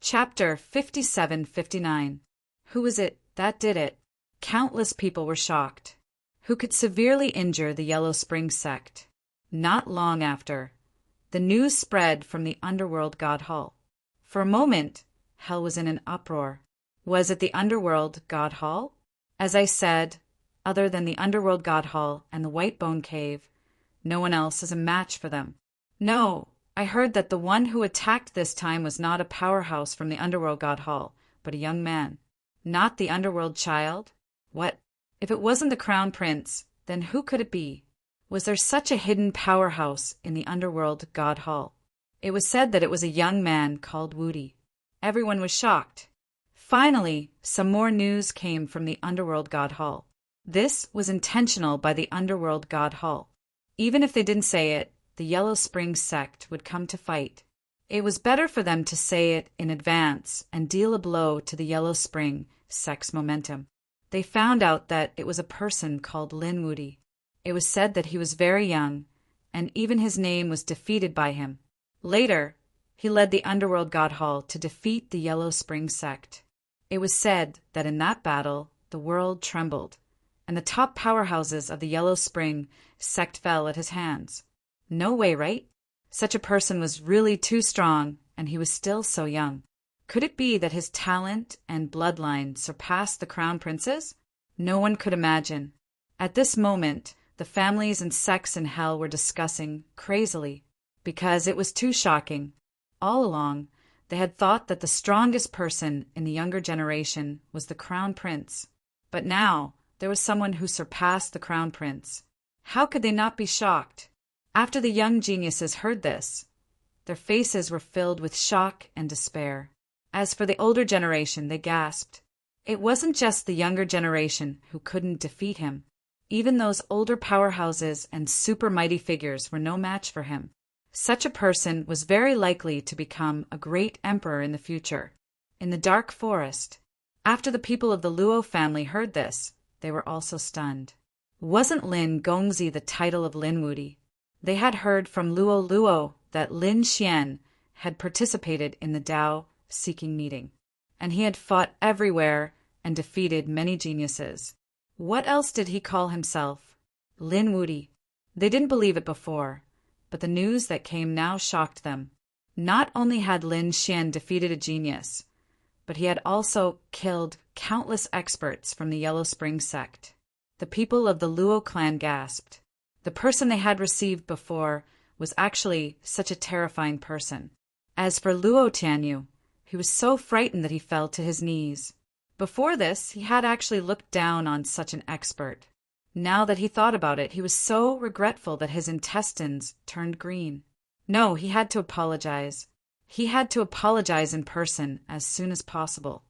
Chapter 57-59. Who was it that did it? Countless people were shocked. Who could severely injure the Yellow Spring sect? Not long after, the news spread from the underworld god hall. For a moment, hell was in an uproar. Was it the underworld god hall? As I said, other than the underworld god hall and the White Bone Cave, no one else is a match for them. No, I heard that the one who attacked this time was not a powerhouse from the underworld god hall, but a young man. Not the underworld child? What? If it wasn't the crown prince, then who could it be? Was there such a hidden powerhouse in the underworld god hall? It was said that it was a young man called Woody. Everyone was shocked. Finally, some more news came from the underworld god hall. This was intentional by the underworld god hall. Even if they didn't say it, the Yellow Spring sect would come to fight. It was better for them to say it in advance and deal a blow to the Yellow Spring sect's momentum. They found out that it was a person called Lin Woody. It was said that he was very young, and even his name was defeated by him. Later, he led the underworld god hall to defeat the Yellow Spring sect. It was said that in that battle, the world trembled, and the top powerhouses of the Yellow Spring sect fell at his hands. No way, right? Such a person was really too strong, and he was still so young. Could it be that his talent and bloodline surpassed the crown prince's? No one could imagine. At this moment, the families and sects in hell were discussing crazily, because it was too shocking. All along, they had thought that the strongest person in the younger generation was the crown prince. But now, there was someone who surpassed the crown prince. How could they not be shocked? After the young geniuses heard this, their faces were filled with shock and despair. As for the older generation, they gasped. It wasn't just the younger generation who couldn't defeat him. Even those older powerhouses and super mighty figures were no match for him. Such a person was very likely to become a great emperor in the future. In the dark forest, after the people of the Luo family heard this, they were also stunned. Wasn't Lin Gongzi the title of Lin Woody? They had heard from Luo Luo that Lin Xian had participated in the Tao seeking meeting, and he had fought everywhere and defeated many geniuses. What else did he call himself? Lin Woody. They didn't believe it before, but the news that came now shocked them. Not only had Lin Xian defeated a genius, but he had also killed countless experts from the Yellow Spring sect. The people of the Luo clan gasped. The person they had received before was actually such a terrifying person. As for Luo Tianyu, he was so frightened that he fell to his knees. Before this, he had actually looked down on such an expert. Now that he thought about it, he was so regretful that his intestines turned green. No, he had to apologize. He had to apologize in person as soon as possible.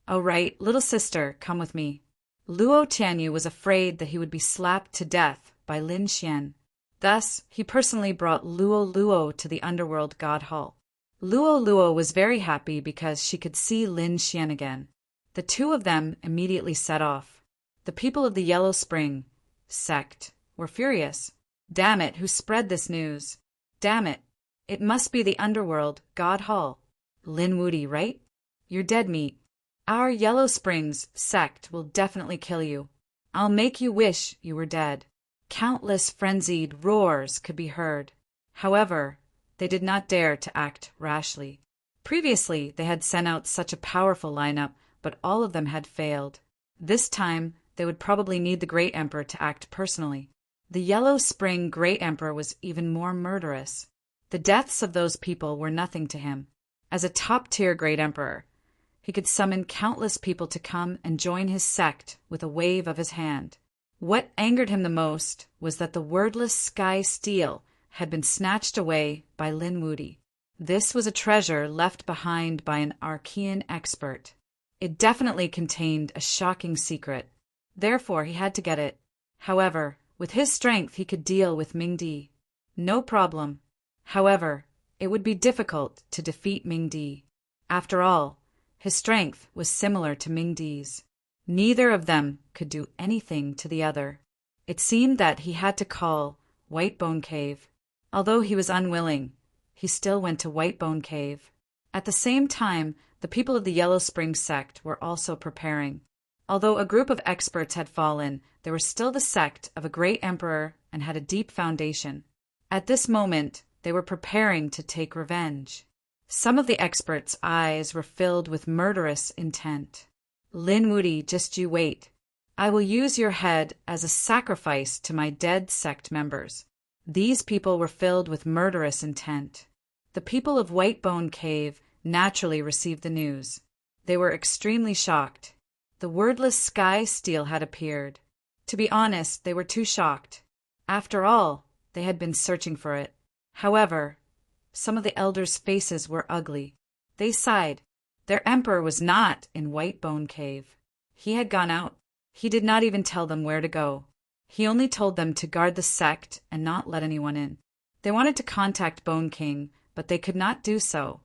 "Oh right, little sister, come with me." Luo Tianyu was afraid that he would be slapped to death by Lin Xian. Thus, he personally brought Luo Luo to the underworld god hall. Luo Luo was very happy because she could see Lin Xian again. The two of them immediately set off. The people of the Yellow Spring sect were furious. Damn it, who spread this news? Damn it, it must be the underworld god hall. Lin Woody, right? You're dead meat. Our Yellow Springs sect will definitely kill you. I'll make you wish you were dead. Countless frenzied roars could be heard. However, they did not dare to act rashly. Previously, they had sent out such a powerful lineup, but all of them had failed. This time, they would probably need the Great Emperor to act personally. The Yellow Spring Great Emperor was even more murderous. The deaths of those people were nothing to him. As a top-tier Great Emperor, he could summon countless people to come and join his sect with a wave of his hand. What angered him the most was that the wordless sky steel had been snatched away by Lin Woody. This was a treasure left behind by an Archean expert. It definitely contained a shocking secret. Therefore, he had to get it. However, with his strength he could deal with Ming Di. No problem. However, it would be difficult to defeat Ming Di. After all, his strength was similar to Ming Di's. Neither of them could do anything to the other. It seemed that he had to call White Bone Cave. Although he was unwilling, he still went to White Bone Cave. At the same time, the people of the Yellow Spring sect were also preparing. Although a group of experts had fallen, they were still the sect of a great emperor and had a deep foundation. At this moment, they were preparing to take revenge. Some of the experts' eyes were filled with murderous intent. Lin Wudi, just you wait. I will use your head as a sacrifice to my dead sect members. These people were filled with murderous intent. The people of Whitebone Cave naturally received the news. They were extremely shocked. The wordless sky steel had appeared. To be honest, they were too shocked. After all, they had been searching for it. However, some of the elders' faces were ugly. They sighed. Their emperor was not in Whitebone Cave. He had gone out. He did not even tell them where to go. He only told them to guard the sect and not let anyone in. They wanted to contact Bone King, but they could not do so.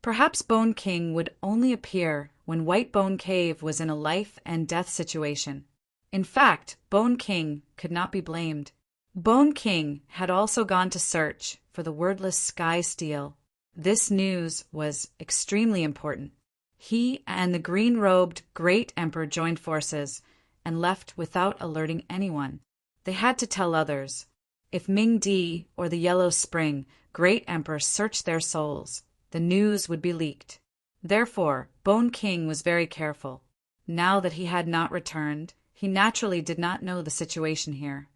Perhaps Bone King would only appear when Whitebone Cave was in a life and death situation. In fact, Bone King could not be blamed. Bone King had also gone to search for the wordless sky steel. This news was extremely important. He and the green-robed Great Emperor joined forces and left without alerting anyone. They had to tell others. If Ming Di or the Yellow Spring Great Emperor searched their souls, the news would be leaked. Therefore, Bone King was very careful. Now that he had not returned, he naturally did not know the situation here.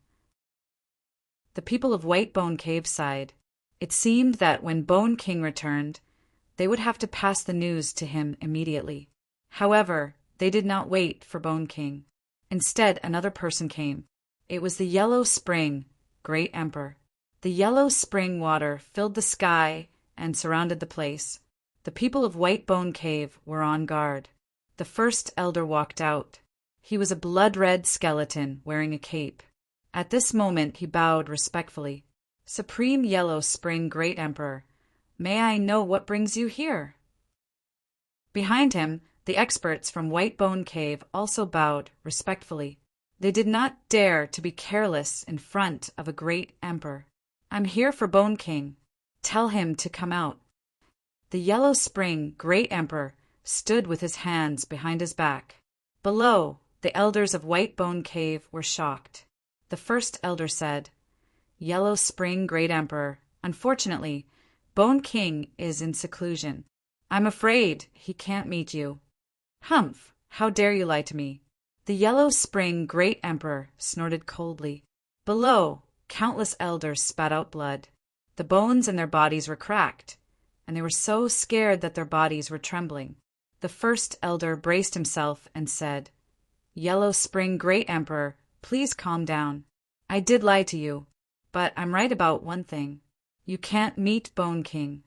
The people of Whitebone Cave sighed. It seemed that when Bone King returned, they would have to pass the news to him immediately. However, they did not wait for Bone King. Instead, another person came. It was the Yellow Spring Great Emperor. The yellow spring water filled the sky and surrounded the place. The people of Whitebone Cave were on guard. The first elder walked out. He was a blood-red skeleton wearing a cape. At this moment he bowed respectfully. Supreme Yellow Spring Great Emperor, may I know what brings you here? Behind him, the experts from Whitebone Cave also bowed respectfully. They did not dare to be careless in front of a great emperor. I'm here for Bone King. Tell him to come out. The Yellow Spring Great Emperor stood with his hands behind his back. Below, the elders of Whitebone Cave were shocked. The first elder said, Yellow Spring Great Emperor, unfortunately, Bone King is in seclusion. I'm afraid he can't meet you. Humph! How dare you lie to me? The Yellow Spring Great Emperor snorted coldly. Below, countless elders spat out blood. The bones in their bodies were cracked, and they were so scared that their bodies were trembling. The first elder braced himself and said, Yellow Spring Great Emperor, please calm down. I did lie to you, but I'm right about one thing. You can't meet Bone King,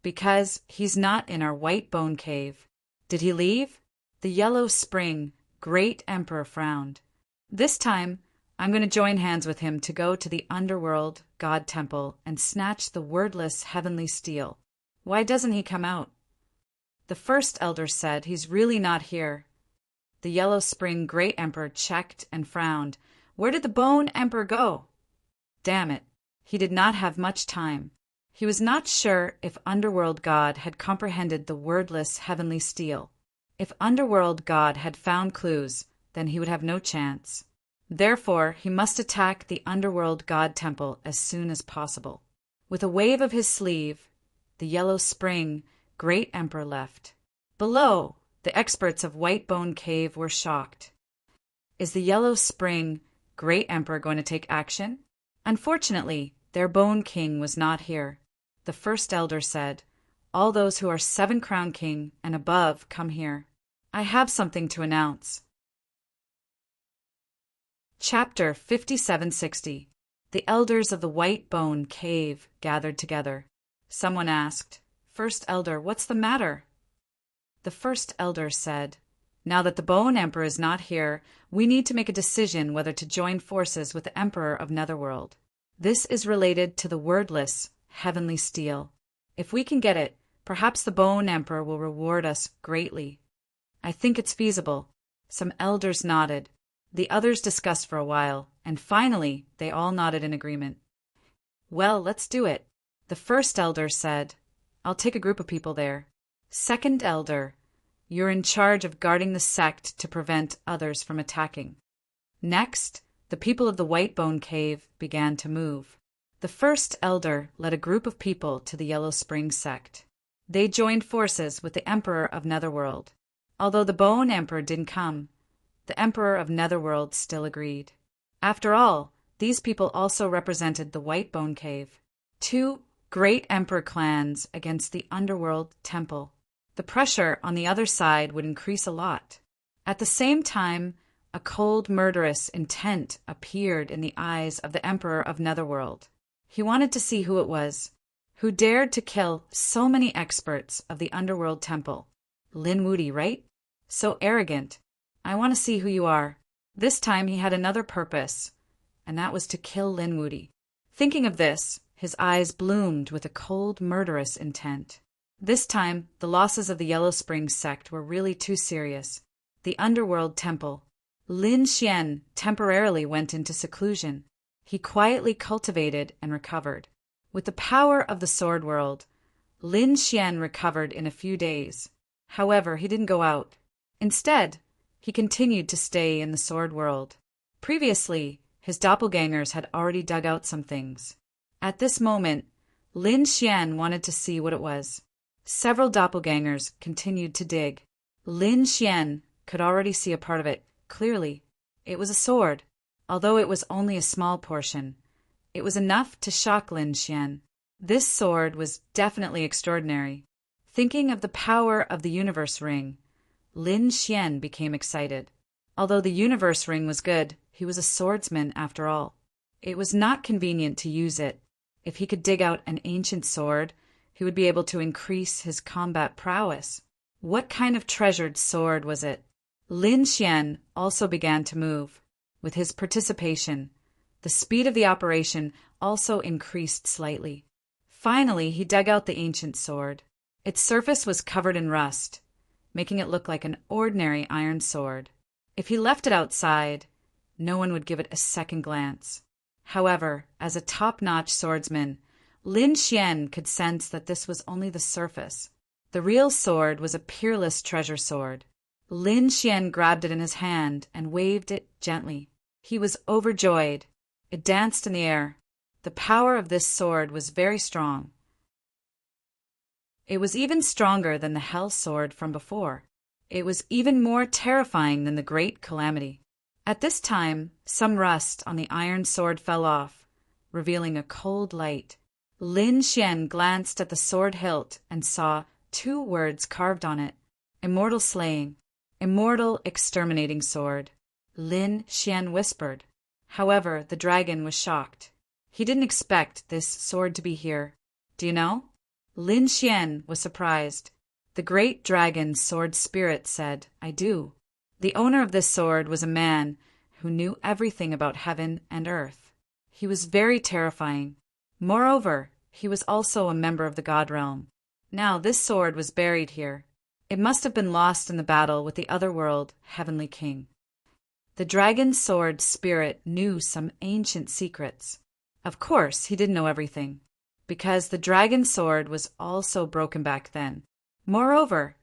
because he's not in our Whitebone Cave. Did he leave? The Yellow Spring Great Emperor frowned. This time, I'm going to join hands with him to go to the underworld God Temple and snatch the wordless heavenly steel. Why doesn't he come out? The first elder said he's really not here. The Yellow Spring Great Emperor checked and frowned. Where did the Bone Emperor go? Damn it, he did not have much time. He was not sure if Underworld God had comprehended the wordless heavenly steel. If Underworld God had found clues, then he would have no chance. Therefore, he must attack the Underworld God Temple as soon as possible. With a wave of his sleeve, the Yellow Spring Great Emperor left. Below, the experts of Whitebone Cave were shocked. Is the Yellow Spring Great Emperor going to take action? Unfortunately, their Bone King was not here. The first elder said, All those who are 7 Crown King and above come here. I have something to announce. Chapter 5760. The elders of the Whitebone Cave gathered together. Someone asked, First elder, what's the matter? The first elder said, Now that the Bone Emperor is not here, we need to make a decision whether to join forces with the Emperor of Netherworld. This is related to the wordless heavenly steel. If we can get it, perhaps the Bone Emperor will reward us greatly. I think it's feasible. Some elders nodded. The others discussed for a while, and finally they all nodded in agreement. Well, let's do it. The first elder said, I'll take a group of people there. Second elder, you're in charge of guarding the sect to prevent others from attacking. Next, the people of the White Bone Cave began to move. The first elder led a group of people to the Yellow Spring sect. They joined forces with the Emperor of Netherworld. Although the Bone Emperor didn't come, the Emperor of Netherworld still agreed. After all, these people also represented the White Bone Cave, two great emperor clans against the Underworld Temple. The pressure on the other side would increase a lot. At the same time, a cold, murderous intent appeared in the eyes of the Emperor of Netherworld. He wanted to see who it was, who dared to kill so many experts of the Underworld Temple. Lin Wudi, right? So arrogant. I want to see who you are. This time he had another purpose, and that was to kill Lin Wudi. Thinking of this, his eyes bloomed with a cold, murderous intent. This time, the losses of the Yellow Spring sect were really too serious. The Underworld Temple. Lin Xian temporarily went into seclusion. He quietly cultivated and recovered. With the power of the Sword World, Lin Xian recovered in a few days. However, he didn't go out. Instead, he continued to stay in the Sword World. Previously, his doppelgangers had already dug out some things. At this moment, Lin Xian wanted to see what it was. Several doppelgangers continued to dig. Lin Xian could already see a part of it clearly. It was a sword. Although it was only a small portion, it was enough to shock Lin Xian. This sword was definitely extraordinary. Thinking of the power of the Universe Ring, Lin Xian became excited. Although the Universe Ring was good, he was a swordsman after all. It was not convenient to use it. If he could dig out an ancient sword, he would be able to increase his combat prowess. What kind of treasured sword was it? Lin Xian also began to move. With his participation, the speed of the operation also increased slightly. Finally, he dug out the ancient sword. Its surface was covered in rust, making it look like an ordinary iron sword. If he left it outside, no one would give it a second glance. However, as a top-notch swordsman, Lin Xian could sense that this was only the surface. The real sword was a peerless treasure sword. Lin Xian grabbed it in his hand and waved it gently. He was overjoyed. It danced in the air. The power of this sword was very strong. It was even stronger than the Hell Sword from before. It was even more terrifying than the Great Calamity. At this time, some rust on the iron sword fell off, revealing a cold light. Lin Xian glanced at the sword hilt and saw 2 words carved on it: Immortal Slaying, Immortal Exterminating Sword. Lin Xian whispered. However, the dragon was shocked. He didn't expect this sword to be here. Do you know? Lin Xian was surprised. The great dragon sword spirit said, I do. The owner of this sword was a man who knew everything about heaven and earth. He was very terrifying. Moreover, he was also a member of the God Realm. Now this sword was buried here. It must have been lost in the battle with the otherworld heavenly king. The dragon sword spirit knew some ancient secrets. Of course, he didn't know everything, because the dragon sword was also broken back then. Moreover,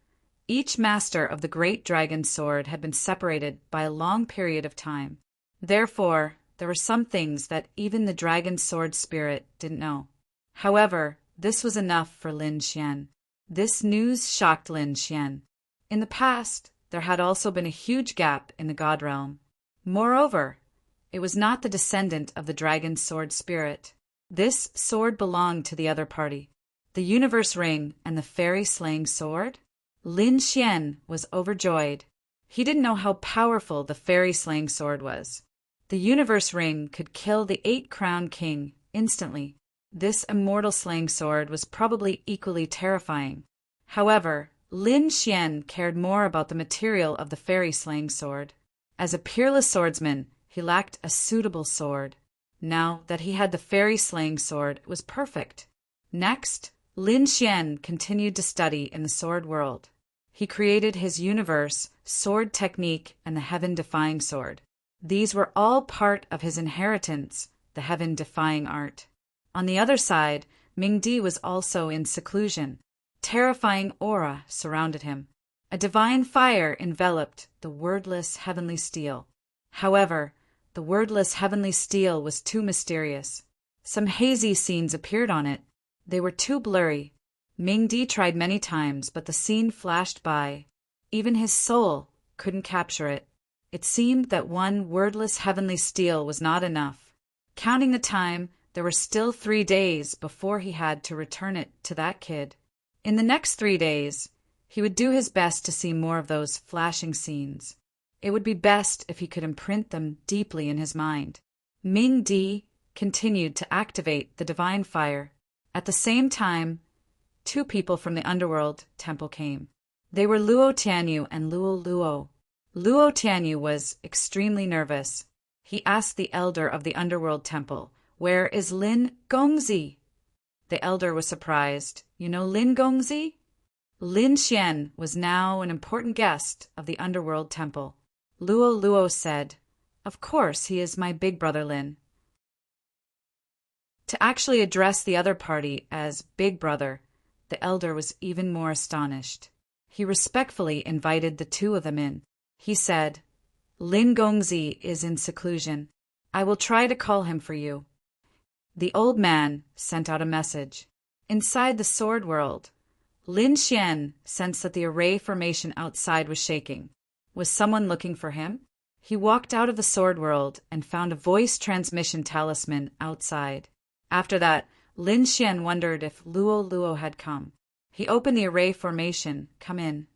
each master of the great dragon sword had been separated by a long period of time. Therefore, there were some things that even the dragon sword spirit didn't know. However, this was enough for Lin Xian. This news shocked Lin Xian. In the past, there had also been a huge gap in the God Realm. Moreover, it was not the descendant of the dragon sword spirit. This sword belonged to the other party. The Universe Ring and the fairy-slaying sword? Lin Xian was overjoyed. He didn't know how powerful the fairy-slaying sword was. The Universe Ring could kill the 8-crowned king instantly. This immortal slaying sword was probably equally terrifying. However, Lin Xian cared more about the material of the fairy-slaying sword. As a peerless swordsman, he lacked a suitable sword. Now that he had the fairy-slaying sword, it was perfect. Next, Lin Xian continued to study in the sword world. He created his universe, sword technique, and the heaven-defying sword. These were all part of his inheritance, the heaven-defying art. On the other side, Ming Di was also in seclusion. Terrifying aura surrounded him. A divine fire enveloped the wordless heavenly steel. However, the wordless heavenly steel was too mysterious. Some hazy scenes appeared on it. They were too blurry. Ming-Di tried many times, but the scene flashed by. Even his soul couldn't capture it. It seemed that one wordless heavenly steel was not enough. Counting the time, there were still 3 days before he had to return it to that kid. In the next 3 days, he would do his best to see more of those flashing scenes. It would be best if he could imprint them deeply in his mind. Ming-Di continued to activate the divine fire. At the same time, 2 people from the underworld temple came. They were Luo Tianyu and Luo Luo. Luo Tianyu was extremely nervous. He asked the elder of the underworld temple, "Where is Lin Gongzi?" The elder was surprised. "You know Lin Gongzi?" Lin Xian was now an important guest of the underworld temple. Luo Luo said, "Of course, he is my big brother Lin." To actually address the other party as big brother, the elder was even more astonished. He respectfully invited the 2 of them in. He said, "Lin Gongzi is in seclusion. I will try to call him for you." The old man sent out a message. Inside the sword world, Lin Xian sensed that the array formation outside was shaking. Was someone looking for him? He walked out of the sword world and found a voice transmission talisman outside. After that, Lin Xian wondered if Luo Luo had come. He opened the array formation. "Come in."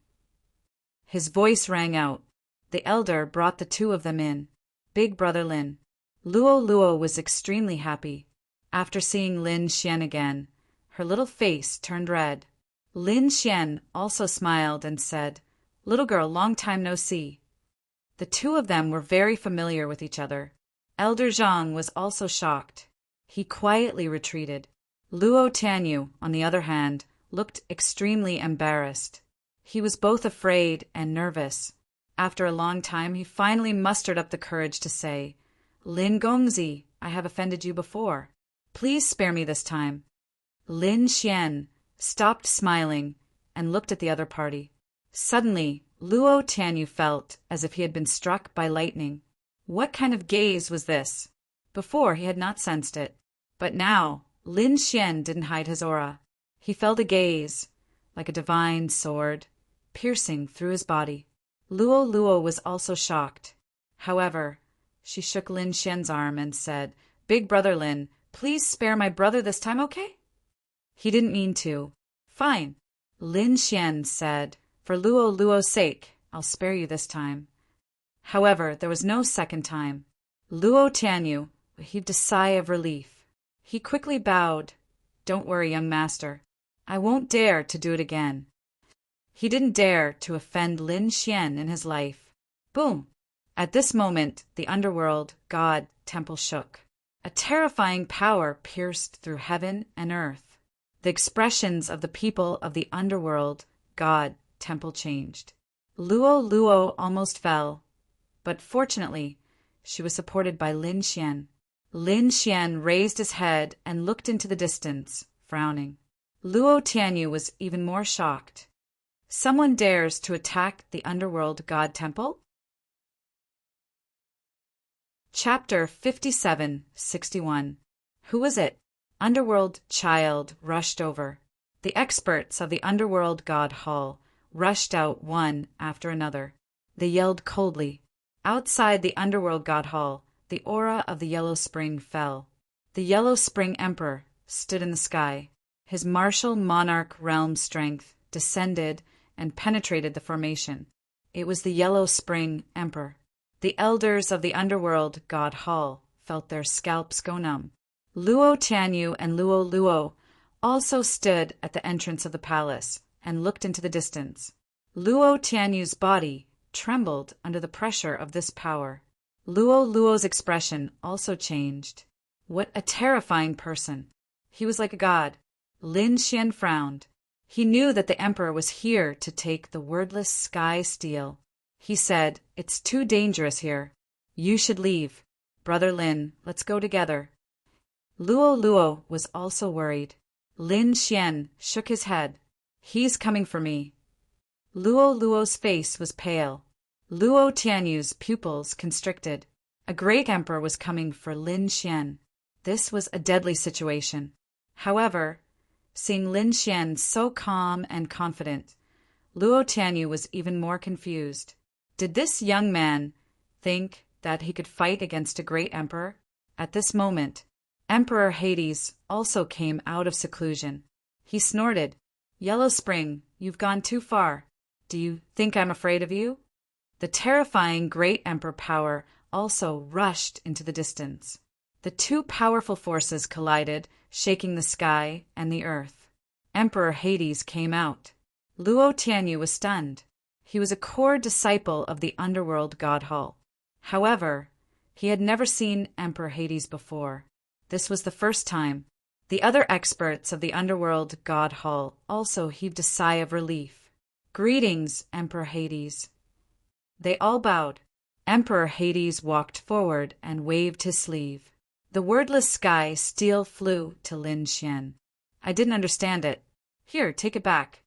His voice rang out. The elder brought the 2 of them in. Big brother Lin. Luo Luo was extremely happy. After seeing Lin Xian again, her little face turned red. Lin Xian also smiled and said, "Little girl, long time no see." The 2 of them were very familiar with each other. Elder Zhang was also shocked. He quietly retreated. Luo Tianyu, on the other hand, looked extremely embarrassed. He was both afraid and nervous. After a long time, he finally mustered up the courage to say, "Lin Gongzi, I have offended you before. Please spare me this time." Lin Xian stopped smiling and looked at the other party. Suddenly, Luo Tianyu felt as if he had been struck by lightning. What kind of gaze was this? Before, he had not sensed it. But now, Lin Xian didn't hide his aura. He felt a gaze, like a divine sword, piercing through his body. Luo Luo was also shocked. However, she shook Lin Xian's arm and said, "Big brother Lin, please spare my brother this time, okay?" He didn't mean to. "Fine." Lin Xian said, "For Luo Luo's sake, I'll spare you this time." However, there was no second time. Luo Tianyu heaved a sigh of relief. He quickly bowed. "Don't worry, young master. I won't dare to do it again." He didn't dare to offend Lin Xian in his life. Boom! At this moment, the underworld god temple shook. A terrifying power pierced through heaven and earth. The expressions of the people of the underworld god temple changed. Luo Luo almost fell, but fortunately, she was supported by Lin Xian. Lin Xian raised his head and looked into the distance, frowning. Luo Tianyu was even more shocked. Someone dares to attack the underworld god temple? Chapter 57-61. Who was it? Underworld child rushed over. The experts of the underworld god hall rushed out one after another. They yelled coldly. Outside the underworld god hall, the aura of the Yellow Spring fell. The Yellow Spring Emperor stood in the sky. His martial monarch realm strength descended and penetrated the formation. It was the Yellow Spring Emperor. The elders of the underworld god hall felt their scalps go numb. Luo Tianyu and Luo Luo also stood at the entrance of the palace and looked into the distance. Luo Tianyu's body trembled under the pressure of this power. Luo Luo's expression also changed. What a terrifying person! He was like a god. Lin Xian frowned. He knew that the emperor was here to take the wordless sky steel. He said, "It's too dangerous here. You should leave. Brother Lin, let's go together." Luo Luo was also worried. Lin Xian shook his head. He's coming for me. Luo Luo's face was pale. Luo Tianyu's pupils constricted. A great emperor was coming for Lin Xian. This was a deadly situation. However, seeing Lin Xian so calm and confident, Luo Tianyu was even more confused. Did this young man think that he could fight against a great emperor? At this moment, Emperor Hades also came out of seclusion. He snorted, "Yellow Spring, you've gone too far. Do you think I'm afraid of you?" The terrifying great emperor power also rushed into the distance. The two powerful forces collided, shaking the sky and the earth. Emperor Hades came out. Luo Tianyu was stunned. He was a core disciple of the underworld god Hall. However, he had never seen Emperor Hades before. This was the first time. The other experts of the underworld god Hall also heaved a sigh of relief. "Greetings, Emperor Hades." They all bowed. Emperor Hades walked forward and waved his sleeve. The wordless sky steel flew to Lin Xian. "I didn't understand it. Here, take it back."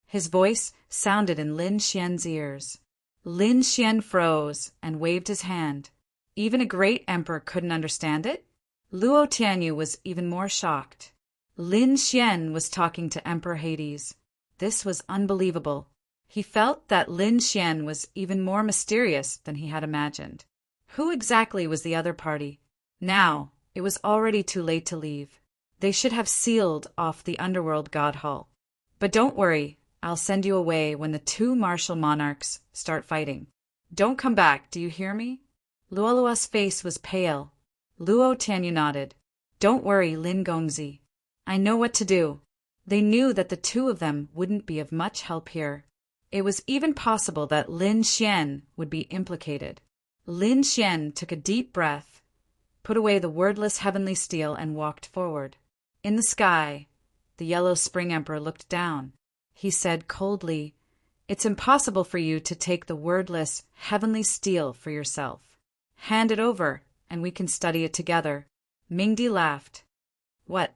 His voice sounded in Lin Xian's ears. Lin Xian froze and waved his hand. Even a great emperor couldn't understand it? Luo Tianyu was even more shocked. Lin Xian was talking to Emperor Hades. This was unbelievable. He felt that Lin Xian was even more mysterious than he had imagined. Who exactly was the other party? Now, it was already too late to leave. They should have sealed off the underworld god hall. But don't worry, I'll send you away when the two martial monarchs start fighting. Don't come back, do you hear me? Luolua's face was pale. Luo Tianyu nodded. Don't worry, Lin Gongzi. I know what to do. They knew that the two of them wouldn't be of much help here. It was even possible that Lin Xian would be implicated. Lin Xian took a deep breath, put away the wordless heavenly steel, and walked forward. In the sky, the Yellow Spring Emperor looked down. He said coldly, "It's impossible for you to take the wordless heavenly steel for yourself. Hand it over, and we can study it together." Mingdi laughed. What?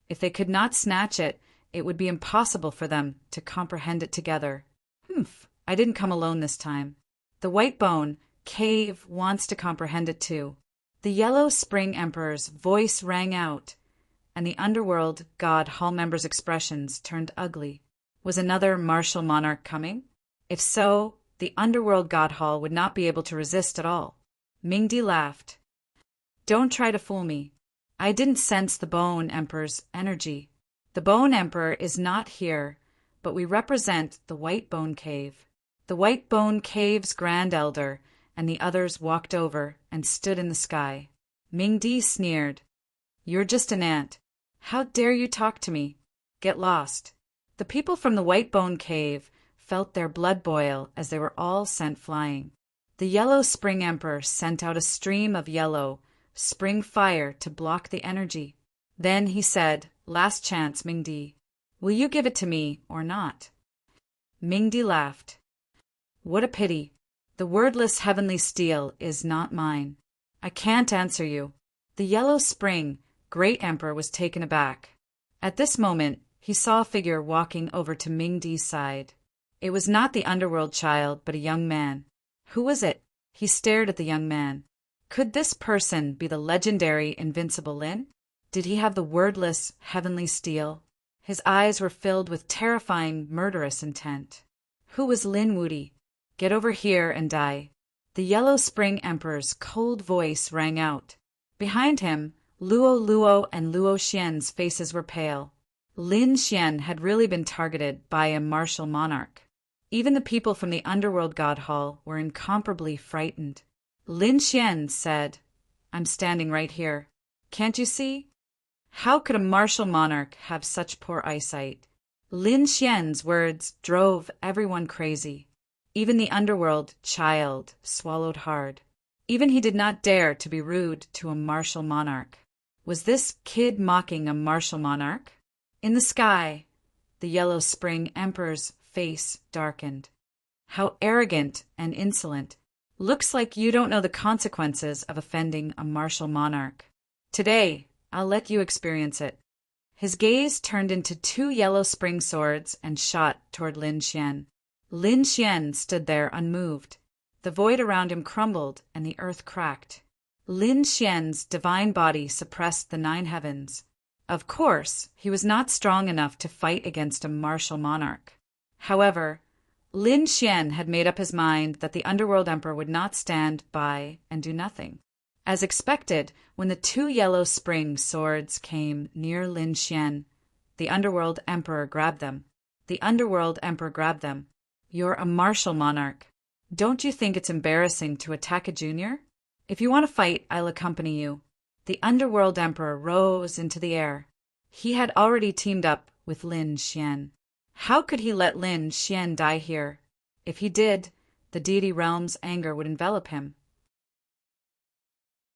If they could not snatch it, it would be impossible for them to comprehend it together. Humph, I didn't come alone this time. The White Bone Cave wants to comprehend it too. The Yellow Spring Emperor's voice rang out, and the underworld god hall members' expressions turned ugly. Was another martial monarch coming? If so, the underworld god hall would not be able to resist at all. Mingdi laughed. Don't try to fool me. I didn't sense the Bone Emperor's energy. The Bone Emperor is not here, but we represent the White Bone Cave. The White Bone Cave's Grand Elder and the others walked over and stood in the sky. Mingdi sneered. You're just an ant. How dare you talk to me? Get lost. The people from the White Bone Cave felt their blood boil as they were all sent flying. The Yellow Spring Emperor sent out a stream of yellow spring fire to block the energy. Then he said, "Last chance, Mingdi. Will you give it to me or not?" Mingdi laughed. What a pity. The wordless heavenly steel is not mine. I can't answer you. The Yellow Spring Great Emperor was taken aback. At this moment, he saw a figure walking over to Mingdi's side. It was not the underworld child, but a young man. Who was it? He stared at the young man. Could this person be the legendary Invincible Lin? Did he have the wordless heavenly steel? His eyes were filled with terrifying, murderous intent. Who was Lin Wudi? Get over here and die. The Yellow Spring Emperor's cold voice rang out. Behind him, Luo Luo and Luo Xian's faces were pale. Lin Xian had really been targeted by a martial monarch. Even the people from the underworld god hall were incomparably frightened. Lin Xian said, "I'm standing right here. Can't you see? How could a martial monarch have such poor eyesight?" Lin Xian's words drove everyone crazy. Even the underworld child swallowed hard. Even he did not dare to be rude to a martial monarch. Was this kid mocking a martial monarch? In the sky, the Yellow Spring Emperor's face darkened. How arrogant and insolent. Looks like you don't know the consequences of offending a martial monarch. Today, I'll let you experience it. His gaze turned into two yellow spring swords and shot toward Lin Xian. Lin Xian stood there unmoved. The void around him crumbled and the earth cracked. Lin Xian's divine body suppressed the 9 heavens. Of course, he was not strong enough to fight against a martial monarch. However, Lin Xian had made up his mind that the Underworld Emperor would not stand by and do nothing. As expected, when the 2 yellow spring swords came near Lin Xian, the Underworld Emperor grabbed them. The Underworld Emperor grabbed them. You're a martial monarch. Don't you think it's embarrassing to attack a junior? If you want to fight, I'll accompany you. The Underworld Emperor rose into the air. He had already teamed up with Lin Xian. How could he let Lin Xian die here? If he did, the deity realm's anger would envelop him.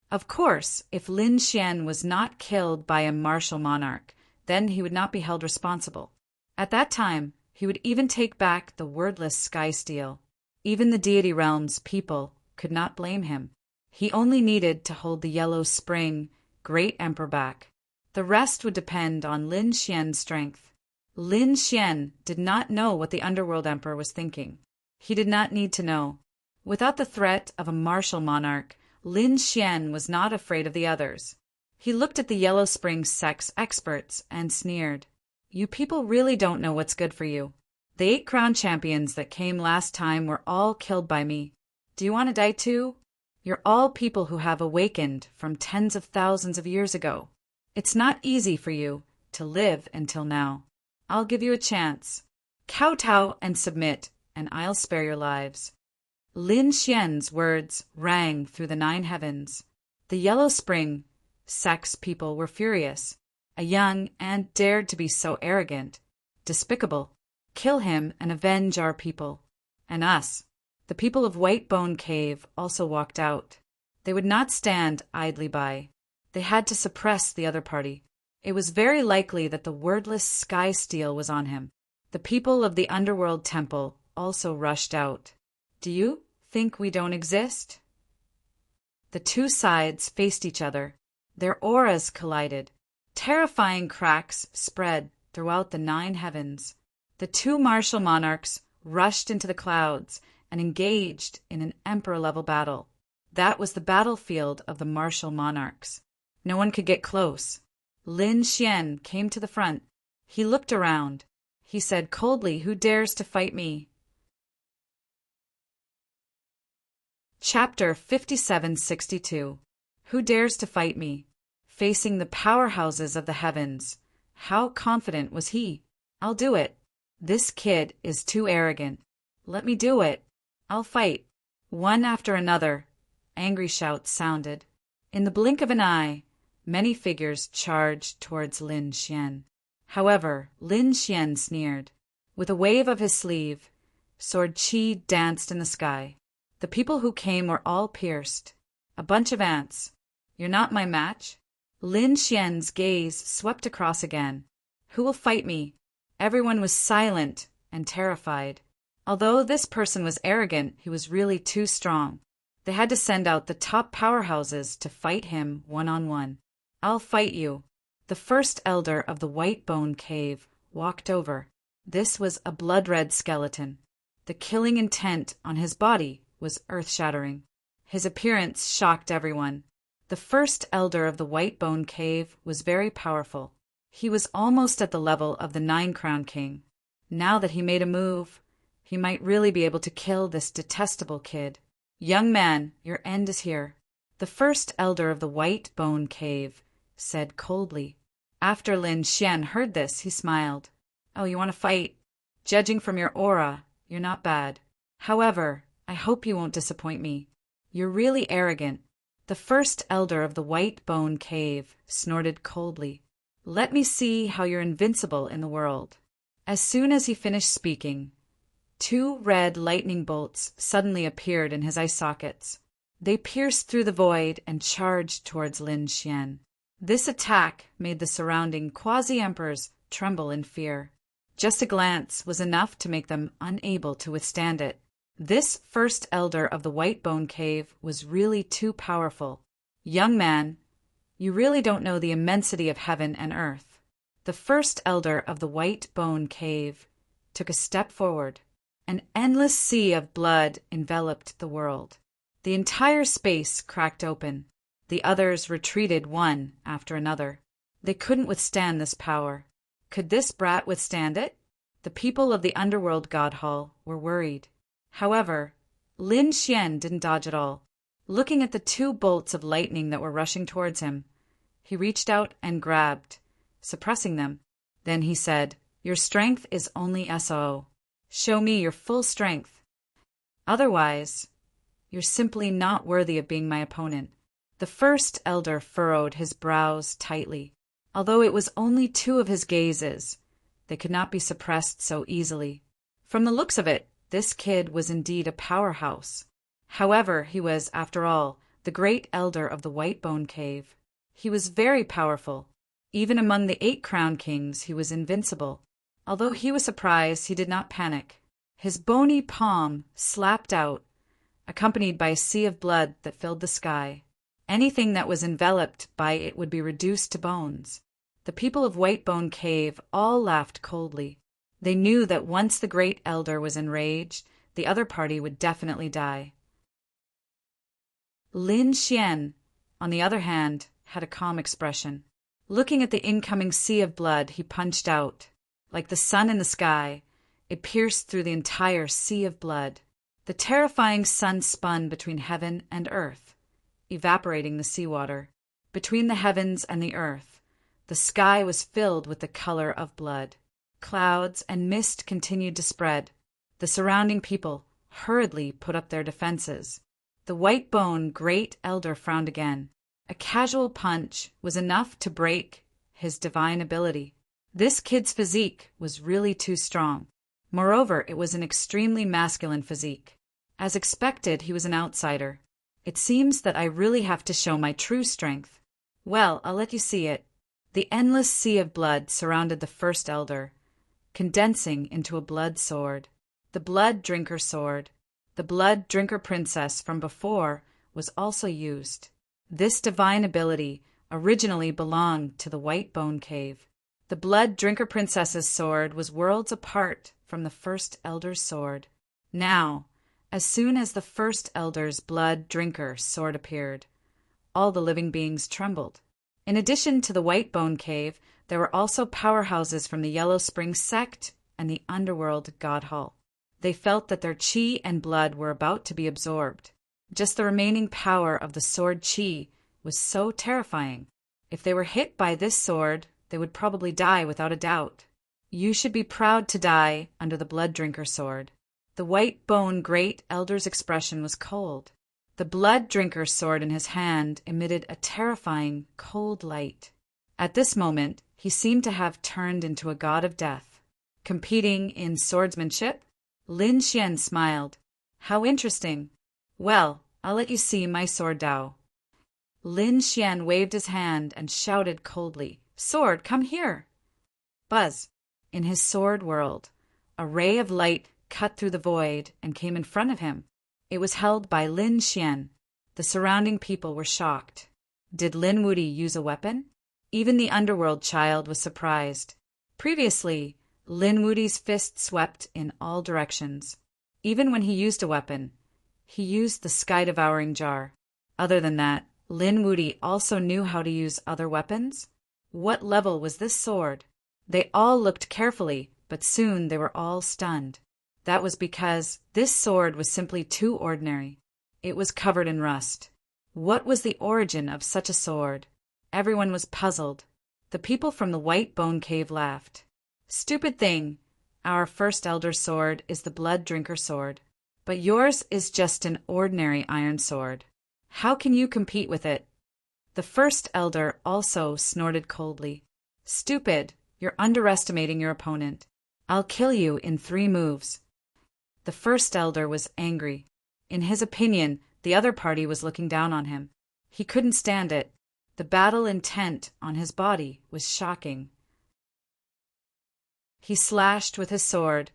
Of course, if Lin Xian was not killed by a martial monarch, then he would not be held responsible. At that time, he would even take back the wordless sky steel. Even the deity realm's people could not blame him. He only needed to hold the yellow spring great emperor back. The rest would depend on Lin Xian's strength. Lin Xian did not know what the Underworld Emperor was thinking. He did not need to know. Without the threat of a martial monarch, Lin Xian was not afraid of the others. He looked at the Yellow Spring sect's experts and sneered. You people really don't know what's good for you. The 8 crown champions that came last time were all killed by me. Do you want to die too? You're all people who have awakened from tens of thousands of years ago. It's not easy for you to live until now. I'll give you a chance. Kowtow and submit, and I'll spare your lives. Lin Xian's words rang through the 9 heavens. The Yellow Spring sect's people were furious. A young ant dared to be so arrogant. Despicable. Kill him and avenge our people. And us. The people of White Bone Cave also walked out. They would not stand idly by. They had to suppress the other party. It was very likely that the wordless sky steel was on him. The people of the Underworld Temple also rushed out. Do you think we don't exist? The 2 sides faced each other. Their auras collided. Terrifying cracks spread throughout the 9 heavens. The 2 martial monarchs rushed into the clouds and engaged in an emperor-level battle. That was the battlefield of the martial monarchs. No one could get close. Lin Xian came to the front. He looked around. He said coldly, "Who dares to fight me?" Chapter 5762. Who dares to fight me? Facing the powerhouses of the heavens. How confident was he? I'll do it. This kid is too arrogant. Let me do it. I'll fight. One after another, angry shouts sounded. In the blink of an eye, many figures charged towards Lin Xian. However, Lin Xian sneered. With a wave of his sleeve, sword qi danced in the sky. The people who came were all pierced. A bunch of ants. You're not my match? Lin Xian's gaze swept across again. Who will fight me? Everyone was silent and terrified. Although this person was arrogant, he was really too strong. They had to send out the top powerhouses to fight him one-on-one. I'll fight you. The first elder of the White Bone Cave walked over. This was a blood-red skeleton. The killing intent on his body was earth-shattering. His appearance shocked everyone. The first elder of the White Bone Cave was very powerful. He was almost at the level of the 9-crown king. Now that he made a move, he might really be able to kill this detestable kid. Young man, your end is here. The first elder of the White Bone Cave said coldly. After Lin Xian heard this, he smiled. Oh, you want to fight? Judging from your aura, you're not bad. However, I hope you won't disappoint me. You're really arrogant. The first elder of the White Bone Cave snorted coldly. Let me see how you're invincible in the world. As soon as he finished speaking, 2 red lightning bolts suddenly appeared in his eye sockets. They pierced through the void and charged towards Lin Xian. This attack made the surrounding quasi-emperors tremble in fear. Just a glance was enough to make them unable to withstand it. This first elder of the White Bone Cave was really too powerful. Young man, you really don't know the immensity of heaven and earth. The first elder of the White Bone Cave took a step forward. An endless sea of blood enveloped the world. The entire space cracked open. The others retreated one after another. They couldn't withstand this power. Could this brat withstand it? The people of the underworld god hall were worried. However, Lin Xian didn't dodge at all. Looking at the two bolts of lightning that were rushing towards him, he reached out and grabbed, suppressing them. Then he said, "Your strength is only SO. Show me your full strength. Otherwise, you're simply not worthy of being my opponent." The first elder furrowed his brows tightly. Although it was only two of his gazes, they could not be suppressed so easily. From the looks of it, this kid was indeed a powerhouse. However, he was, after all, the great elder of the White Bone Cave. He was very powerful. Even among the 8 crown kings, he was invincible. Although he was surprised, he did not panic. His bony palm slapped out, accompanied by a sea of blood that filled the sky. Anything that was enveloped by it would be reduced to bones. The people of White Bone Cave all laughed coldly. They knew that once the great elder was enraged, the other party would definitely die. Lin Xian, on the other hand, had a calm expression. Looking at the incoming sea of blood, he punched out. Like the sun in the sky, it pierced through the entire sea of blood. The terrifying sun spun between heaven and earth, evaporating the seawater. Between the heavens and the earth, the sky was filled with the color of blood. Clouds and mist continued to spread. The surrounding people hurriedly put up their defenses. The White Bone Great Elder frowned again. A casual punch was enough to break his divine ability. This kid's physique was really too strong. Moreover, it was an extremely masculine physique. As expected, he was an outsider. It seems that I really have to show my true strength. Well, I'll let you see it. The endless sea of blood surrounded the first elder, condensing into a blood sword. The Blood Drinker sword. The Blood Drinker Princess from before was also used. This divine ability originally belonged to the White Bone Cave. The Blood Drinker Princess's sword was worlds apart from the First Elder's sword. Now, as soon as the First Elder's Blood Drinker sword appeared, all the living beings trembled. In addition to the White Bone Cave, there were also powerhouses from the Yellow Spring sect and the Underworld God Hall. They felt that their chi and blood were about to be absorbed. Just the remaining power of the sword chi was so terrifying. If they were hit by this sword, they would probably die without a doubt. You should be proud to die under the Blood Drinker sword. The White Bone Great Elder's expression was cold. The Blood Drinker sword in his hand emitted a terrifying, cold light. At this moment, he seemed to have turned into a god of death. Competing in swordsmanship? Lin Xian smiled. How interesting. Well, I'll let you see my sword Dao. Lin Xian waved his hand and shouted coldly, "Sword, come here!" Buzz. In his sword world, a ray of light cut through the void and came in front of him. It was held by Lin Xian. The surrounding people were shocked. Did Lin Wuti use a weapon? Even the underworld child was surprised. Previously, Lin Wuti's fist swept in all directions. Even when he used a weapon, he used the sky-devouring jar. Other than that, Lin Wuti also knew how to use other weapons. What level was this sword? They all looked carefully, but soon they were all stunned. That was because this sword was simply too ordinary. It was covered in rust. What was the origin of such a sword? Everyone was puzzled. The people from the White Bone Cave laughed. Stupid thing. Our First Elder's sword is the Blood Drinker sword. But yours is just an ordinary iron sword. How can you compete with it? The First Elder also snorted coldly. Stupid. You're underestimating your opponent. I'll kill you in 3 moves. The First Elder was angry. In his opinion, the other party was looking down on him. He couldn't stand it. The battle intent on his body was shocking. He slashed with his sword,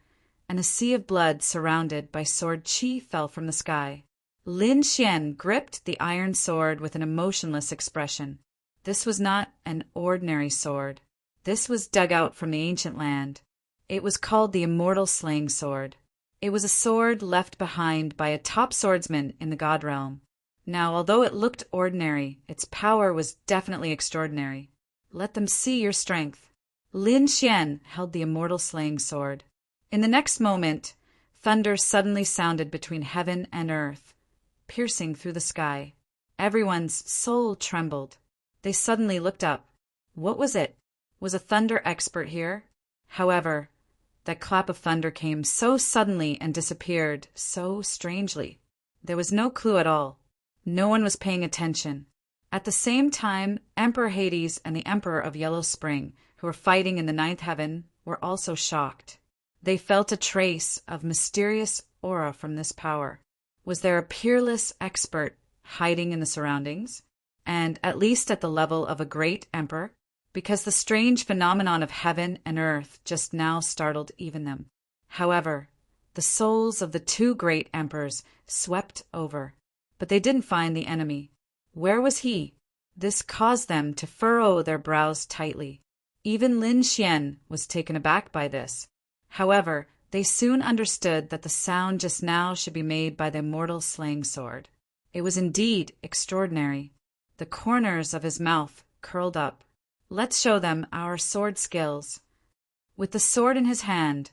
and a sea of blood surrounded by sword chi fell from the sky. Lin Xian gripped the iron sword with an emotionless expression. This was not an ordinary sword. This was dug out from the ancient land. It was called the Immortal Slaying Sword. It was a sword left behind by a top swordsman in the god realm. Now, although it looked ordinary, its power was definitely extraordinary. Let them see your strength. Lin Xian held the Immortal Slaying Sword. In the next moment, thunder suddenly sounded between heaven and earth, piercing through the sky. Everyone's soul trembled. They suddenly looked up. What was it? Was a thunder expert here? However, that clap of thunder came so suddenly and disappeared so strangely. There was no clue at all. No one was paying attention. At the same time, Emperor Hades and the Emperor of Yellow Spring, who were fighting in the ninth heaven, were also shocked. They felt a trace of mysterious aura from this power. Was there a peerless expert hiding in the surroundings? And at least at the level of a great emperor? Because the strange phenomenon of heaven and earth just now startled even them. However, the souls of the two great emperors swept over, but they didn't find the enemy. Where was he? This caused them to furrow their brows tightly. Even Lin Xian was taken aback by this. However, they soon understood that the sound just now should be made by the Immortal Slaying Sword. It was indeed extraordinary. The corners of his mouth curled up. Let's show them our sword skills. With the sword in his hand,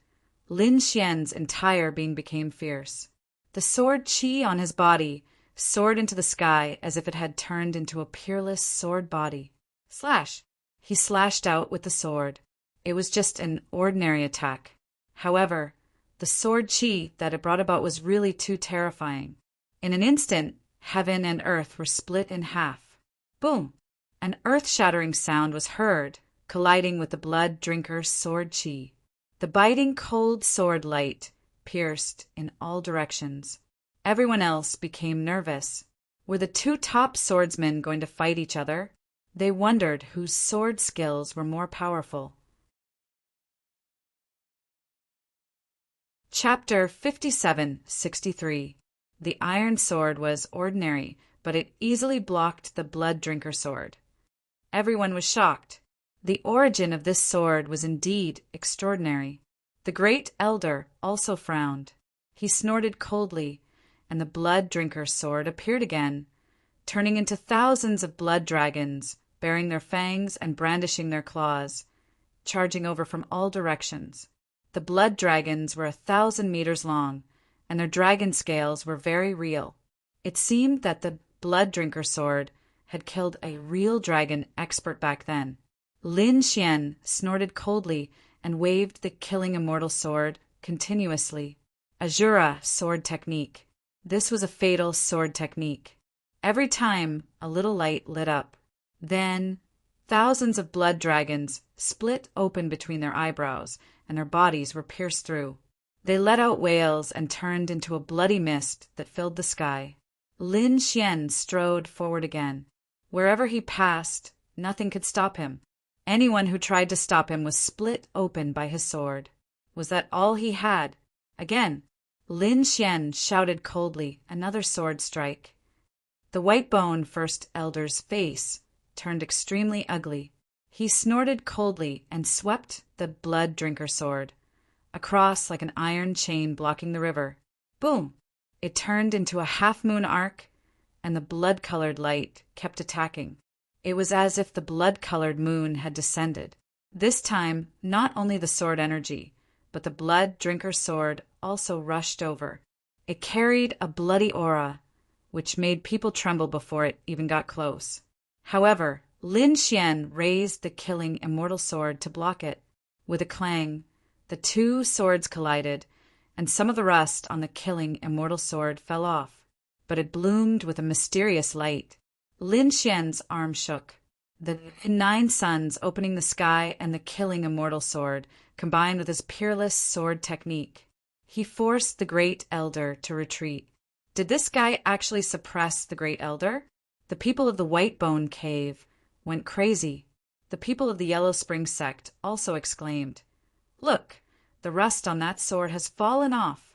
Lin Xian's entire being became fierce. The sword chi on his body soared into the sky as if it had turned into a peerless sword body. Slash! He slashed out with the sword. It was just an ordinary attack. However, the sword chi that it brought about was really too terrifying. In an instant, heaven and earth were split in half. Boom! An earth-shattering sound was heard, colliding with the blood drinker's sword chi. The biting cold sword light pierced in all directions. Everyone else became nervous. Were the two top swordsmen going to fight each other? They wondered whose sword skills were more powerful. Chapter 57-63. The iron sword was ordinary, but it easily blocked the blood drinker sword. Everyone was shocked. The origin of this sword was indeed extraordinary. The great elder also frowned. He snorted coldly, and the blood drinker's sword appeared again, turning into thousands of blood dragons, bearing their fangs and brandishing their claws, charging over from all directions. The blood dragons were 1,000 meters long, and their dragon scales were very real. It seemed that the blood drinker sword had killed a real dragon expert back then. Lin Xian snorted coldly and waved the killing immortal sword continuously. Azura sword technique. This was a fatal sword technique. Every time, a little light lit up. Then, thousands of blood dragons split open between their eyebrows, and their bodies were pierced through. They let out wails and turned into a bloody mist that filled the sky. Lin Xian strode forward again. Wherever he passed, nothing could stop him. Anyone who tried to stop him was split open by his sword. Was that all he had? Again, Lin Xian shouted coldly, another sword strike. The white-bone first elder's face turned extremely ugly. He snorted coldly and swept the blood drinker sword across like an iron chain blocking the river. Boom! It turned into a half-moon arc, and the blood-colored light kept attacking. It was as if the blood-colored moon had descended. This time, not only the sword energy, but the blood drinker sword also rushed over. It carried a bloody aura, which made people tremble before it even got close. However, Lin Xian raised the killing immortal sword to block it. With a clang, the two swords collided, and some of the rust on the killing immortal sword fell off, but it bloomed with a mysterious light. Lin Xian's arm shook. The 9 suns opening the sky and the killing immortal sword combined with his peerless sword technique. He forced the great elder to retreat. Did this guy actually suppress the great elder? The people of the White Bone Cave went crazy. The people of the Yellow Spring sect also exclaimed, "Look, the rust on that sword has fallen off."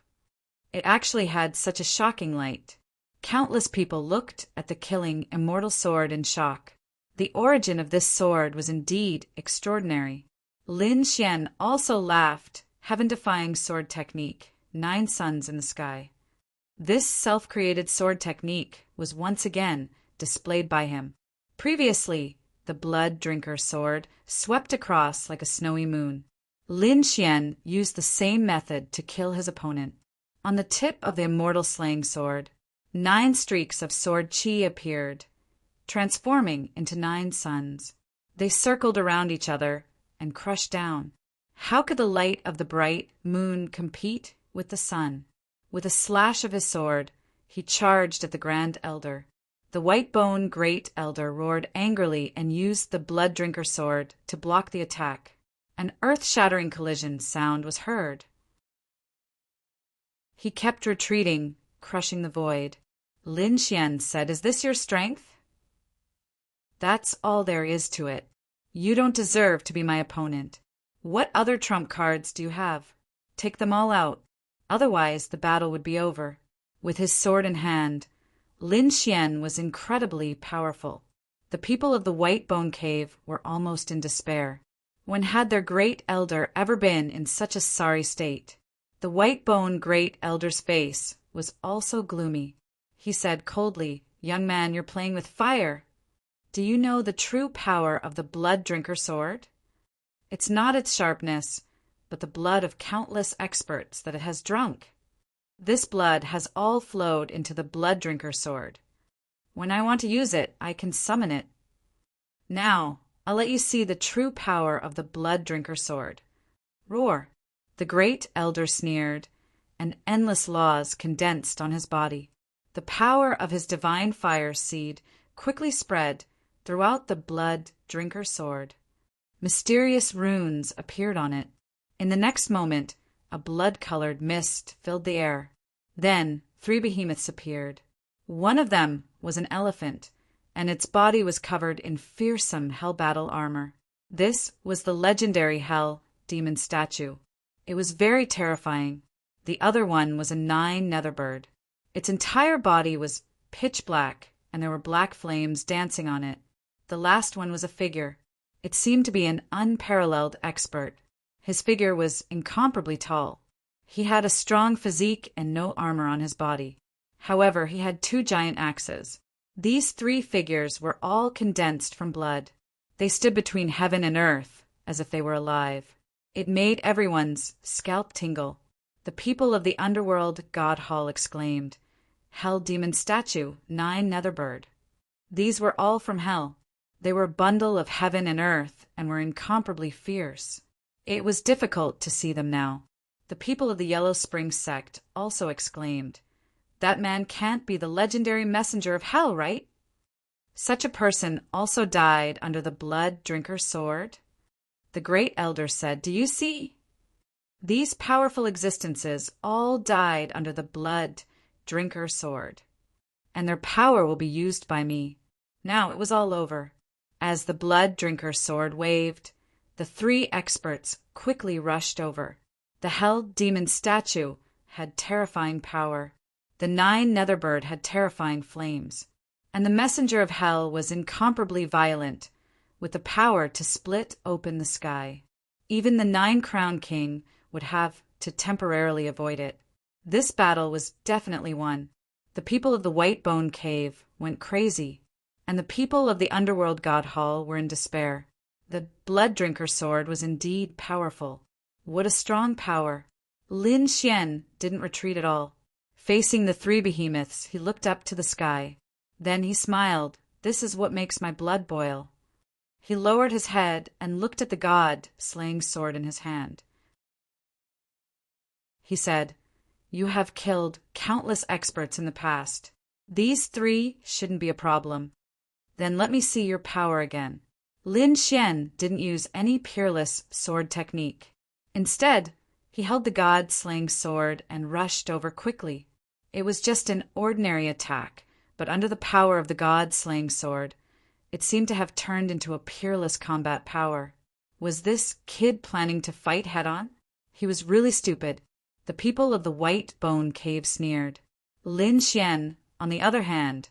It actually had such a shocking light. Countless people looked at the killing immortal sword in shock. The origin of this sword was indeed extraordinary. Lin Xian also laughed, heaven-defying sword technique, 9 suns in the sky. This self-created sword technique was once again displayed by him. Previously, the blood drinker sword swept across like a snowy moon. Lin Xian used the same method to kill his opponent. On the tip of the immortal slaying sword, 9 streaks of sword qi appeared, transforming into 9 suns. They circled around each other and crushed down. How could the light of the bright moon compete with the sun? With a slash of his sword, he charged at the Grand Elder. The white-bone Great Elder roared angrily and used the blood drinker sword to block the attack. An earth-shattering collision sound was heard. He kept retreating, crushing the void. Lin Xian said, "Is this your strength?" "That's all there is to it. You don't deserve to be my opponent. What other trump cards do you have? Take them all out. Otherwise, the battle would be over." With his sword in hand, Lin Xian was incredibly powerful. The people of the White Bone Cave were almost in despair. When had their Great Elder ever been in such a sorry state? The White Bone Great Elder's face was also gloomy. He said coldly, "Young man, you're playing with fire. Do you know the true power of the blood drinker sword? It's not its sharpness, but the blood of countless experts that it has drunk. This blood has all flowed into the blood drinker sword. When I want to use it, I can summon it. Now, I'll let you see the true power of the blood drinker sword. Roar." The Great Elder sneered, and endless laws condensed on his body. The power of his divine fire seed quickly spread throughout the blood drinker sword. Mysterious runes appeared on it. In the next moment, a blood-colored mist filled the air. Then 3 behemoths appeared. One of them was an elephant, and its body was covered in fearsome hell battle armor. This was the legendary hell demon statue. It was very terrifying. The other one was a 9 netherbird. Its entire body was pitch black, and there were black flames dancing on it. The last one was a figure. It seemed to be an unparalleled expert. His figure was incomparably tall. He had a strong physique and no armor on his body. However, he had 2 giant axes. These 3 figures were all condensed from blood. They stood between heaven and earth, as if they were alive. It made everyone's scalp tingle. The people of the underworld God Hall exclaimed, "Hell demon statue, 9 netherbird." These were all from hell. They were a bundle of heaven and earth and were incomparably fierce. It was difficult to see them now. The people of the Yellow Spring sect also exclaimed, "That man can't be the legendary messenger of hell, right?" Such a person also died under the blood drinker sword. The Great Elder said, "Do you see? These powerful existences all died under the blood drinker sword, and their power will be used by me." Now it was all over. As the blood drinker sword waved, the 3 experts quickly rushed over. The hell demon statue had terrifying power. The 9 netherbird had terrifying flames. And the messenger of hell was incomparably violent, with the power to split open the sky. Even the 9-crowned king would have to temporarily avoid it. This battle was definitely won. The people of the White Bone Cave went crazy, and the people of the Underworld God Hall were in despair. The blood drinker sword was indeed powerful. What a strong power! Lin Xian didn't retreat at all. Facing the 3 behemoths, he looked up to the sky. Then he smiled. "This is what makes my blood boil." He lowered his head and looked at the god-slaying sword in his hand. He said, "You have killed countless experts in the past. These 3 shouldn't be a problem. Then let me see your power again." Lin Xian didn't use any peerless sword technique. Instead, he held the god-slaying sword and rushed over quickly. It was just an ordinary attack, but under the power of the god-slaying sword, it seemed to have turned into a peerless combat power. Was this kid planning to fight head-on? He was really stupid. The people of the White Bone Cave sneered. Lin Xian, on the other hand,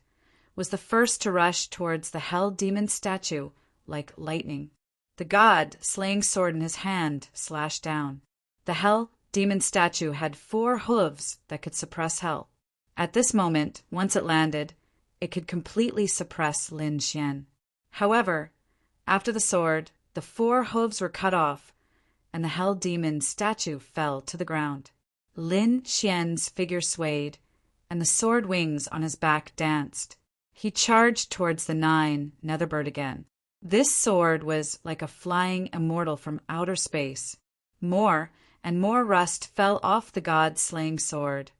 was the first to rush towards the hell demon statue like lightning. The god, slaying sword in his hand, slashed down. The hell demon statue had 4 hooves that could suppress hell. At this moment, once it landed, it could completely suppress Lin Xian. However, after the sword, the 4 hooves were cut off, and the hell demon statue fell to the ground. Lin Xian's figure swayed, and the sword wings on his back danced. He charged towards the 9 Netherbird again. This sword was like a flying immortal from outer space. More and more rust fell off the god-slaying sword,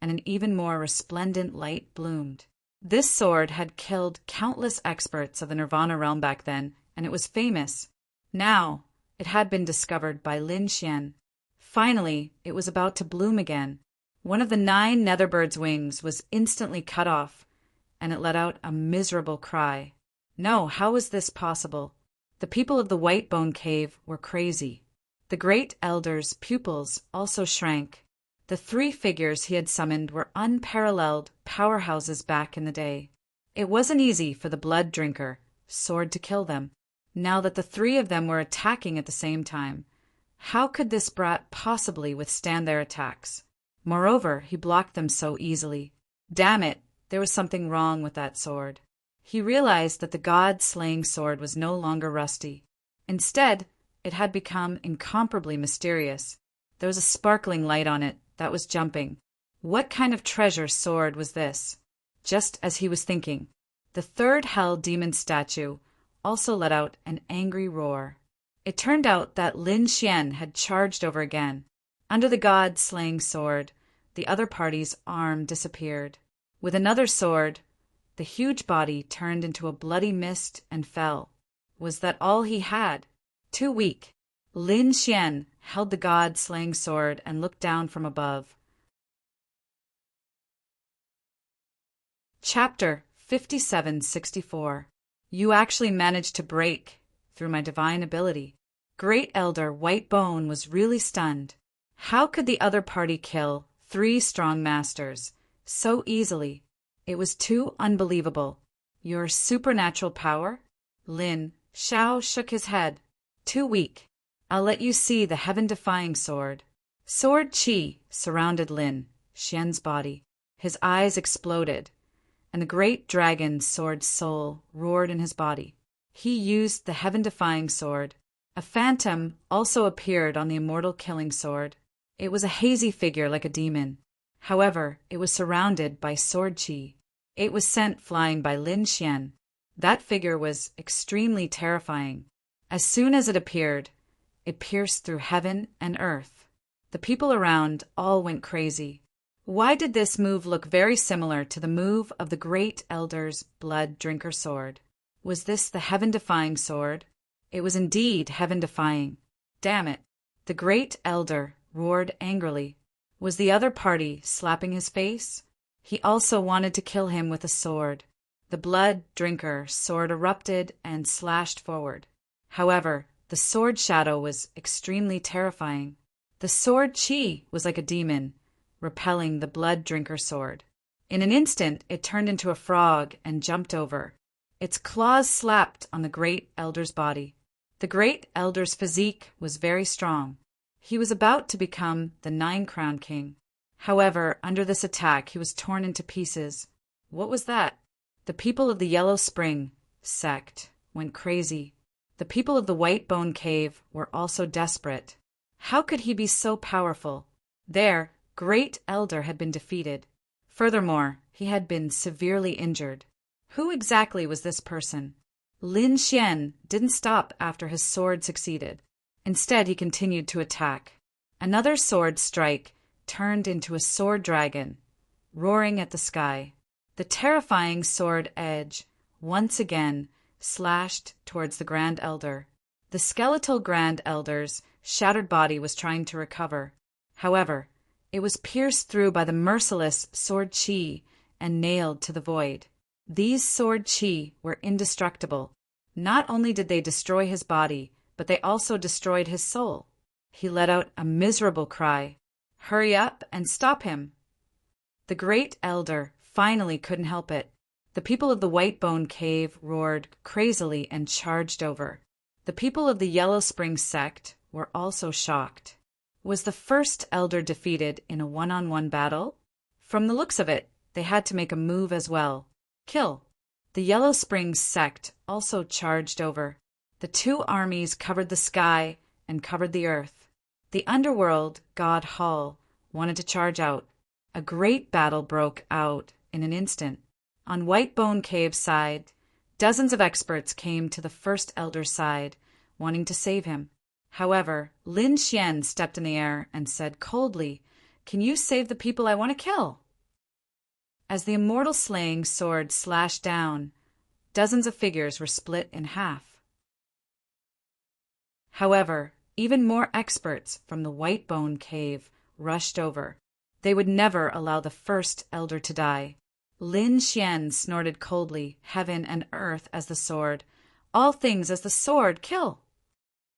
and an even more resplendent light bloomed. This sword had killed countless experts of the Nirvana realm back then, and it was famous. Now, it had been discovered by Lin Xian. Finally, it was about to bloom again. One of the 9 Netherbird's wings was instantly cut off, and it let out a miserable cry. No, how was this possible? The people of the White Bone Cave were crazy. The Great Elder's pupils also shrank. The 3 figures he had summoned were unparalleled powerhouses back in the day. It wasn't easy for the Blood Drinker sword to kill them, now that the 3 of them were attacking at the same time. How could this brat possibly withstand their attacks? Moreover, he blocked them so easily. Damn it, there was something wrong with that sword. He realized that the god-slaying sword was no longer rusty. Instead, it had become incomparably mysterious. There was a sparkling light on it that was jumping. What kind of treasure sword was this? Just as he was thinking, the 3rd hell demon statue also let out an angry roar. It turned out that Lin Xian had charged over again. Under the god-slaying sword, the other party's arm disappeared. With another sword, the huge body turned into a bloody mist and fell. Was that all he had? Too weak. Lin Xian held the god-slaying sword and looked down from above. Chapter 5764. You actually managed to break through my divine ability. Great Elder White Bone was really stunned. How could the other party kill 3 strong masters so easily? It was too unbelievable. Your supernatural power? Lin Xiao shook his head. Too weak. I'll let you see the heaven-defying sword. Sword Qi surrounded Lin Xian's body. His eyes exploded, and the great dragon sword's soul roared in his body. He used the heaven-defying sword. A phantom also appeared on the immortal killing sword. It was a hazy figure like a demon. However, it was surrounded by sword Qi. It was sent flying by Lin Xian. That figure was extremely terrifying. As soon as it appeared, it pierced through heaven and earth. The people around all went crazy. Why did this move look very similar to the move of the Great Elder's Blood Drinker sword? Was this the heaven-defying sword? It was indeed heaven-defying. Damn it! The Great Elder roared angrily. Was the other party slapping his face? He also wanted to kill him with a sword. The Blood Drinker sword erupted and slashed forward. However, the sword shadow was extremely terrifying. The sword Qi was like a demon, repelling the Blood Drinker sword. In an instant, it turned into a frog and jumped over. Its claws slapped on the Great Elder's body. The Great Elder's physique was very strong. He was about to become the 9-Crown King. However, under this attack, he was torn into pieces. What was that? The people of the Yellow Spring sect went crazy. The people of the White Bone Cave were also desperate. How could he be so powerful? Their Great Elder had been defeated. Furthermore, he had been severely injured. Who exactly was this person? Lin Xian didn't stop after his sword succeeded. Instead, he continued to attack. Another sword strike turned into a sword dragon, roaring at the sky. The terrifying sword edge once again slashed towards the Grand Elder. The skeletal Grand Elder's shattered body was trying to recover. However, it was pierced through by the merciless sword Qi and nailed to the void. These sword Qi were indestructible. Not only did they destroy his body, but they also destroyed his soul. He let out a miserable cry. Hurry up and stop him! The Great Elder finally couldn't help it. The people of the White Bone Cave roared crazily and charged over. The people of the Yellow Spring sect were also shocked. Was the first elder defeated in a one-on-one battle? From the looks of it, they had to make a move as well. Kill. The Yellow Spring sect also charged over. The two armies covered the sky and covered the earth. The underworld god Hall wanted to charge out. A great battle broke out in an instant. On White Bone Cave's side, dozens of experts came to the first elder's side, wanting to save him. However, Lin Xian stepped in the air and said coldly, "Can you save the people I want to kill?" As the immortal slaying sword slashed down, dozens of figures were split in half. However, even more experts from the White Bone Cave rushed over. They would never allow the first elder to die. Lin Xian snorted coldly, "Heaven and earth as the sword, all things as the sword, kill!"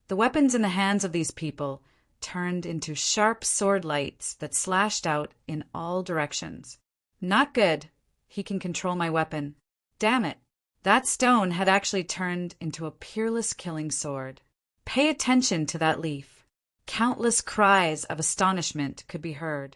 The weapons in the hands of these people turned into sharp sword lights that slashed out in all directions. Not good. He can control my weapon. Damn it. That stone had actually turned into a peerless killing sword. Pay attention to that leaf. Countless cries of astonishment could be heard.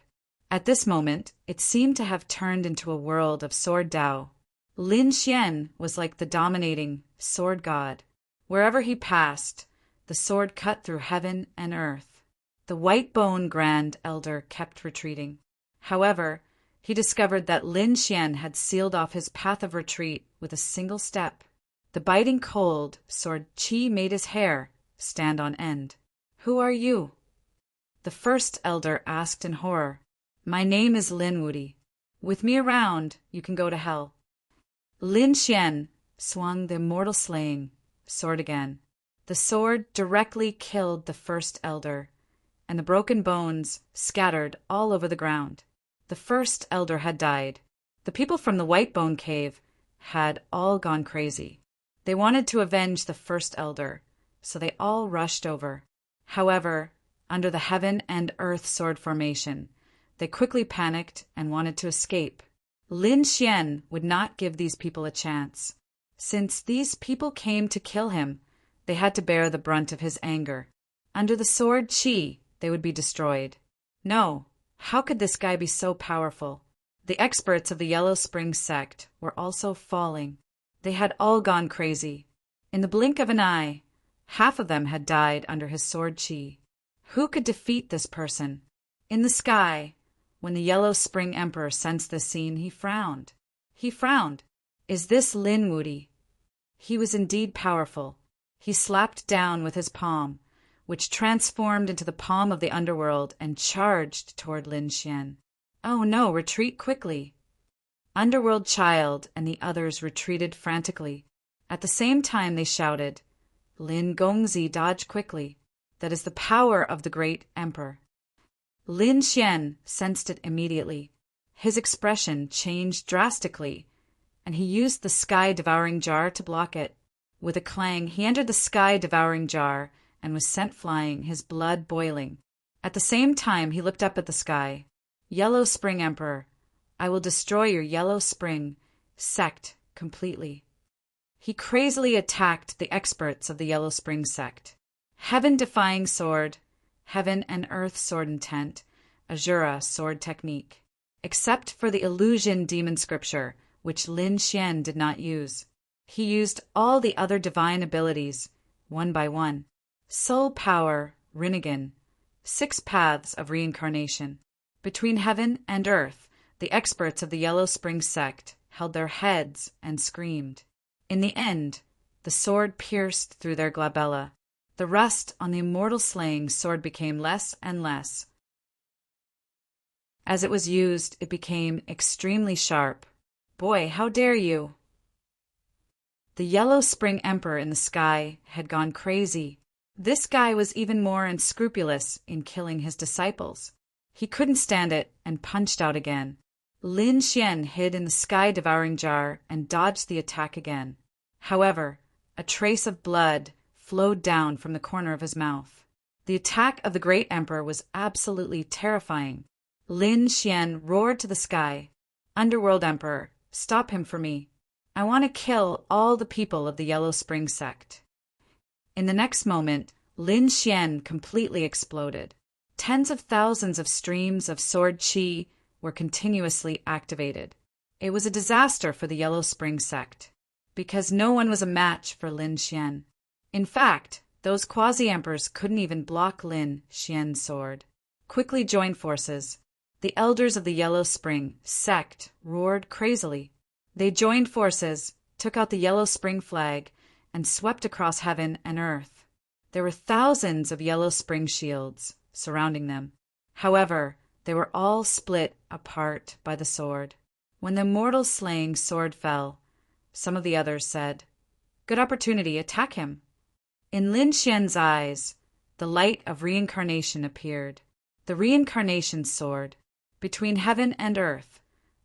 At this moment, it seemed to have turned into a world of sword Dao. Lin Xian was like the dominating sword god. Wherever he passed, the sword cut through heaven and earth. The White Bone Grand Elder kept retreating. However, he discovered that Lin Xian had sealed off his path of retreat with a single step. The biting cold sword chi made his hair stand on end. "Who are you?" The first elder asked in horror. "My name is Lin Wudi. With me around, you can go to hell." Lin Xian swung the immortal slaying sword again. The sword directly killed the first elder, and the broken bones scattered all over the ground. The first elder had died. The people from the White Bone Cave had all gone crazy. They wanted to avenge the first elder, so they all rushed over. However, under the heaven and earth sword formation, they quickly panicked and wanted to escape. Lin Xian would not give these people a chance. Since these people came to kill him, they had to bear the brunt of his anger. Under the sword chi, they would be destroyed. No, how could this guy be so powerful? The experts of the Yellow Spring sect were also falling. They had all gone crazy. In the blink of an eye, half of them had died under his sword chi. Who could defeat this person? In the sky, when the Yellow Spring Emperor sensed this scene, he frowned. Is this Lin Wudi? He was indeed powerful. He slapped down with his palm, which transformed into the palm of the underworld and charged toward Lin Xian. "Oh no, retreat quickly!" Underworld Child and the others retreated frantically. At the same time they shouted, "Lin Gongzi, dodge quickly! That is the power of the great emperor." Lin Xian sensed it immediately. His expression changed drastically, and he used the sky-devouring jar to block it. With a clang, he entered the sky-devouring jar and was sent flying, his blood boiling. At the same time, he looked up at the sky. "Yellow Spring Emperor, I will destroy your Yellow Spring sect completely." He crazily attacked the experts of the Yellow Spring sect. Heaven-defying sword, heaven and earth sword intent, Azura sword technique. Except for the illusion demon scripture, which Lin Xian did not use. He used all the other divine abilities, one by one. Soul power, Rinnegan. 6 paths of reincarnation. Between heaven and earth, the experts of the Yellow Spring sect held their heads and screamed. In the end, the sword pierced through their glabella. The rust on the immortal slaying sword became less and less. As it was used, it became extremely sharp. "Boy, how dare you!" The Yellow Spring Emperor in the sky had gone crazy. This guy was even more unscrupulous in killing his disciples. He couldn't stand it and punched out again. Lin Xian hid in the sky-devouring jar and dodged the attack again. However, a trace of blood flowed down from the corner of his mouth. The attack of the great emperor was absolutely terrifying. Lin Xian roared to the sky, "Underworld Emperor, stop him for me." I want to kill all the people of the Yellow Spring sect." In the next moment, Lin Xian completely exploded. Tens of thousands of streams of sword qi were continuously activated. It was a disaster for the Yellow Spring sect, because no one was a match for Lin Xian. In fact, those quasi-emperors couldn't even block Lin Xian's sword. Quickly joined forces. The elders of the Yellow Spring sect roared crazily. They joined forces, took out the Yellow Spring flag, and swept across heaven and earth. There were thousands of Yellow Spring shields surrounding them. However, they were all split apart by the sword. When the mortal slaying sword fell, some of the others said, "Good opportunity, attack him." In Lin Xian's eyes, the light of reincarnation appeared. The reincarnation sword. Between heaven and earth,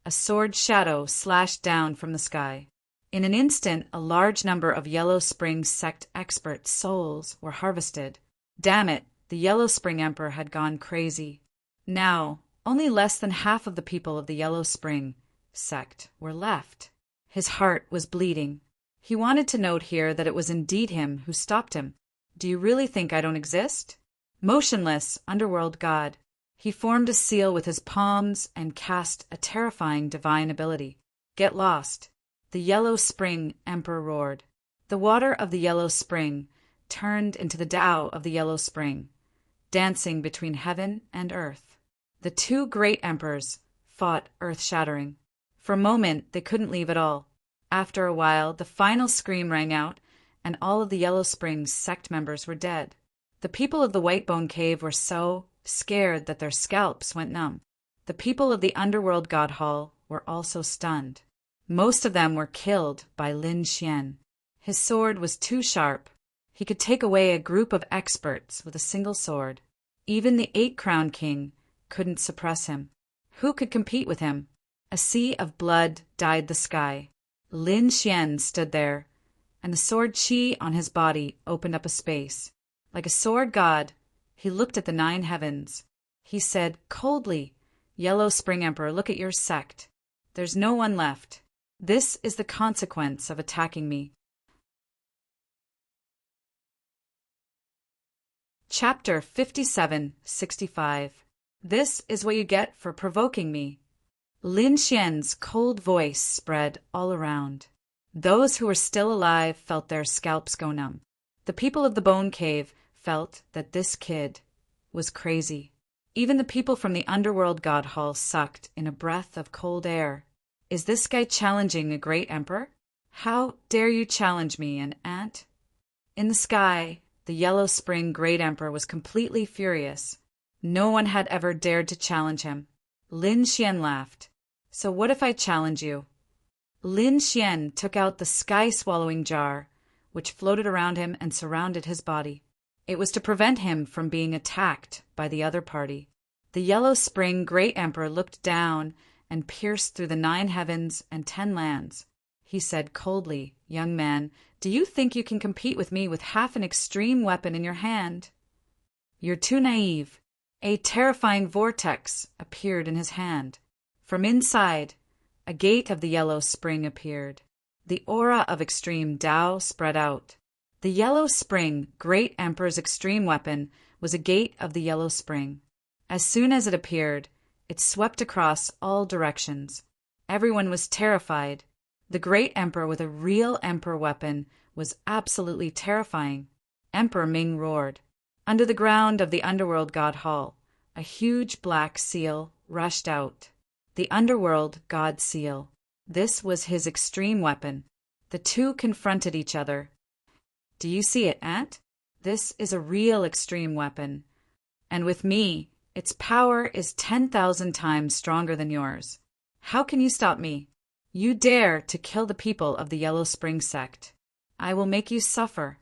a sword shadow slashed down from the sky. In an instant, a large number of Yellow Spring sect expert souls were harvested. Damn it, the Yellow Spring Emperor had gone crazy. Now, only less than half of the people of the Yellow Spring sect were left. His heart was bleeding. He wanted to note here that it was indeed him who stopped him. "Do you really think I don't exist?" Motionless, underworld god, he formed a seal with his palms and cast a terrifying divine ability. "Get lost." The Yellow Spring Emperor roared. The water of the Yellow Spring turned into the Tao of the Yellow Spring, dancing between heaven and earth. The two great emperors fought earth-shattering. For a moment, they couldn't leave at all. After a while, the final scream rang out, and all of the Yellow Springs sect members were dead. The people of the Whitebone Cave were so scared that their scalps went numb. The people of the Underworld God Hall were also stunned. Most of them were killed by Lin Xian. His sword was too sharp. He could take away a group of experts with a single sword. Even the Eight-Crowned King couldn't suppress him. Who could compete with him? A sea of blood dyed the sky. Lin Xian stood there, and the sword qi on his body opened up a space. Like a sword god, he looked at the 9 heavens. He said coldly, "Yellow Spring Emperor, look at your sect. There's no one left. This is the consequence of attacking me." Chapter 5765. This is what you get for provoking me. Lin Xian's cold voice spread all around. Those who were still alive felt their scalps go numb. The people of the Bone Cave felt that this kid was crazy. Even the people from the Underworld God Hall sucked in a breath of cold air. Is this guy challenging a great emperor? How dare you challenge me, an ant? In the sky, the Yellow Spring Great Emperor was completely furious. No one had ever dared to challenge him. Lin Xian laughed. "So what if I challenge you?" Lin Xian took out the sky-swallowing jar, which floated around him and surrounded his body. It was to prevent him from being attacked by the other party. The Yellow Spring Great Emperor looked down and pierced through the 9 heavens and 10 lands. He said coldly, "Young man, do you think you can compete with me with half an extreme weapon in your hand? You're too naive." A terrifying vortex appeared in his hand. From inside, a gate of the Yellow Spring appeared. The aura of extreme Tao spread out. The Yellow Spring Great Emperor's extreme weapon was a gate of the Yellow Spring. As soon as it appeared, it swept across all directions. Everyone was terrified. The Great Emperor with a real Emperor weapon was absolutely terrifying. Emperor Ming roared. Under the ground of the Underworld God Hall, a huge black seal rushed out. The Underworld God Seal. This was his extreme weapon. The two confronted each other. "Do you see it, Ant? This is a real extreme weapon. And with me, its power is 10,000 times stronger than yours. How can you stop me? You dare to kill the people of the Yellow Spring sect. I will make you suffer.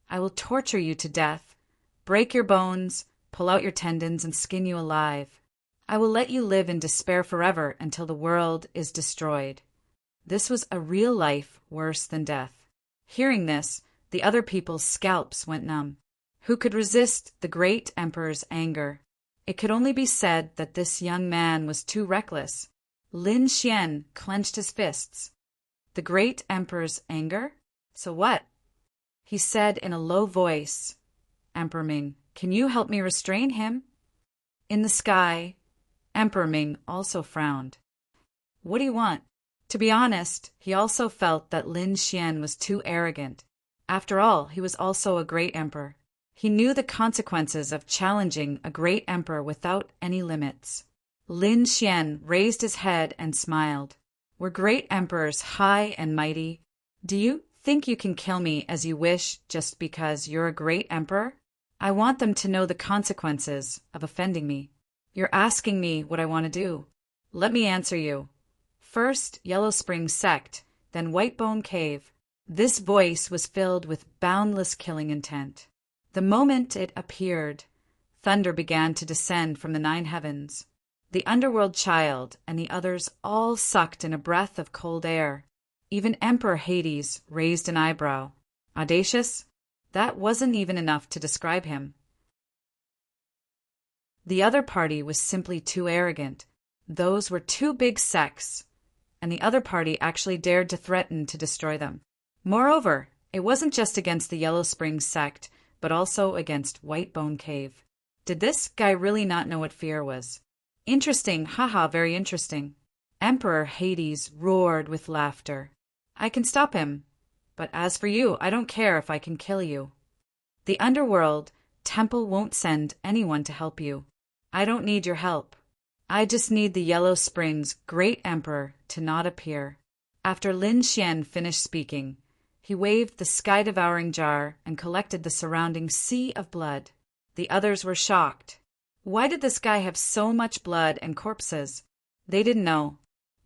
I will torture you to death, break your bones, pull out your tendons, and skin you alive. I will let you live in despair forever until the world is destroyed." This was a real life worse than death. Hearing this, the other people's scalps went numb. Who could resist the great emperor's anger? It could only be said that this young man was too reckless. Lin Xian clenched his fists. The great emperor's anger? So what? He said in a low voice, Emperor Ming, can you help me restrain him? In the sky, Emperor Ming also frowned. What do you want? To be honest, he also felt that Lin Xian was too arrogant. After all, he was also a great emperor. He knew the consequences of challenging a great emperor without any limits. Lin Xian raised his head and smiled. Were great emperors high and mighty? Do you think you can kill me as you wish just because you're a great emperor? I want them to know the consequences of offending me. You're asking me what I want to do. Let me answer you. First, Yellow Spring Sect, then Whitebone Cave. This voice was filled with boundless killing intent. The moment it appeared, thunder began to descend from the 9 heavens. The underworld child and the others all sucked in a breath of cold air. Even Emperor Hades raised an eyebrow. Audacious? That wasn't even enough to describe him. The other party was simply too arrogant. Those were 2 big sects, and the other party actually dared to threaten to destroy them. Moreover, it wasn't just against the Yellow Spring Sect, but also against Whitebone Cave. Did this guy really not know what fear was? Interesting, haha, very interesting. Emperor Hades roared with laughter. I can stop him, but as for you, I don't care if I can kill you. The underworld temple won't send anyone to help you. I don't need your help. I just need the Yellow Springs' great emperor to not appear. After Lin Xian finished speaking, he waved the sky-devouring jar and collected the surrounding sea of blood. The others were shocked. Why did this guy have so much blood and corpses? They didn't know.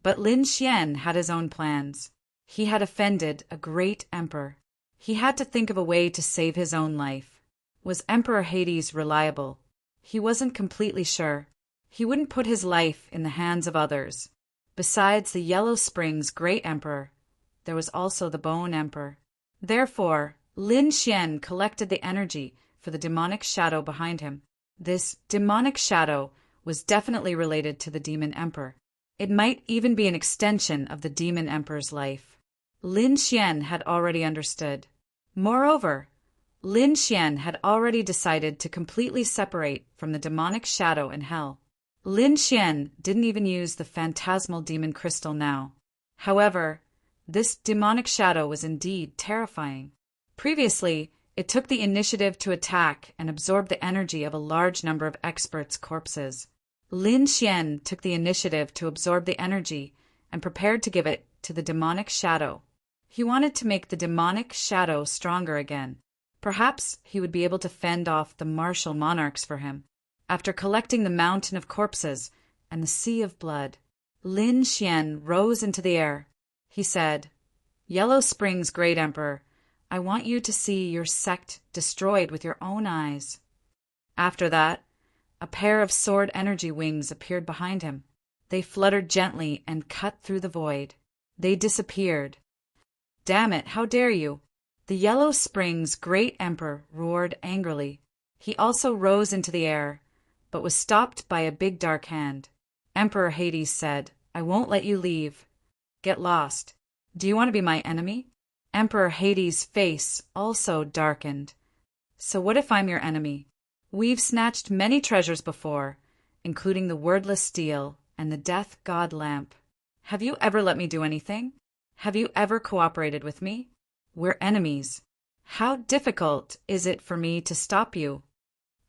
But Lin Xian had his own plans. He had offended a great emperor. He had to think of a way to save his own life. Was Emperor Hades reliable? He wasn't completely sure. He wouldn't put his life in the hands of others. Besides the Yellow Springs' great emperor, there was also the Bone Emperor. Therefore, Lin Xian collected the energy for the demonic shadow behind him. This demonic shadow was definitely related to the Demon Emperor. It might even be an extension of the Demon Emperor's life. Lin Xian had already understood. Moreover, Lin Xian had already decided to completely separate from the demonic shadow in hell. Lin Xian didn't even use the phantasmal demon crystal now. However, this demonic shadow was indeed terrifying. Previously, it took the initiative to attack and absorb the energy of a large number of experts' corpses. Lin Xian took the initiative to absorb the energy and prepared to give it to the demonic shadow. He wanted to make the demonic shadow stronger again. Perhaps he would be able to fend off the martial monarchs for him. After collecting the mountain of corpses and the sea of blood, Lin Xian rose into the air. He said, Yellow Springs' great emperor, I want you to see your sect destroyed with your own eyes. After that, a pair of sword energy wings appeared behind him. They fluttered gently and cut through the void. They disappeared. Damn it, how dare you! The Yellow Springs' great emperor roared angrily. He also rose into the air, but was stopped by a big dark hand. Emperor Hades said, I won't let you leave. Get lost. Do you want to be my enemy? Emperor Hades' face also darkened. So what if I'm your enemy? We've snatched many treasures before, including the wordless steel and the death god lamp. Have you ever let me do anything? Have you ever cooperated with me? We're enemies. How difficult is it for me to stop you?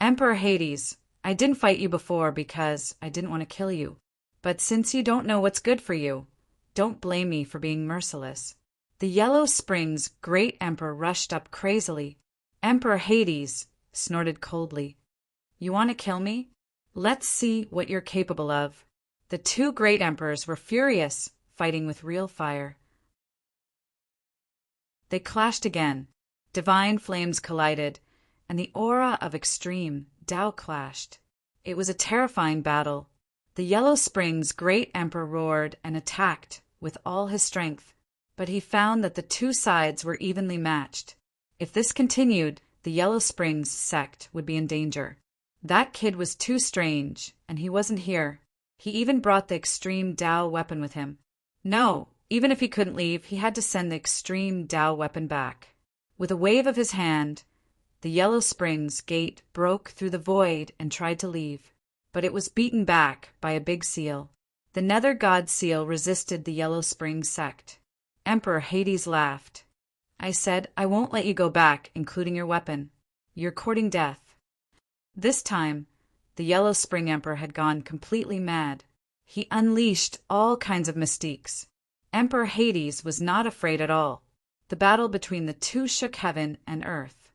Emperor Hades, I didn't fight you before because I didn't want to kill you. But since you don't know what's good for you, don't blame me for being merciless. The Yellow Springs' great emperor rushed up crazily. Emperor Hades snorted coldly. You want to kill me? Let's see what you're capable of. The 2 great emperors were furious, fighting with real fire. They clashed again. Divine flames collided, and the aura of extreme Tao clashed. It was a terrifying battle. The Yellow Springs' great emperor roared and attacked with all his strength, but he found that the 2 sides were evenly matched. If this continued, the Yellow Springs sect would be in danger. That kid was too strange, and he wasn't here. He even brought the extreme Tao weapon with him. No, Even if he couldn't leave, he had to send the extreme Tao weapon back. With a wave of his hand, the Yellow Springs gate broke through the void and tried to leave, but it was beaten back by a big seal. The Nether God Seal resisted the Yellow Springs sect. Emperor Hades laughed. I said, I won't let you go back, including your weapon. You're courting death. This time, the Yellow Spring Emperor had gone completely mad. He unleashed all kinds of mystiques. Emperor Hades was not afraid at all. The battle between the two shook heaven and earth.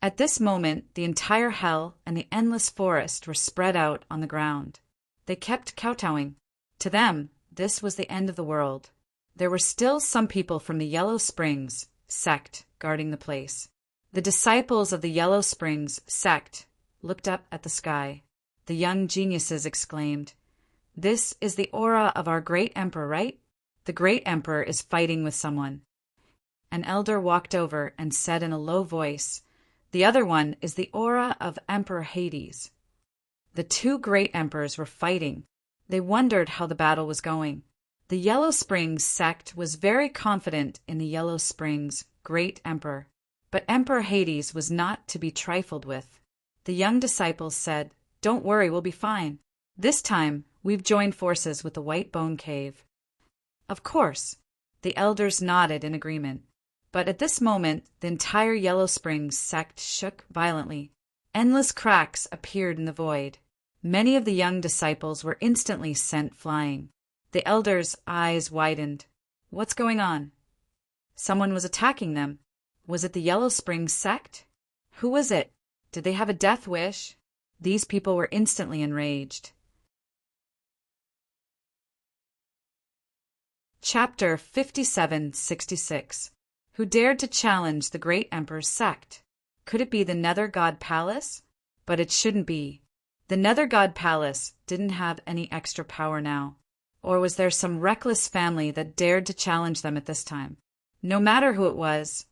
At this moment, the entire hell and the endless forest were spread out on the ground. They kept kowtowing. To them, this was the end of the world. There were still some people from the Yellow Springs sect guarding the place. The disciples of the Yellow Springs sect looked up at the sky. The young geniuses exclaimed, "This is the aura of our great emperor, right? The great emperor is fighting with someone." An elder walked over and said in a low voice, "The other one is the aura of Emperor Hades." The two great emperors were fighting. They wondered how the battle was going. The Yellow Springs sect was very confident in the Yellow Springs great emperor, but Emperor Hades was not to be trifled with. The young disciples said, "Don't worry, we'll be fine. This time, we've joined forces with the White Bone Cave." Of course, the elders nodded in agreement. But at this moment, the entire Yellow Springs sect shook violently. Endless cracks appeared in the void. Many of the young disciples were instantly sent flying. The elders' eyes widened. What's going on? Someone was attacking them. Was it the Yellow Springs sect? Who was it? Did they have a death wish? These people were instantly enraged. Chapter 5766. Who dared to challenge the great emperor's sect? Could it be the Nether God Palace? But it shouldn't be. The Nether God Palace didn't have any extra power now. Or was there some reckless family that dared to challenge them at this time? No matter who it was,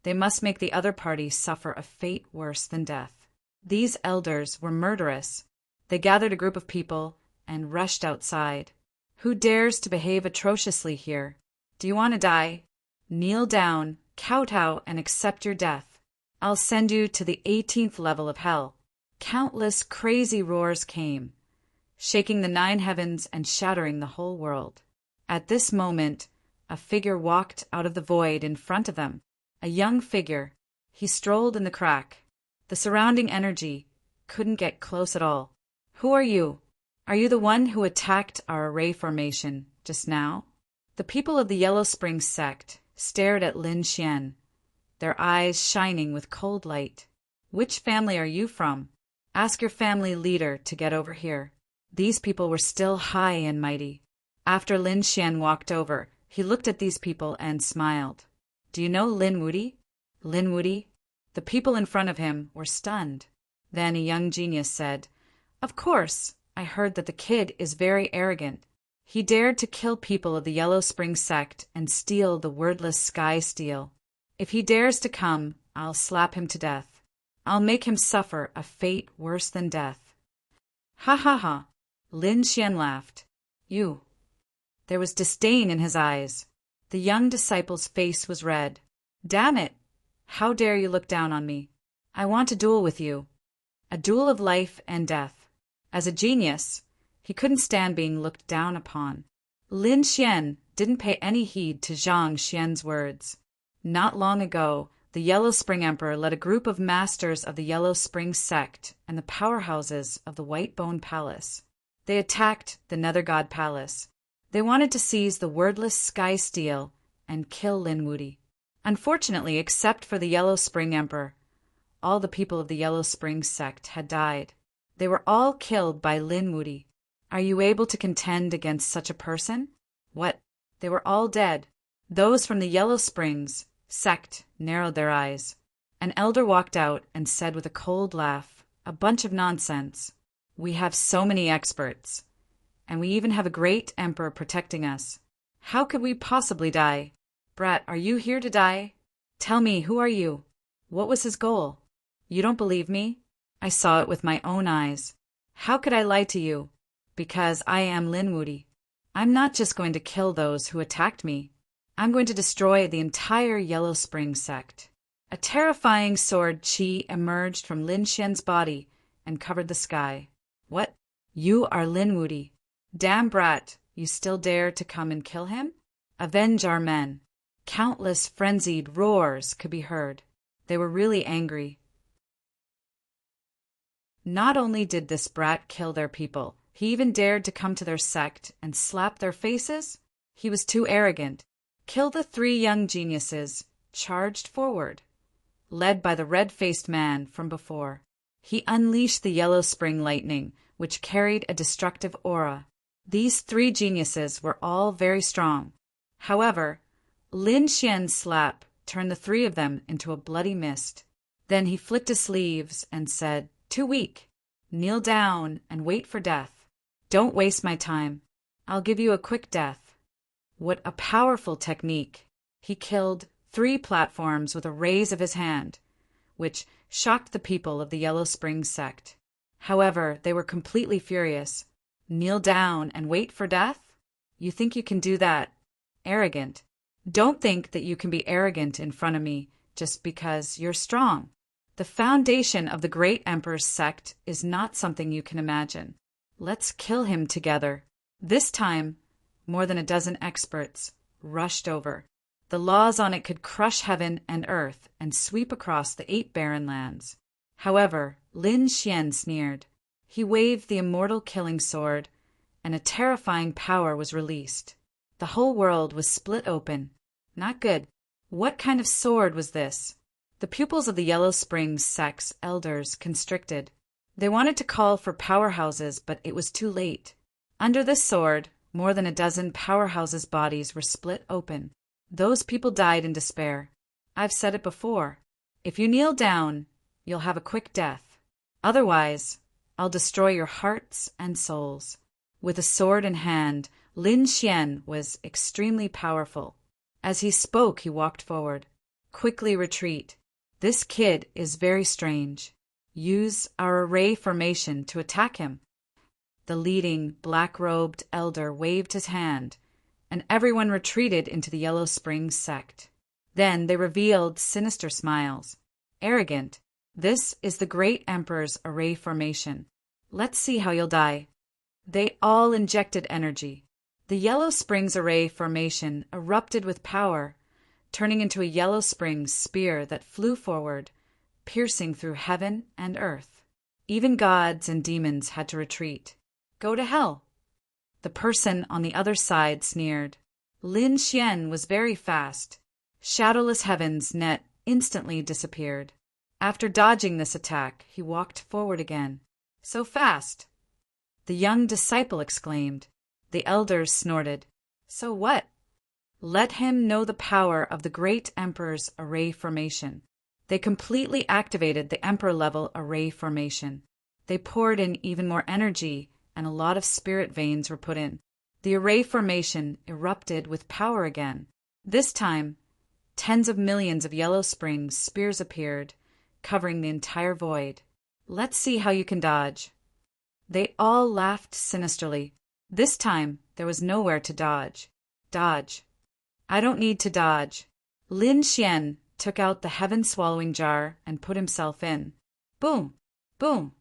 they must make the other party suffer a fate worse than death. These elders were murderous. They gathered a group of people and rushed outside. Who dares to behave atrociously here? Do you want to die? Kneel down, kowtow, and accept your death. I'll send you to the 18th level of hell. Countless crazy roars came, shaking the 9 heavens and shattering the whole world. At this moment, a figure walked out of the void in front of them. A young figure. He strolled in the crack. The surrounding energy couldn't get close at all. Who are you? Are you the one who attacked our array formation just now? The people of the Yellow Springs sect stared at Lin Xian, their eyes shining with cold light. Which family are you from? Ask your family leader to get over here. These people were still high and mighty. After Lin Xian walked over, he looked at these people and smiled. Do you know Lin Wudy? Lin Wudy? The people in front of him were stunned. Then a young genius said, "Of course, I heard that the kid is very arrogant. He dared to kill people of the Yellow Springs sect and steal the wordless sky steel. If he dares to come, I'll slap him to death. I'll make him suffer a fate worse than death." Ha ha ha! Lin Xian laughed. You. There was disdain in his eyes. The young disciple's face was red. Damn it! How dare you look down on me? I want a duel with you. A duel of life and death. As a genius, he couldn't stand being looked down upon. Lin Xian didn't pay any heed to Zhang Xian's words. Not long ago, the Yellow Spring Emperor led a group of masters of the Yellow Spring sect and the powerhouses of the White Bone Palace. They attacked the Nether God Palace. They wanted to seize the wordless sky steel and kill Lin Wudy. Unfortunately, except for the Yellow Spring Emperor, all the people of the Yellow Spring sect had died. They were all killed by Lin Wudy. Are you able to contend against such a person? What? They were all dead. Those from the Yellow Springs sect narrowed their eyes. An elder walked out and said with a cold laugh, "A bunch of nonsense. We have so many experts. And we even have a great emperor protecting us. How could we possibly die? Brat, are you here to die? Tell me, who are you? What was his goal? You don't believe me? I saw it with my own eyes. How could I lie to you? Because I am Lin Wudy. I'm not just going to kill those who attacked me. I'm going to destroy the entire Yellow Spring sect. A terrifying sword chi emerged from Lin Xian's body and covered the sky. What? You are Lin Wuti. Damn brat, you still dare to come and kill him? Avenge our men. Countless frenzied roars could be heard. They were really angry. Not only did this brat kill their people, he even dared to come to their sect and slap their faces. He was too arrogant. Kill the three young geniuses charged forward, led by the red-faced man from before. He unleashed the Yellow Spring lightning, which carried a destructive aura. These three geniuses were all very strong. However, Lin Xian's slap turned the three of them into a bloody mist. Then he flicked his sleeves and said, "Too weak. Kneel down and wait for death. Don't waste my time. I'll give you a quick death." What a powerful technique! He killed 3 platforms with a raise of his hand, which shocked the people of the Yellow Spring sect. However, they were completely furious. Kneel down and wait for death? You think you can do that? Arrogant. Don't think that you can be arrogant in front of me just because you're strong. The foundation of the great Emperor's sect is not something you can imagine. Let's kill him together. This time, more than a dozen experts rushed over. The laws on it could crush heaven and earth and sweep across the 8 barren lands. However, Lin Xian sneered. He waved the immortal killing sword, and a terrifying power was released. The whole world was split open. Not good. What kind of sword was this? The pupils of the Yellow Springs sect's elders constricted. They wanted to call for powerhouses, but it was too late. Under this sword, more than a dozen powerhouses' bodies were split open. Those people died in despair. I've said it before. If you kneel down, you'll have a quick death. Otherwise, I'll destroy your hearts and souls. With a sword in hand, Lin Xian was extremely powerful. As he spoke, he walked forward. Quickly retreat. This kid is very strange. Use our array formation to attack him. The leading, black-robed elder waved his hand, and everyone retreated into the Yellow Spring sect. Then they revealed sinister smiles. Arrogant. This is the great Emperor's array formation. Let's see how you'll die. They all injected energy. The Yellow Springs array formation erupted with power, turning into a Yellow Springs spear that flew forward, piercing through heaven and earth. Even gods and demons had to retreat. Go to hell. The person on the other side sneered. Lin Xian was very fast. Shadowless Heaven's net instantly disappeared. After dodging this attack, he walked forward again. So fast! The young disciple exclaimed. The elders snorted. So what? Let him know the power of the great Emperor's array formation. They completely activated the Emperor-level array formation. They poured in even more energy, and a lot of spirit veins were put in. The array formation erupted with power again. This time, tens of millions of Yellow Springs spears appeared, covering the entire void. Let's see how you can dodge. They all laughed sinisterly. This time, there was nowhere to dodge. Dodge. I don't need to dodge. Lin Xian took out the heaven-swallowing jar and put himself in. Boom! Boom!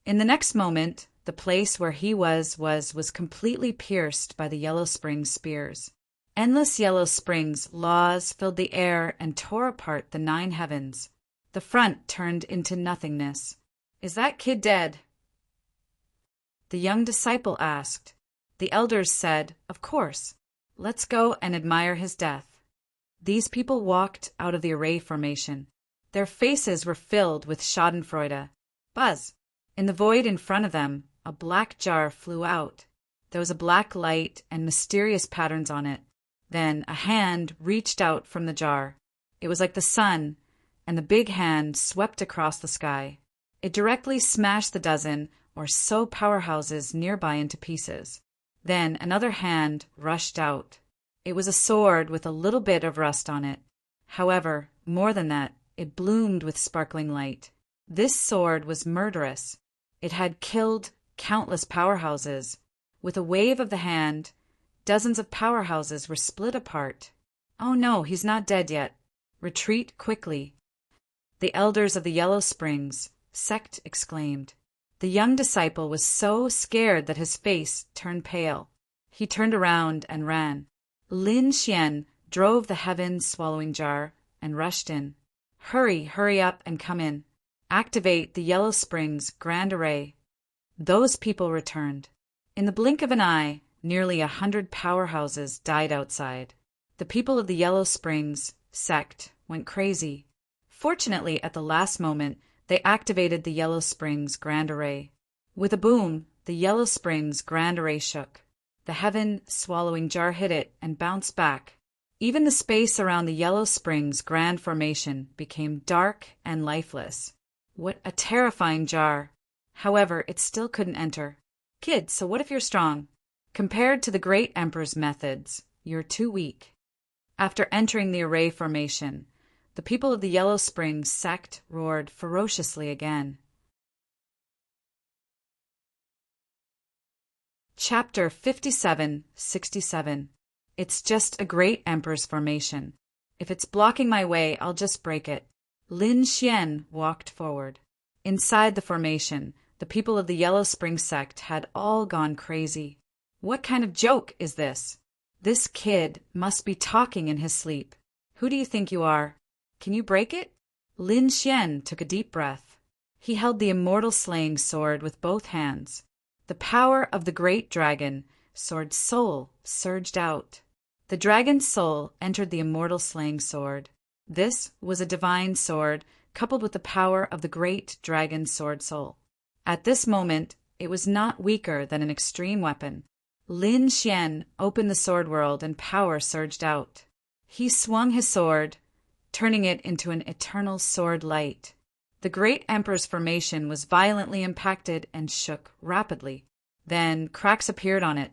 In the next moment, the place where he was completely pierced by the Yellow Springs spears. Endless Yellow Springs laws filled the air and tore apart the 9 heavens. The front turned into nothingness. Is that kid dead? The young disciple asked. The elders said, of course. Let's go and admire his death. These people walked out of the array formation. Their faces were filled with schadenfreude. Buzz! In the void in front of them, a black jar flew out. There was a black light and mysterious patterns on it. Then a hand reached out from the jar. It was like the sun, and the big hand swept across the sky. It directly smashed the dozen or so powerhouses nearby into pieces. Then another hand rushed out. It was a sword with a little bit of rust on it. However, more than that, it bloomed with sparkling light. This sword was murderous. It had killed countless powerhouses. With a wave of the hand, Dozens of powerhouses were split apart. Oh no, he's not dead yet. Retreat quickly. The elders of the Yellow Springs sect exclaimed. The young disciple was so scared that his face turned pale. He turned around and ran. Lin Xian drove the heaven-swallowing jar and rushed in. Hurry, hurry up and come in. Activate the Yellow Springs Grand Array. Those people returned. In the blink of an eye, nearly 100 powerhouses died outside. The people of the Yellow Springs sect went crazy. Fortunately, at the last moment, they activated the Yellow Springs Grand Array. With a boom, the Yellow Springs Grand Array shook. The heaven-swallowing jar hit it and bounced back. Even the space around the Yellow Springs Grand Formation became dark and lifeless. What a terrifying jar! However, it still couldn't enter. Kid, so what if you're strong? Compared to the Great Emperor's methods, you're too weak. After entering the array formation, the people of the Yellow Springs sect roared ferociously again. Chapter 57-67. It's just a Great Emperor's formation. If it's blocking my way, I'll just break it. Lin Xian walked forward. Inside the formation, the people of the Yellow Springs sect had all gone crazy. What kind of joke is this? This kid must be talking in his sleep. Who do you think you are? Can you break it? Lin Xian took a deep breath. He held the immortal slaying sword with both hands. The power of the great dragon, sword soul, surged out. The dragon's soul entered the immortal slaying sword. This was a divine sword coupled with the power of the great dragon sword soul. At this moment, it was not weaker than an extreme weapon. Lin Xian opened the sword world and power surged out. He swung his sword, turning it into an eternal sword light. The Great Emperor's formation was violently impacted and shook rapidly. Then cracks appeared on it,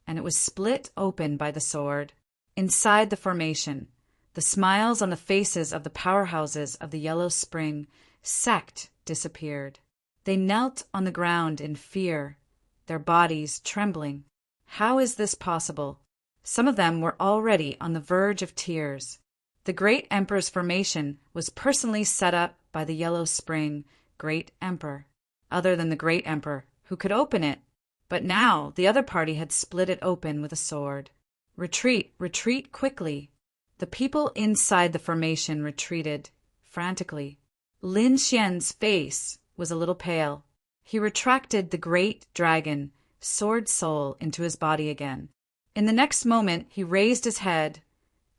and it was split open by the sword. Inside the formation, the smiles on the faces of the powerhouses of the Yellow Spring sect disappeared. They knelt on the ground in fear, their bodies trembling. How is this possible? Some of them were already on the verge of tears. The Great Emperor's formation was personally set up by the Yellow Spring Great Emperor, other than the Great Emperor, who could open it. But now the other party had split it open with a sword. Retreat, retreat quickly. The people inside the formation retreated, frantically. Lin Xian's face was a little pale. He retracted the great dragon, sword soul, into his body again. In the next moment he raised his head,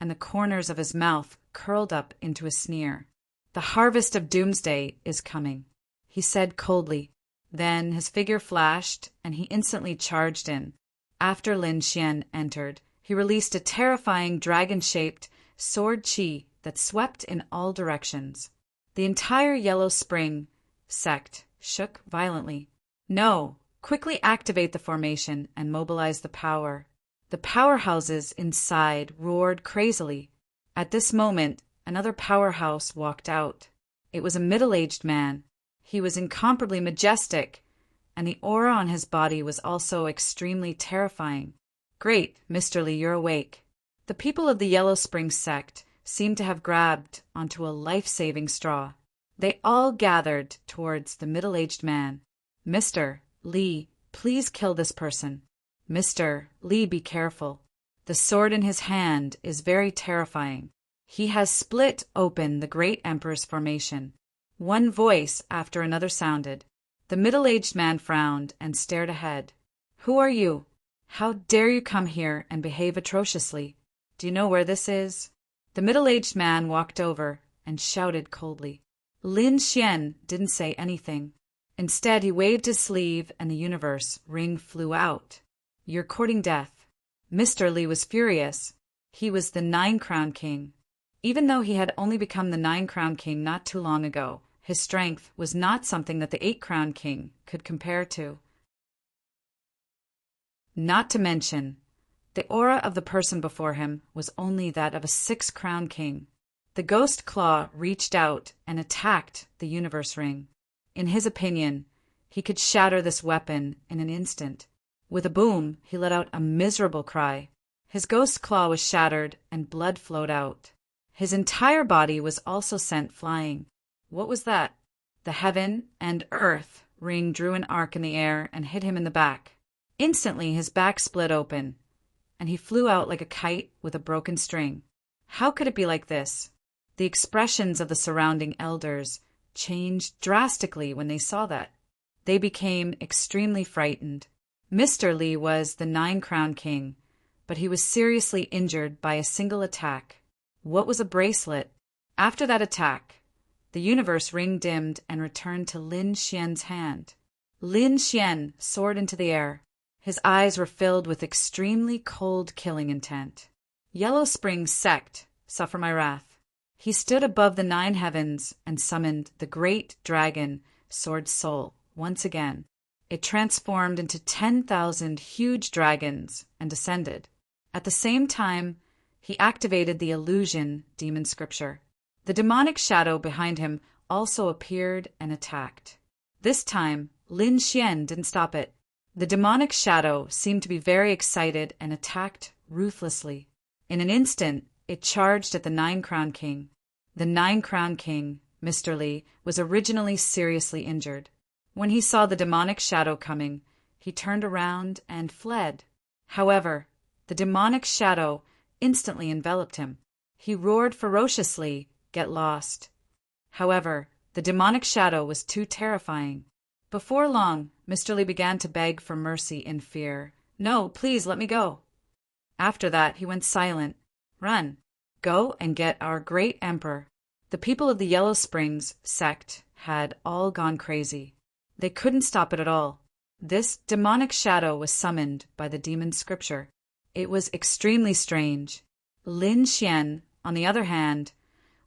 and the corners of his mouth curled up into a sneer. The harvest of doomsday is coming, he said coldly. Then his figure flashed, and he instantly charged in. After Lin Xian entered, he released a terrifying dragon-shaped sword chi that swept in all directions. The entire Yellow Spring sect shook violently. No, quickly activate the formation and mobilize the power. The powerhouses inside roared crazily. At this moment, another powerhouse walked out. It was a middle-aged man. He was incomparably majestic, and the aura on his body was also extremely terrifying. Great, Mr. Li, you're awake. The people of the Yellow Spring sect seemed to have grabbed onto a life-saving straw. They all gathered towards the middle-aged man. Mr. Li, please kill this person. Mr. Li, be careful. The sword in his hand is very terrifying. He has split open the Great Emperor's formation. One voice after another sounded. The middle-aged man frowned and stared ahead. Who are you? How dare you come here and behave atrociously? Do you know where this is? The middle-aged man walked over and shouted coldly. Lin Xian didn't say anything. Instead, he waved his sleeve and the universe ring flew out. You're courting death. Mr. Li was furious. He was the 9-Crown King. Even though he had only become the 9-Crown King not too long ago, his strength was not something that the 8-Crown King could compare to. Not to mention, the aura of the person before him was only that of a 6-Crown King. The ghost claw reached out and attacked the universe ring. In his opinion, he could shatter this weapon in an instant. With a boom, he let out a miserable cry. His ghost claw was shattered and blood flowed out. His entire body was also sent flying. What was that? The heaven and earth ring drew an arc in the air and hit him in the back. Instantly his back split open, and he flew out like a kite with a broken string. How could it be like this? The expressions of the surrounding elders changed drastically when they saw that. They became extremely frightened. Mr. Li was the 9-crown king, but he was seriously injured by a single attack. What was a bracelet? After that attack, the universe ring dimmed and returned to Lin Xian's hand. Lin Xian soared into the air. His eyes were filled with extremely cold killing intent. Yellow Spring sect, suffer my wrath. He stood above the 9 heavens and summoned the great dragon, Sword Soul, once again. It transformed into 10,000 huge dragons and descended. At the same time, he activated the illusion demon scripture. The demonic shadow behind him also appeared and attacked. This time, Lin Xian didn't stop it. The demonic shadow seemed to be very excited and attacked ruthlessly. In an instant, it charged at the 9-crown king. The 9-crown king, Mr. Li, was originally seriously injured. When he saw the demonic shadow coming, he turned around and fled. However, the demonic shadow instantly enveloped him. He roared ferociously, "Get lost!" However, the demonic shadow was too terrifying. Before long, Mr. Li began to beg for mercy in fear. "No, please let me go." After that, he went silent. "Run. Go and get our great emperor." The people of the Yellow Springs sect had all gone crazy. They couldn't stop it at all. This demonic shadow was summoned by the demon scripture. It was extremely strange. Lin Xian, on the other hand,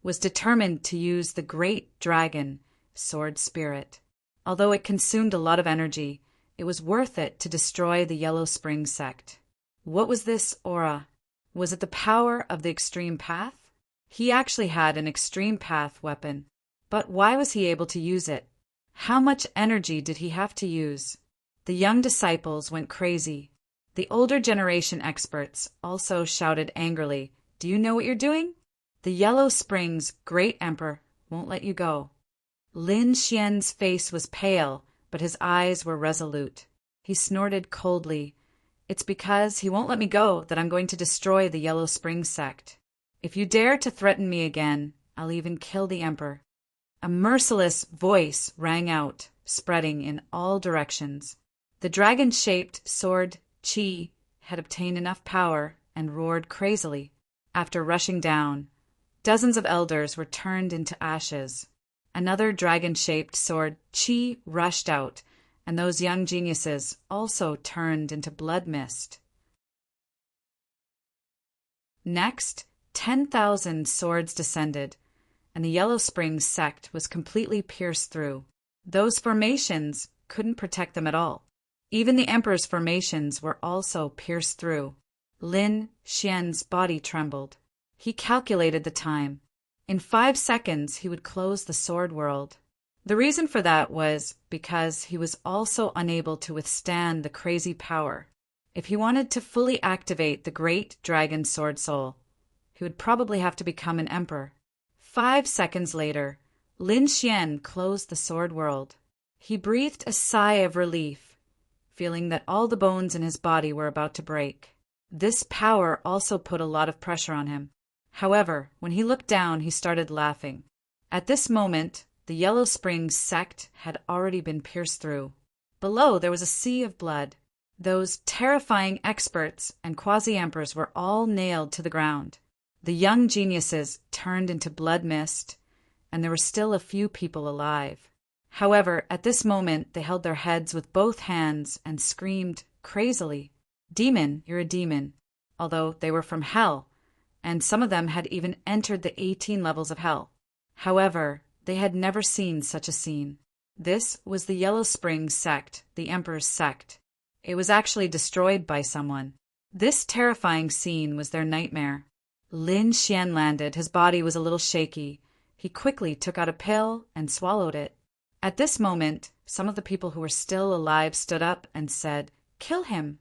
was determined to use the great dragon, Sword Spirit. Although it consumed a lot of energy, it was worth it to destroy the Yellow Spring sect. What was this aura? Was it the power of the extreme path? He actually had an extreme path weapon. But why was he able to use it? How much energy did he have to use? The young disciples went crazy. The older generation experts also shouted angrily, "Do you know what you're doing? The Yellow Springs great emperor won't let you go." Lin Xian's face was pale, but his eyes were resolute. He snorted coldly. "It's because he won't let me go that I'm going to destroy the Yellow Spring sect. If you dare to threaten me again, I'll even kill the emperor." A merciless voice rang out, spreading in all directions. The dragon-shaped sword Qi had obtained enough power and roared crazily. After rushing down, dozens of elders were turned into ashes. Another dragon-shaped sword Qi rushed out, and those young geniuses also turned into blood mist. Next, 10,000 swords descended, and the Yellow Springs sect was completely pierced through. Those formations couldn't protect them at all. Even the emperor's formations were also pierced through. Lin Xian's body trembled. He calculated the time. In 5 seconds, he would close the sword world. The reason for that was because he was also unable to withstand the crazy power. If he wanted to fully activate the great dragon sword soul, he would probably have to become an emperor. 5 seconds later, Lin Xian closed the sword world. He breathed a sigh of relief, feeling that all the bones in his body were about to break. This power also put a lot of pressure on him. However, when he looked down, he started laughing. At this moment, the Yellow Springs sect had already been pierced through. Below, there was a sea of blood. Those terrifying experts and quasi-emperors were all nailed to the ground. The young geniuses turned into blood mist, and there were still a few people alive. However, at this moment, they held their heads with both hands and screamed crazily, "Demon, you're a demon," although they were from hell, and some of them had even entered the 18 levels of hell. However, they had never seen such a scene. This was the Yellow Springs sect, the Emperor's sect. It was actually destroyed by someone. This terrifying scene was their nightmare. Lin Xian landed. His body was a little shaky. He quickly took out a pill and swallowed it. At this moment, some of the people who were still alive stood up and said, "Kill him."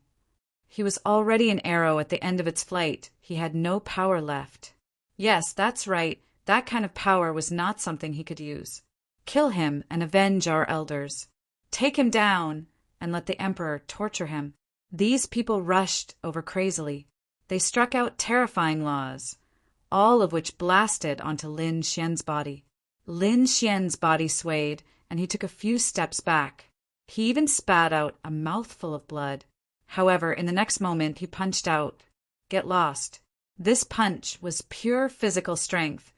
He was already an arrow at the end of its flight. He had no power left. Yes, that's right. That kind of power was not something he could use. Kill him and avenge our elders. Take him down and let the emperor torture him. These people rushed over crazily. They struck out terrifying laws, all of which blasted onto Lin Xian's body. Lin Xian's body swayed, and he took a few steps back. He even spat out a mouthful of blood. However, in the next moment, he punched out. Get lost. This punch was pure physical strength.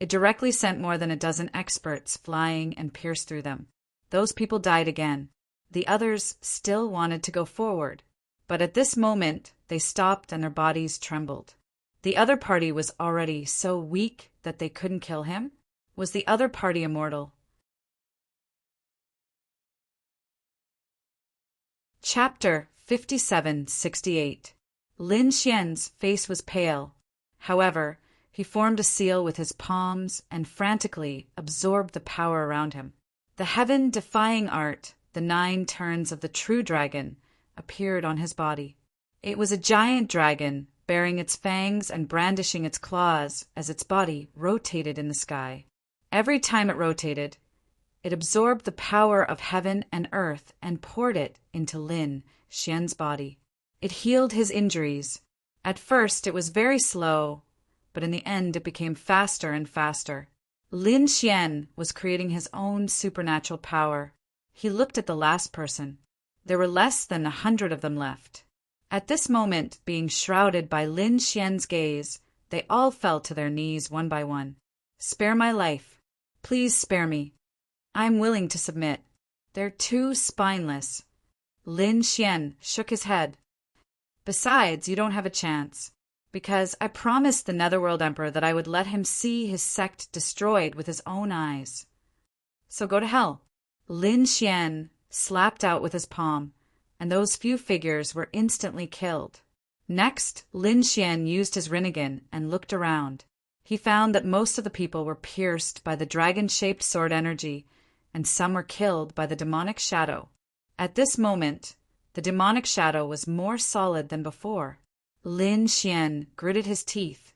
It directly sent more than a dozen experts flying and pierced through them. Those people died again. The others still wanted to go forward, but at this moment they stopped and their bodies trembled. The other party was already so weak that they couldn't kill him. Was the other party immortal? Chapter 5768. Lin Xian's face was pale. However, he formed a seal with his palms and frantically absorbed the power around him. The heaven-defying art, the 9 turns of the true dragon, appeared on his body. It was a giant dragon, baring its fangs and brandishing its claws as its body rotated in the sky. Every time it rotated, it absorbed the power of heaven and earth and poured it into Lin Xian's body. It healed his injuries. At first it was very slow, but in the end it became faster and faster. Lin Xian was creating his own supernatural power. He looked at the last person. There were less than 100 of them left. At this moment, being shrouded by Lin Xian's gaze, they all fell to their knees one by one. Spare my life. Please spare me. I am willing to submit. They're too spineless. Lin Xian shook his head. Besides, you don't have a chance, because I promised the Netherworld Emperor that I would let him see his sect destroyed with his own eyes. So go to hell. Lin Xian slapped out with his palm, and those few figures were instantly killed. Next, Lin Xian used his Rinnegan and looked around. He found that most of the people were pierced by the dragon-shaped sword energy, and some were killed by the demonic shadow. At this moment, the demonic shadow was more solid than before. Lin Xian gritted his teeth,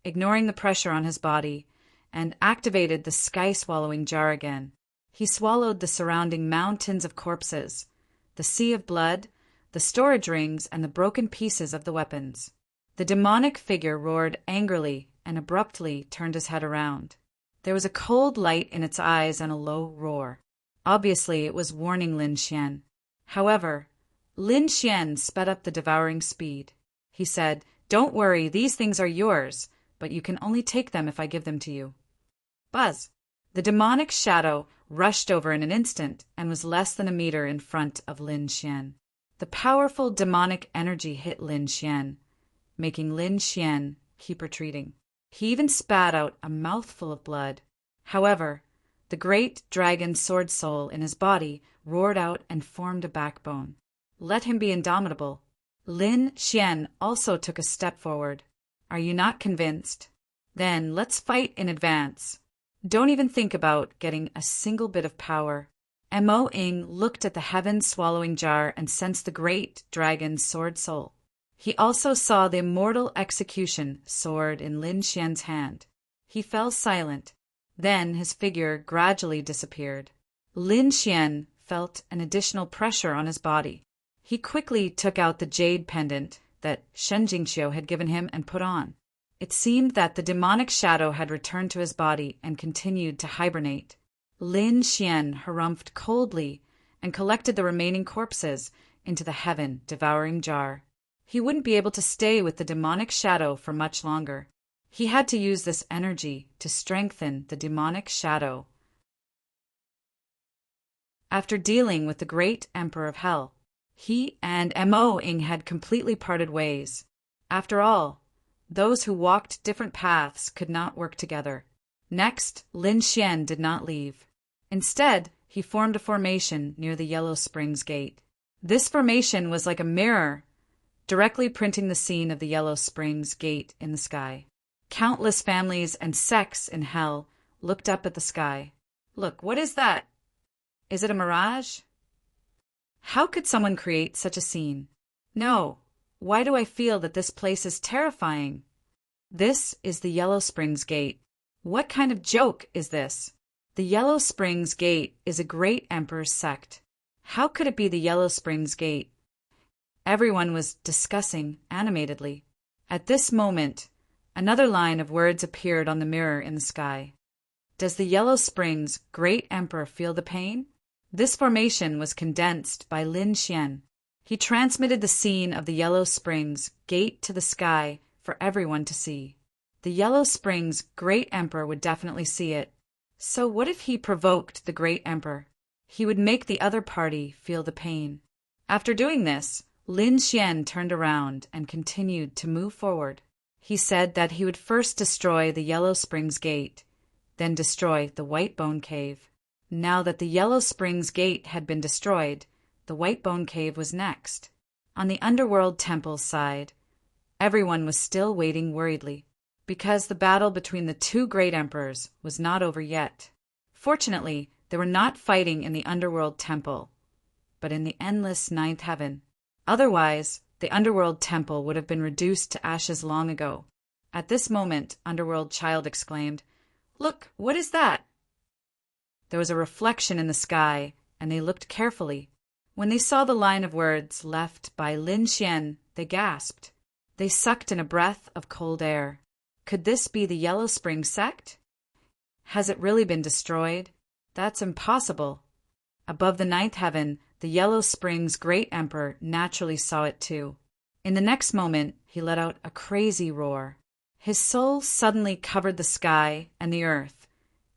ignoring the pressure on his body, and activated the sky-swallowing jar again. He swallowed the surrounding mountains of corpses, the sea of blood, the storage rings, and the broken pieces of the weapons. The demonic figure roared angrily and abruptly turned his head around. There was a cold light in its eyes and a low roar. Obviously, it was warning Lin Xian. However, Lin Xian sped up the devouring speed. He said, "Don't worry, these things are yours, but you can only take them if I give them to you." Buzz! The demonic shadow rushed over in an instant and was less than a meter in front of Lin Xian. The powerful demonic energy hit Lin Xian, making Lin Xian keep retreating. He even spat out a mouthful of blood. However, the great dragon sword soul in his body roared out and formed a backbone. Let him be indomitable. Lin Xian also took a step forward. Are you not convinced? Then let's fight in advance. Don't even think about getting a single bit of power. Mo Ying looked at the heaven-swallowing jar and sensed the great dragon's sword soul. He also saw the immortal execution sword in Lin Xian's hand. He fell silent. Then his figure gradually disappeared. Lin Xian felt an additional pressure on his body. He quickly took out the jade pendant that Shen Jingqiu had given him and put on. It seemed that the demonic shadow had returned to his body and continued to hibernate. Lin Xian harumphed coldly and collected the remaining corpses into the heaven-devouring jar. He wouldn't be able to stay with the demonic shadow for much longer. He had to use this energy to strengthen the demonic shadow. After dealing with the great Emperor of Hell, he and Mo Ying had completely parted ways. After all, those who walked different paths could not work together. Next, Lin Xian did not leave. Instead, he formed a formation near the Yellow Springs Gate. This formation was like a mirror, directly printing the scene of the Yellow Springs Gate in the sky. Countless families and sects in hell looked up at the sky. Look, what is that? Is it a mirage? How could someone create such a scene? No, Why do I feel that this place is terrifying? This is the Yellow Springs Gate. What kind of joke is this? The Yellow Springs Gate is a great emperor's sect. How could it be the Yellow Springs Gate? Everyone was discussing animatedly. At this moment, another line of words appeared on the mirror in the sky. Does the Yellow Springs Great Emperor feel the pain? This formation was condensed by Lin Xian. He transmitted the scene of the Yellow Springs Gate to the sky for everyone to see. The Yellow Springs Great Emperor would definitely see it. So what if he provoked the Great Emperor? He would make the other party feel the pain. After doing this, Lin Xian turned around and continued to move forward. He said that he would first destroy the Yellow Springs Gate, then destroy the White Bone Cave. Now that the Yellow Springs Gate had been destroyed, the White Bone Cave was next. On the Underworld Temple's side, everyone was still waiting worriedly, because the battle between the two great emperors was not over yet. Fortunately, they were not fighting in the Underworld Temple, but in the endless ninth heaven. Otherwise, the Underworld Temple would have been reduced to ashes long ago. At this moment, Underworld Child exclaimed, "Look, what is that?" There was a reflection in the sky, and they looked carefully. When they saw the line of words left by Lin Xian, they gasped. They sucked in a breath of cold air. Could this be the Yellow Spring sect? Has it really been destroyed? That's impossible. Above the ninth heaven, the Yellow Springs Great Emperor naturally saw it too. In the next moment, he let out a crazy roar. His soul suddenly covered the sky and the earth,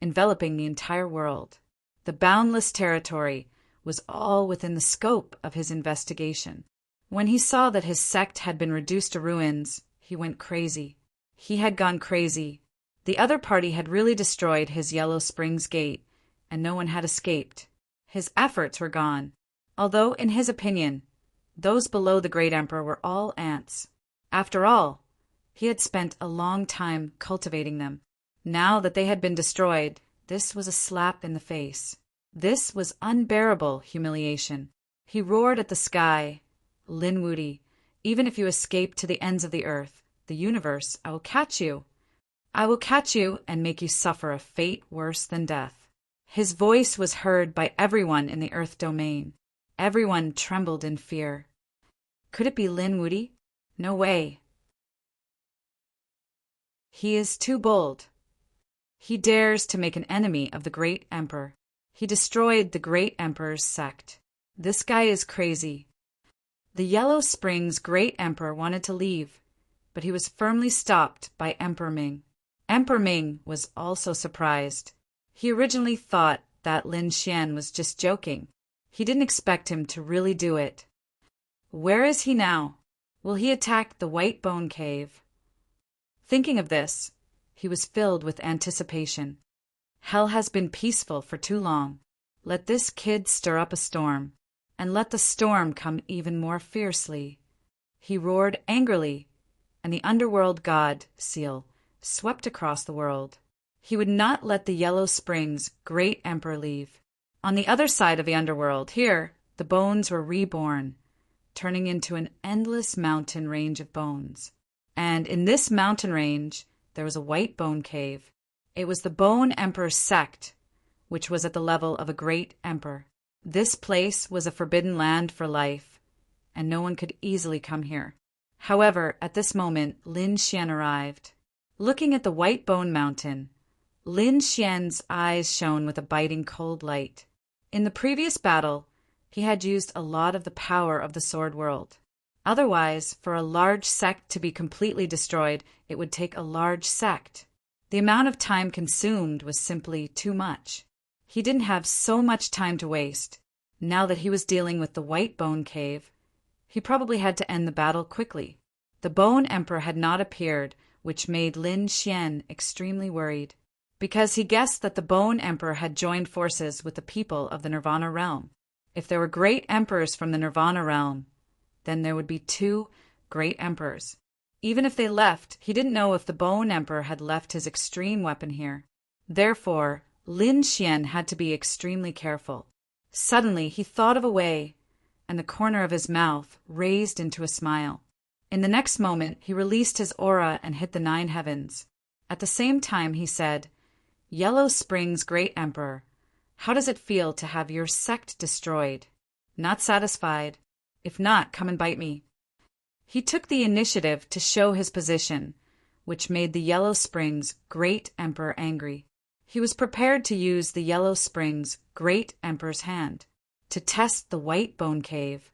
enveloping the entire world. The boundless territory was all within the scope of his investigation. When he saw that his sect had been reduced to ruins, he went crazy. He had gone crazy. The other party had really destroyed his Yellow Springs Gate, and no one had escaped. His efforts were gone, although, in his opinion, those below the Great Emperor were all ants. After all, he had spent a long time cultivating them. Now that they had been destroyed, this was a slap in the face. This was unbearable humiliation. He roared at the sky, "Lin Wudi, even if you escape to the ends of the earth, the universe, I will catch you. I will catch you and make you suffer a fate worse than death." His voice was heard by everyone in the earth domain. Everyone trembled in fear. Could it be Lin Wudi? No way. He is too bold. He dares to make an enemy of the Great Emperor. He destroyed the Great Emperor's sect. This guy is crazy. The Yellow Springs Great Emperor wanted to leave, but he was firmly stopped by Emperor Ming. Emperor Ming was also surprised. He originally thought that Lin Xian was just joking. He didn't expect him to really do it. Where is he now? Will he attack the White Bone Cave? Thinking of this, he was filled with anticipation. Hell has been peaceful for too long. Let this kid stir up a storm, and let the storm come even more fiercely. He roared angrily, and the underworld god, Seal, swept across the world. He would not let the Yellow Springs Great Emperor leave. On the other side of the underworld, here, the bones were reborn, turning into an endless mountain range of bones. And in this mountain range, there was a White Bone Cave. It was the Bone Emperor's sect, which was at the level of a great emperor. This place was a forbidden land for life, and no one could easily come here. However, at this moment, Lin Xian arrived. Looking at the White Bone Mountain, Lin Xian's eyes shone with a biting cold light. In the previous battle, he had used a lot of the power of the Sword World. Otherwise, for a large sect to be completely destroyed, it would take a large sect. The amount of time consumed was simply too much. He didn't have so much time to waste. Now that he was dealing with the White Bone Cave, he probably had to end the battle quickly. The Bone Emperor had not appeared, which made Lin Xian extremely worried, because he guessed that the Bone Emperor had joined forces with the people of the Nirvana realm. If there were great emperors from the Nirvana realm, then there would be two great emperors. Even if they left, he didn't know if the Bone Emperor had left his extreme weapon here. Therefore, Lin Xian had to be extremely careful. Suddenly, he thought of a way, and the corner of his mouth raised into a smile. In the next moment, he released his aura and hit the 9 heavens. At the same time, he said, "Yellow Spring's great emperor, how does it feel to have your sect destroyed? Not satisfied? If not, come and bite me." He took the initiative to show his position, which made the Yellow Spring's great emperor angry. He was prepared to use the Yellow Spring's great emperor's hand to test the White Bone Cave.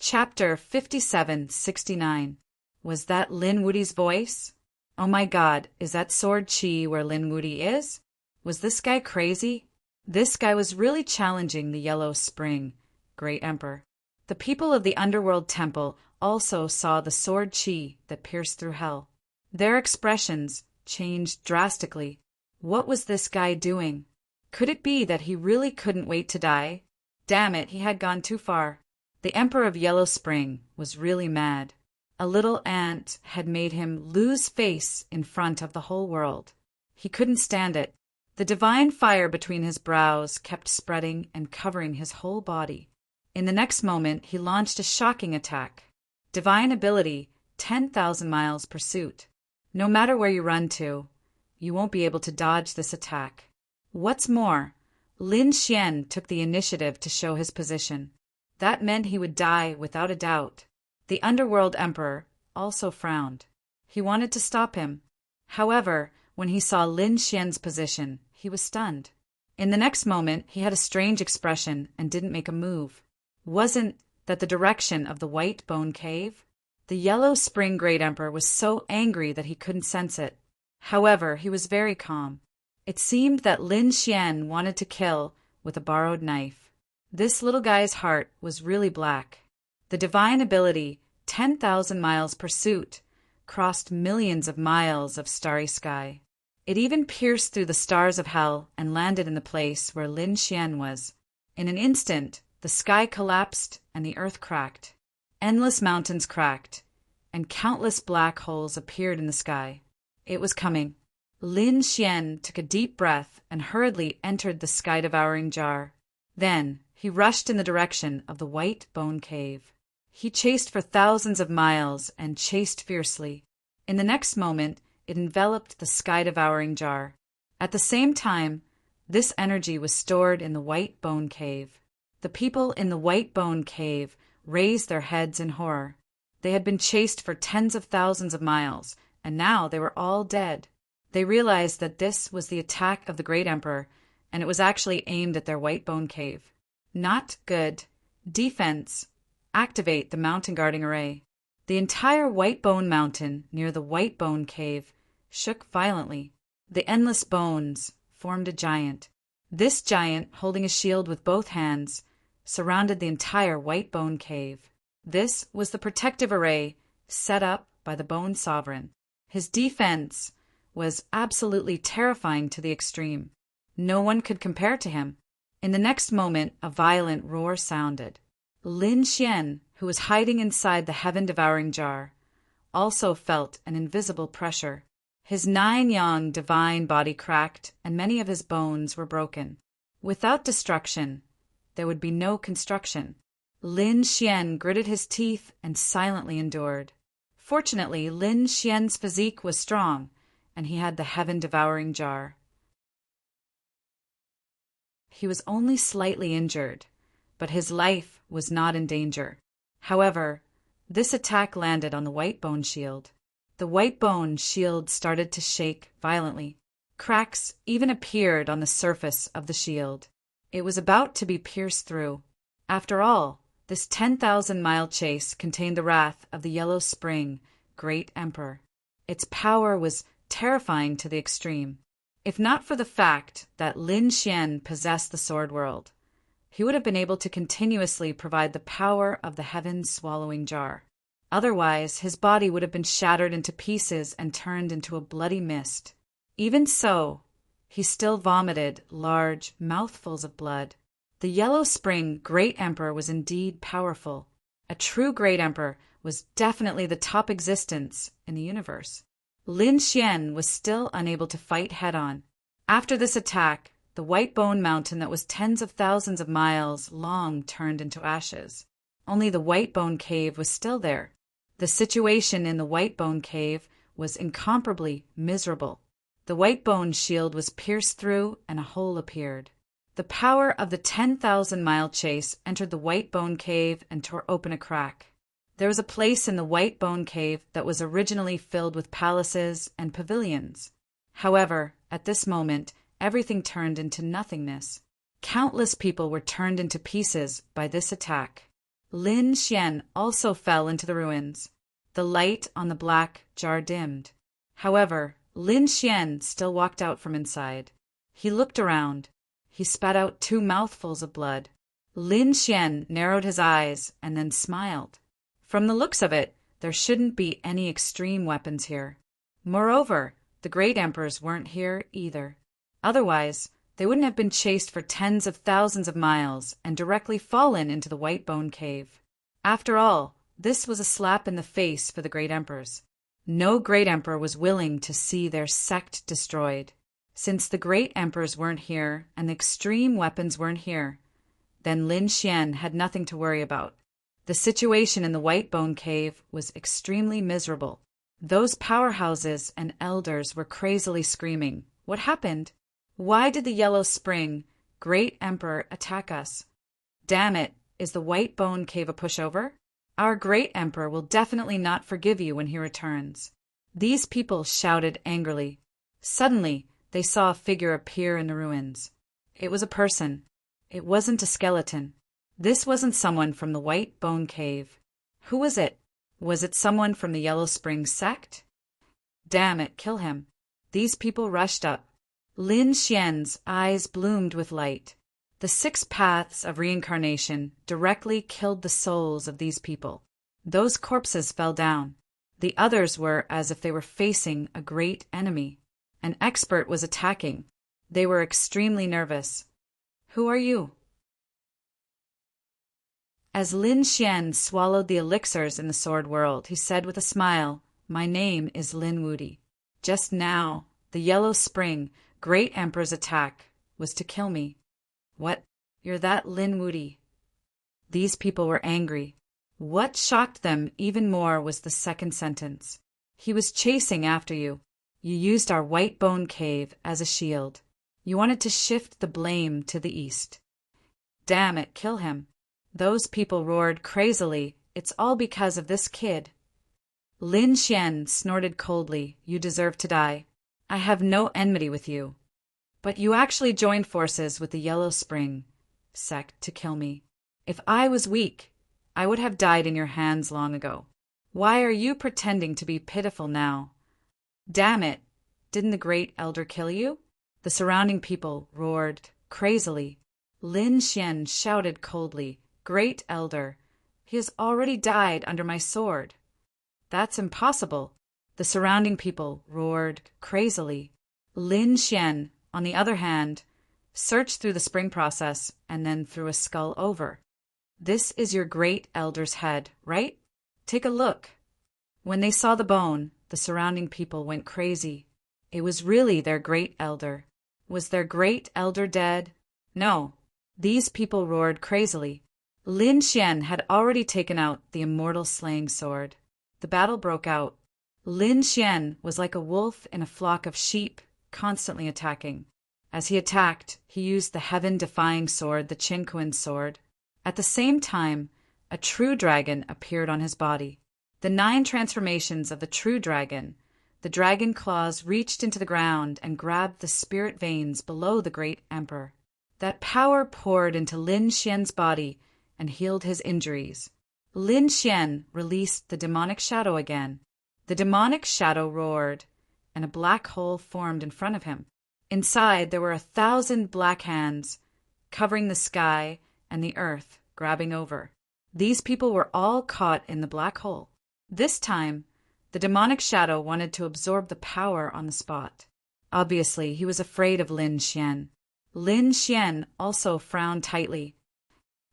Chapter 5769. Was that Lin Wudi's voice? Oh my God, is that Sword Chi where Lin Wudi is? Was this guy crazy? This guy was really challenging the Yellow Spring, Great Emperor. The people of the Underworld Temple also saw the Sword Chi that pierced through hell. Their expressions changed drastically. What was this guy doing? Could it be that he really couldn't wait to die? Damn it, he had gone too far. The Emperor of Yellow Spring was really mad. A little ant had made him lose face in front of the whole world. He couldn't stand it. The divine fire between his brows kept spreading and covering his whole body. In the next moment, he launched a shocking attack. Divine ability, 10,000 miles pursuit. No matter where you run to, you won't be able to dodge this attack. What's more, Lin Xian took the initiative to show his position. That meant he would die without a doubt. The Underworld Emperor also frowned. He wanted to stop him. However, when he saw Lin Xian's position, he was stunned. In the next moment, he had a strange expression and didn't make a move. Wasn't that the direction of the White Bone Cave? The Yellow Spring Great Emperor was so angry that he couldn't sense it. However, he was very calm. It seemed that Lin Xian wanted to kill with a borrowed knife. This little guy's heart was really black. The divine ability, 10,000 miles pursuit, crossed millions of miles of starry sky. It even pierced through the stars of hell and landed in the place where Lin Xian was. In an instant, the sky collapsed and the earth cracked. Endless mountains cracked, and countless black holes appeared in the sky. It was coming. Lin Xian took a deep breath and hurriedly entered the sky-devouring jar. Then, he rushed in the direction of the White Bone Cave. He chased for thousands of miles and chased fiercely. In the next moment, it enveloped the sky-devouring jar. At the same time, this energy was stored in the White Bone Cave. The people in the White Bone Cave raised their heads in horror. They had been chased for tens of thousands of miles, and now they were all dead. They realized that this was the attack of the Great Emperor, and it was actually aimed at their White Bone Cave. Not good. Defense. Activate the mountain guarding array. The entire White Bone Mountain near the White Bone Cave shook violently. The endless bones formed a giant. This giant, holding a shield with both hands, surrounded the entire White Bone Cave. This was the protective array set up by the Bone Sovereign. His defense was absolutely terrifying to the extreme. No one could compare to him. In the next moment, a violent roar sounded. Lin Xian, who was hiding inside the heaven-devouring jar, also felt an invisible pressure. His 9-yang divine body cracked, and many of his bones were broken. Without destruction, there would be no construction. Lin Xian gritted his teeth and silently endured. Fortunately, Lin Xian's physique was strong, and he had the heaven-devouring jar. He was only slightly injured, but his life was not in danger. However, this attack landed on the White Bone Shield. The White Bone Shield started to shake violently. Cracks even appeared on the surface of the shield. It was about to be pierced through. After all, this 10,000-mile chase contained the wrath of the Yellow Spring Great Emperor. Its power was terrifying to the extreme. If not for the fact that Lin Xian possessed the Sword World, he would have been able to continuously provide the power of the heaven-swallowing jar. Otherwise, his body would have been shattered into pieces and turned into a bloody mist. Even so, he still vomited large mouthfuls of blood. The Yellow Spring Great Emperor was indeed powerful. A true Great Emperor was definitely the top existence in the universe. Lin Xian was still unable to fight head-on. After this attack, the white bone mountain that was tens of thousands of miles long turned into ashes. Only the white bone cave was still there. The situation in the white bone cave was incomparably miserable. The white bone shield was pierced through and a hole appeared. The power of the 10,000-mile chase entered the white bone cave and tore open a crack. There was a place in the white bone cave that was originally filled with palaces and pavilions. However, at this moment, everything turned into nothingness. Countless people were turned into pieces by this attack. Lin Xian also fell into the ruins. The light on the black jar dimmed. However, Lin Xian still walked out from inside. He looked around. He spat out 2 mouthfuls of blood. Lin Xian narrowed his eyes and then smiled. From the looks of it, there shouldn't be any extreme weapons here. Moreover, the great emperors weren't here either. Otherwise, they wouldn't have been chased for tens of thousands of miles and directly fallen into the white bone cave. After all, this was a slap in the face for the great emperors. No great emperor was willing to see their sect destroyed. Since the great emperors weren't here and the extreme weapons weren't here, then Lin Xian had nothing to worry about. The situation in the white bone cave was extremely miserable. Those powerhouses and elders were crazily screaming, "What happened? Why did the Yellow Spring, great emperor, attack us? Damn it, is the white bone cave a pushover? Our great emperor will definitely not forgive you when he returns." These people shouted angrily. Suddenly, they saw a figure appear in the ruins. It was a person. It wasn't a skeleton. This wasn't someone from the white bone cave. Who was it? Was it someone from the Yellow Spring sect? Damn it, kill him. These people rushed up. Lin Xian's eyes bloomed with light. The 6 paths of reincarnation directly killed the souls of these people. Those corpses fell down. The others were as if they were facing a great enemy. An expert was attacking. They were extremely nervous. Who are you? As Lin Xian swallowed the elixirs in the sword world, he said with a smile, "My name is Lin Wudi. Just now, the Yellow Spring, great emperor's attack, was to kill me." "What? You're that Lin Wudi?" These people were angry. What shocked them even more was the second sentence. "He was chasing after you. You used our white bone cave as a shield. You wanted to shift the blame to the east." "Damn it, kill him." Those people roared crazily, "It's all because of this kid." Lin Xian snorted coldly, "You deserve to die. I have no enmity with you. But you actually joined forces with the Yellow Spring sect to kill me. If I was weak, I would have died in your hands long ago. Why are you pretending to be pitiful now? Damn it, didn't the great elder kill you?" The surrounding people roared crazily. Lin Xian shouted coldly, "Great elder, he has already died under my sword." "That's impossible." The surrounding people roared crazily. Lin Xian, on the other hand, searched through the spring process and then threw a skull over. "This is your great elder's head, right? Take a look." When they saw the bone, the surrounding people went crazy. It was really their great elder. Was their great elder dead? No. These people roared crazily. Lin Xian had already taken out the immortal slaying sword. The battle broke out. Lin Xian was like a wolf in a flock of sheep, constantly attacking. As he attacked, he used the heaven-defying sword, the Qinquan sword. At the same time, a true dragon appeared on his body. The 9 transformations of the true dragon. The dragon claws reached into the ground and grabbed the spirit veins below the great emperor. That power poured into Lin Xian's body and healed his injuries. Lin Xian released the demonic shadow again. The demonic shadow roared, and a black hole formed in front of him. Inside there were 1,000 black hands, covering the sky and the earth, grabbing over. These people were all caught in the black hole. This time, the demonic shadow wanted to absorb the power on the spot. Obviously, he was afraid of Lin Xian. Lin Xian also frowned tightly.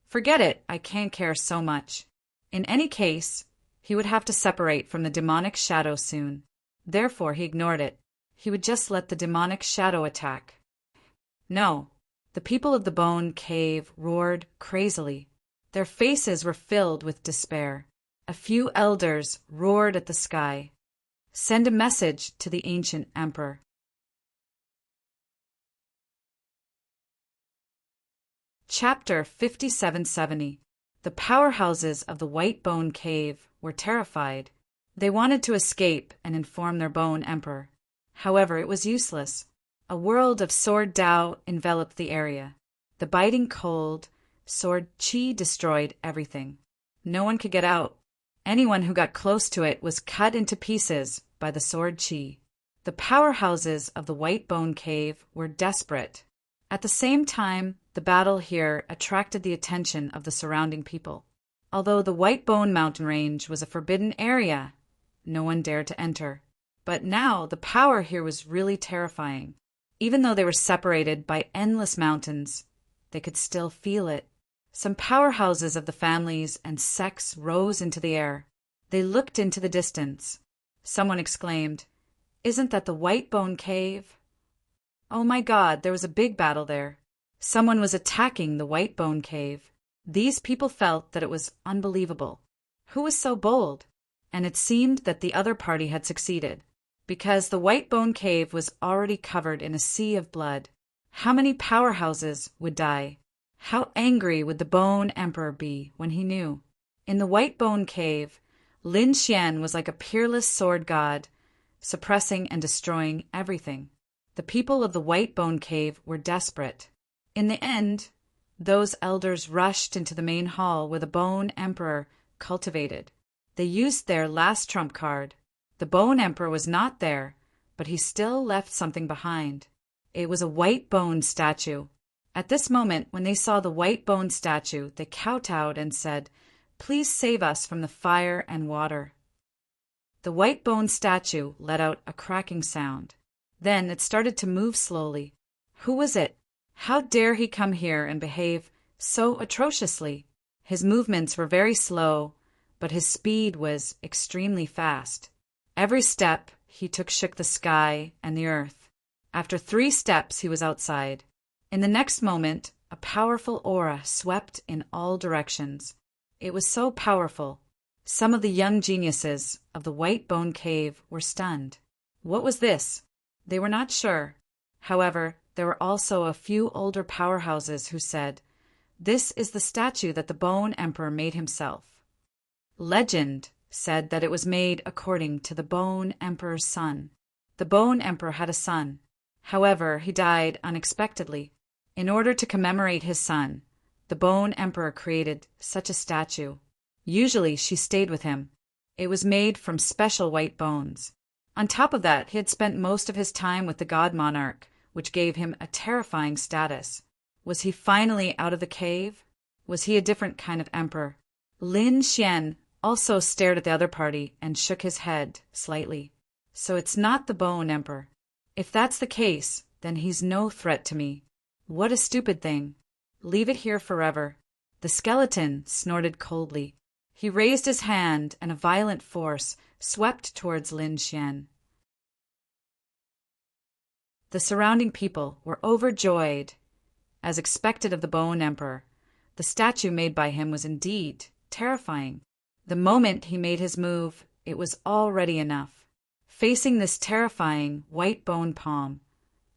"Forget it, I can't care so much." In any case, he would have to separate from the demonic shadow soon. Therefore, he ignored it. He would just let the demonic shadow attack. No, The people of the bone cave roared crazily. Their faces were filled with despair. A few elders roared at the sky. Send a message to the ancient emperor. Chapter 5770. The powerhouses of the White Bone Cave were terrified. They wanted to escape and inform their bone emperor. However, it was useless. A world of sword Tao enveloped the area. The biting cold sword Qi destroyed everything. No one could get out. Anyone who got close to it was cut into pieces by the sword Qi. The powerhouses of the White Bone Cave were desperate. At the same time, the battle here attracted the attention of the surrounding people. Although the White Bone mountain range was a forbidden area, no one dared to enter. But now the power here was really terrifying. Even though they were separated by endless mountains, they could still feel it. Some powerhouses of the families and sects rose into the air. They looked into the distance. Someone exclaimed, "Isn't that the White Bone Cave?" Oh my God, there was a big battle there. Someone was attacking the White Bone Cave. These people felt that it was unbelievable. Who was so bold? And it seemed that the other party had succeeded, because the White Bone Cave was already covered in a sea of blood. How many powerhouses would die? How angry would the Bone Emperor be when he knew? In the White Bone Cave, Lin Xian was like a peerless sword god, suppressing and destroying everything. The people of the White Bone Cave were desperate. In the end, those elders rushed into the main hall where the Bone Emperor cultivated. They used their last trump card. The Bone Emperor was not there, but he still left something behind. It was a white bone statue. At this moment, when they saw the white bone statue, they kowtowed and said, "Please save us from the fire and water." The white bone statue let out a cracking sound. Then it started to move slowly. Who was it? How dare he come here and behave so atrociously? His movements were very slow, but his speed was extremely fast. Every step he took shook the sky and the earth. After 3 steps, he was outside. In the next moment, a powerful aura swept in all directions. It was so powerful. Some of the young geniuses of the White Bone Cave were stunned. What was this? They were not sure. However, there were also a few older powerhouses who said, "This is the statue that the Bone Emperor made himself." Legend said that it was made according to the Bone Emperor's son. The Bone Emperor had a son. However, he died unexpectedly. In order to commemorate his son, the Bone Emperor created such a statue. Usually she stayed with him. It was made from special white bones. On top of that, he had spent most of his time with the god monarch, which gave him a terrifying status. Was he finally out of the cave? Was he a different kind of emperor? Lin Xian also stared at the other party and shook his head slightly. So it's not the Bone Emperor. If that's the case, then he's no threat to me. What a stupid thing. Leave it here forever. The skeleton snorted coldly. He raised his hand and a violent force swept towards Lin Xian. The surrounding people were overjoyed. As expected of the Bone Emperor, the statue made by him was indeed terrifying. The moment he made his move, it was already enough. Facing this terrifying white bone palm,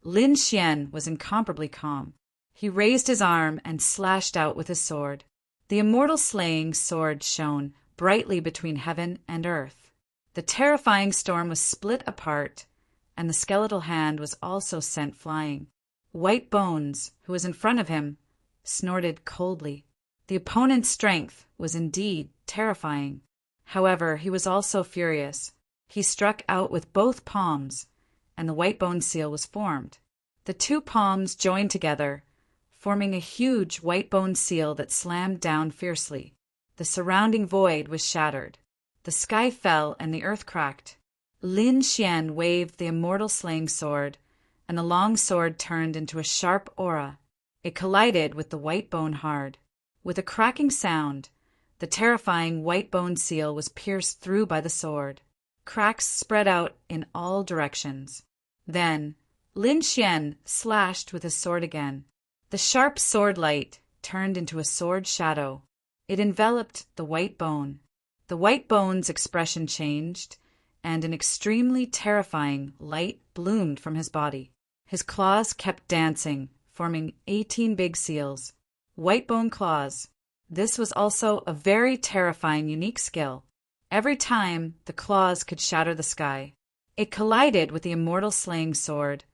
Lin Xian was incomparably calm. He raised his arm and slashed out with his sword. The immortal slaying sword shone brightly between heaven and earth. The terrifying storm was split apart, and the skeletal hand was also sent flying. White Bones, who was in front of him, snorted coldly. The opponent's strength was indeed terrifying. However, he was also furious. He struck out with both palms, and the white bone seal was formed. The 2 palms joined together, forming a huge white bone seal that slammed down fiercely. The surrounding void was shattered. The sky fell and the earth cracked. Lin Xian waved the immortal slaying sword, and the long sword turned into a sharp aura. It collided with the white bone hard. With a cracking sound, the terrifying white bone seal was pierced through by the sword. Cracks spread out in all directions. Then Lin Xian slashed with his sword again. The sharp sword light turned into a sword shadow. It enveloped the white bone. The white bone's expression changed, and an extremely terrifying light bloomed from his body. His claws kept dancing, forming 18 big seals. White bone claws. This was also a very terrifying, unique skill. Every time, the claws could shatter the sky. It collided with the immortal slaying sword,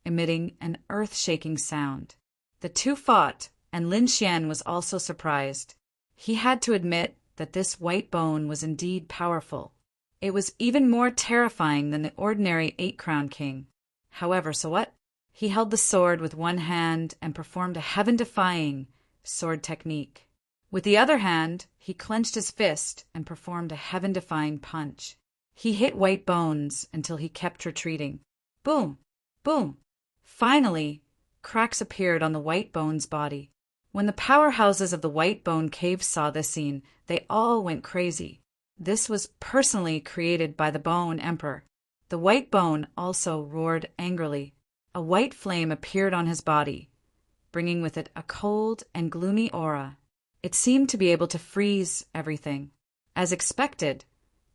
emitting an earth-shaking sound. The two fought, and Lin Xian was also surprised. He had to admit that this white bone was indeed powerful. It was even more terrifying than the ordinary 8-crown king. However, so what? He held the sword with one hand and performed a heaven-defying sword technique. With the other hand, he clenched his fist and performed a heaven-defying punch. He hit white bones until he kept retreating. Boom! Boom! Finally, cracks appeared on the white bone's body. When the powerhouses of the White Bone Cave saw this scene, they all went crazy. This was personally created by the Bone Emperor. The white bone also roared angrily. A white flame appeared on his body, bringing with it a cold and gloomy aura. It seemed to be able to freeze everything. As expected,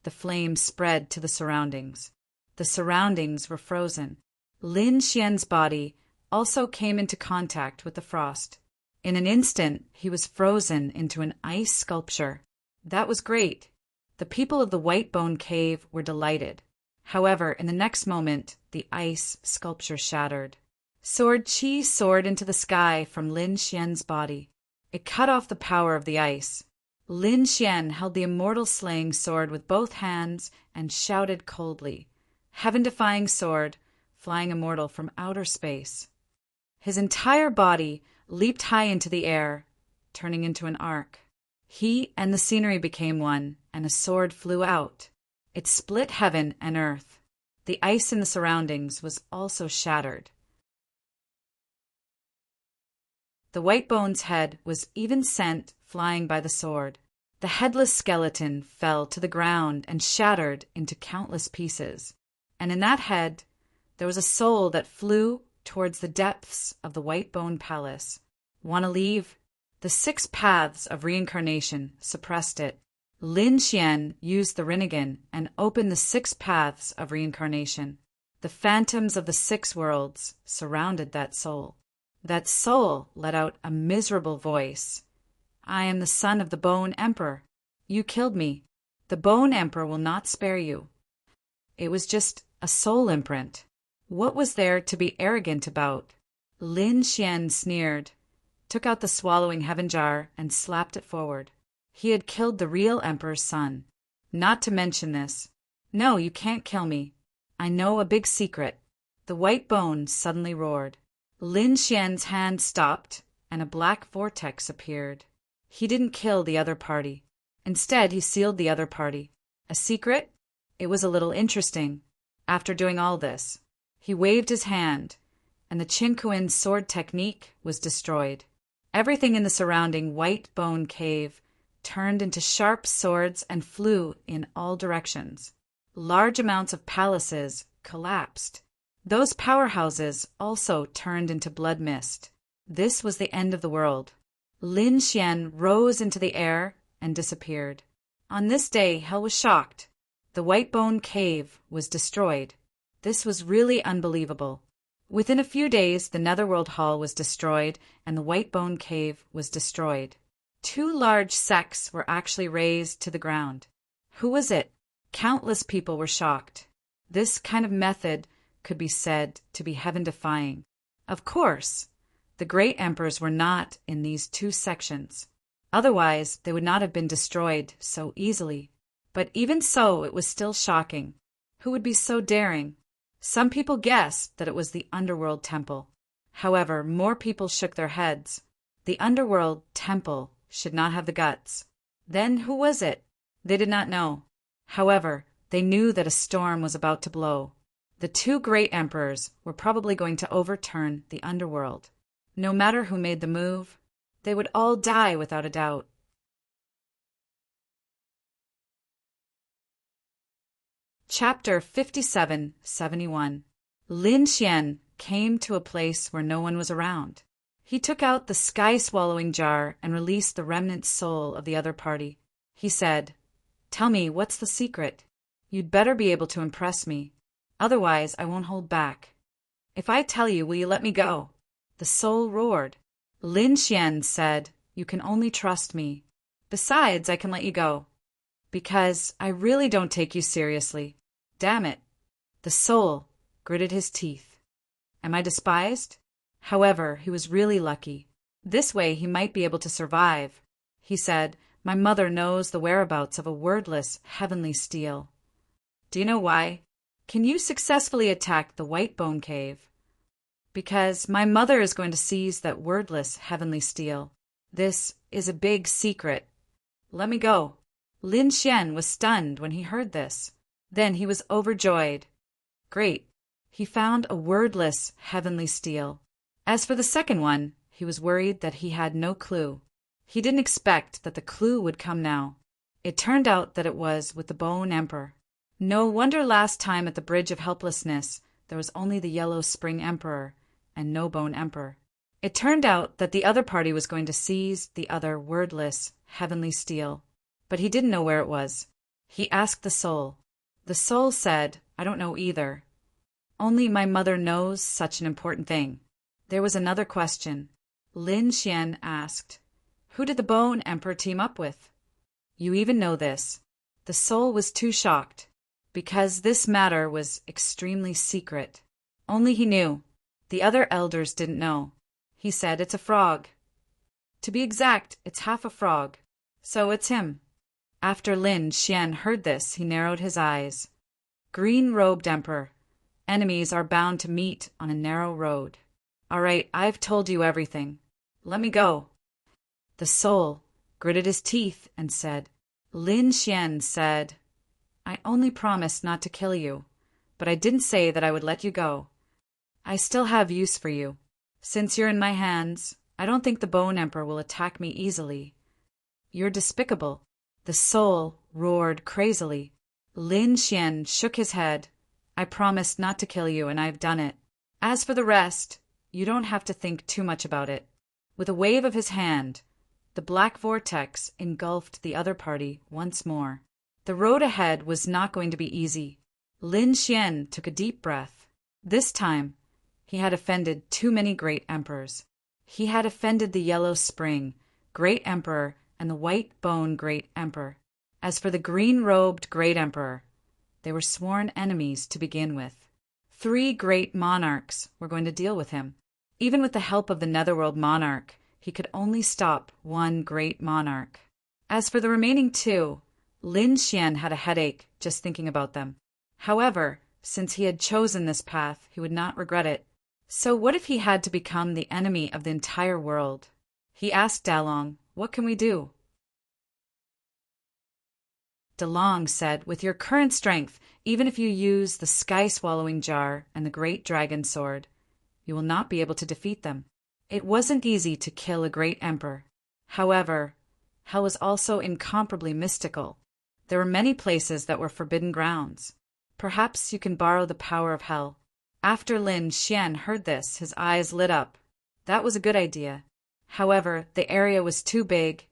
the flame spread to the surroundings. The surroundings were frozen. Lin Xian's body also came into contact with the frost. In an instant, he was frozen into an ice sculpture. That was great. The people of the White Bone Cave were delighted. However, in the next moment, the ice sculpture shattered. Sword Qi soared into the sky from Lin Xian's body. It cut off the power of the ice. Lin Xian held the immortal slaying sword with both hands and shouted coldly, "Heaven-defying sword, flying immortal from outer space." His entire body leaped high into the air, turning into an arc. He and the scenery became one, and a sword flew out. It split heaven and earth. The ice in the surroundings was also shattered. The white bone's head was even sent flying by the sword. The headless skeleton fell to the ground and shattered into countless pieces. And in that head, there was a soul that flew towards the depths of the White Bone Palace. Want to leave? The 6 paths of reincarnation suppressed it. Lin Xian used the Rinnegan and opened the 6 paths of reincarnation. The phantoms of the 6 worlds surrounded that soul. That soul let out a miserable voice. "I am the son of the Bone Emperor. You killed me. The Bone Emperor will not spare you." It was just a soul imprint. What was there to be arrogant about? Lin Xian sneered, took out the swallowing heaven jar, and slapped it forward. He had killed the real emperor's son. Not to mention this. "No, you can't kill me. I know a big secret." The white bone suddenly roared. Lin Xian's hand stopped, and a black vortex appeared. He didn't kill the other party. Instead, he sealed the other party. A secret? It was a little interesting. After doing all this, he waved his hand, and the Qinkuan sword technique was destroyed. Everything in the surrounding White Bone Cave turned into sharp swords and flew in all directions. Large amounts of palaces collapsed. Those powerhouses also turned into blood mist. This was the end of the world. Lin Xian rose into the air and disappeared. On this day, hell was shocked. The White Bone Cave was destroyed. This was really unbelievable. Within a few days, the Netherworld Hall was destroyed and the White Bone Cave was destroyed. 2 large sects were actually razed to the ground. Who was it? Countless people were shocked. This kind of method could be said to be heaven-defying. Of course, the great emperors were not in these 2 sections. Otherwise, they would not have been destroyed so easily. But even so, it was still shocking. Who would be so daring? Some people guessed that it was the Underworld Temple. However, more people shook their heads. The Underworld Temple should not have the guts. Then who was it? They did not know. However, they knew that a storm was about to blow. The 2 great emperors were probably going to overturn the underworld. No matter who made the move, they would all die without a doubt. Chapter 57-71. Lin Xian came to a place where no one was around. He took out the sky-swallowing jar and released the remnant soul of the other party. He said, "Tell me, what's the secret? You'd better be able to impress me. Otherwise, I won't hold back. If I tell you, will you let me go?" The soul roared. Lin Xian said, "You can only trust me. Besides, I can let you go. Because I really don't take you seriously. Damn it." The soul gritted his teeth. Am I despised? However, he was really lucky. This way he might be able to survive. He said, "My mother knows the whereabouts of a wordless heavenly steel." Do you know why? Can you successfully attack the White Bone Cave? Because my mother is going to seize that wordless heavenly steel. This is a big secret. Let me go. Lin Xian was stunned when he heard this. Then he was overjoyed. Great. He found a wordless heavenly steel. As for the second one, he was worried that he had no clue. He didn't expect that the clue would come now. It turned out that it was with the Bone Emperor. No wonder last time at the Bridge of Helplessness there was only the Yellow Spring Emperor and no Bone Emperor. It turned out that the other party was going to seize the other wordless heavenly steel, but he didn't know where it was. He asked the soul. The soul said, "I don't know either. Only my mother knows such an important thing." There was another question. Lin Xian asked, "Who did the Bone Emperor team up with?" You even know this. The soul was too shocked, because this matter was extremely secret. Only he knew. The other elders didn't know. He said, "It's a frog. To be exact, it's half a frog. So it's him." After Lin Xian heard this, he narrowed his eyes. Green-robed Emperor. Enemies are bound to meet on a narrow road. All right, I've told you everything. Let me go. The soul gritted his teeth and said, Lin Xian said, "I only promised not to kill you, but I didn't say that I would let you go. I still have use for you. Since you're in my hands, I don't think the Bone Emperor will attack me easily. You're despicable." The soul roared crazily. Lin Xian shook his head. "I promised not to kill you, and I've done it. As for the rest, you don't have to think too much about it." With a wave of his hand, the black vortex engulfed the other party once more. The road ahead was not going to be easy. Lin Xian took a deep breath. This time, he had offended too many great emperors. He had offended the Yellow Spring Great Emperor and the White Bone Great Emperor. As for the green-robed Great Emperor, they were sworn enemies to begin with. 3 great monarchs were going to deal with him. Even with the help of the Netherworld monarch, he could only stop 1 great monarch. As for the remaining 2, Lin Xian had a headache just thinking about them. However, since he had chosen this path, he would not regret it. So what if he had to become the enemy of the entire world? He asked Dalong, "What can we do?" Dalong said, "With your current strength, even if you use the sky-swallowing jar and the great dragon sword, you will not be able to defeat them." It wasn't easy to kill a great emperor. However, hell was also incomparably mystical. There were many places that were forbidden grounds. Perhaps you can borrow the power of hell. After Lin Xian heard this, his eyes lit up. That was a good idea. However, the area was too big,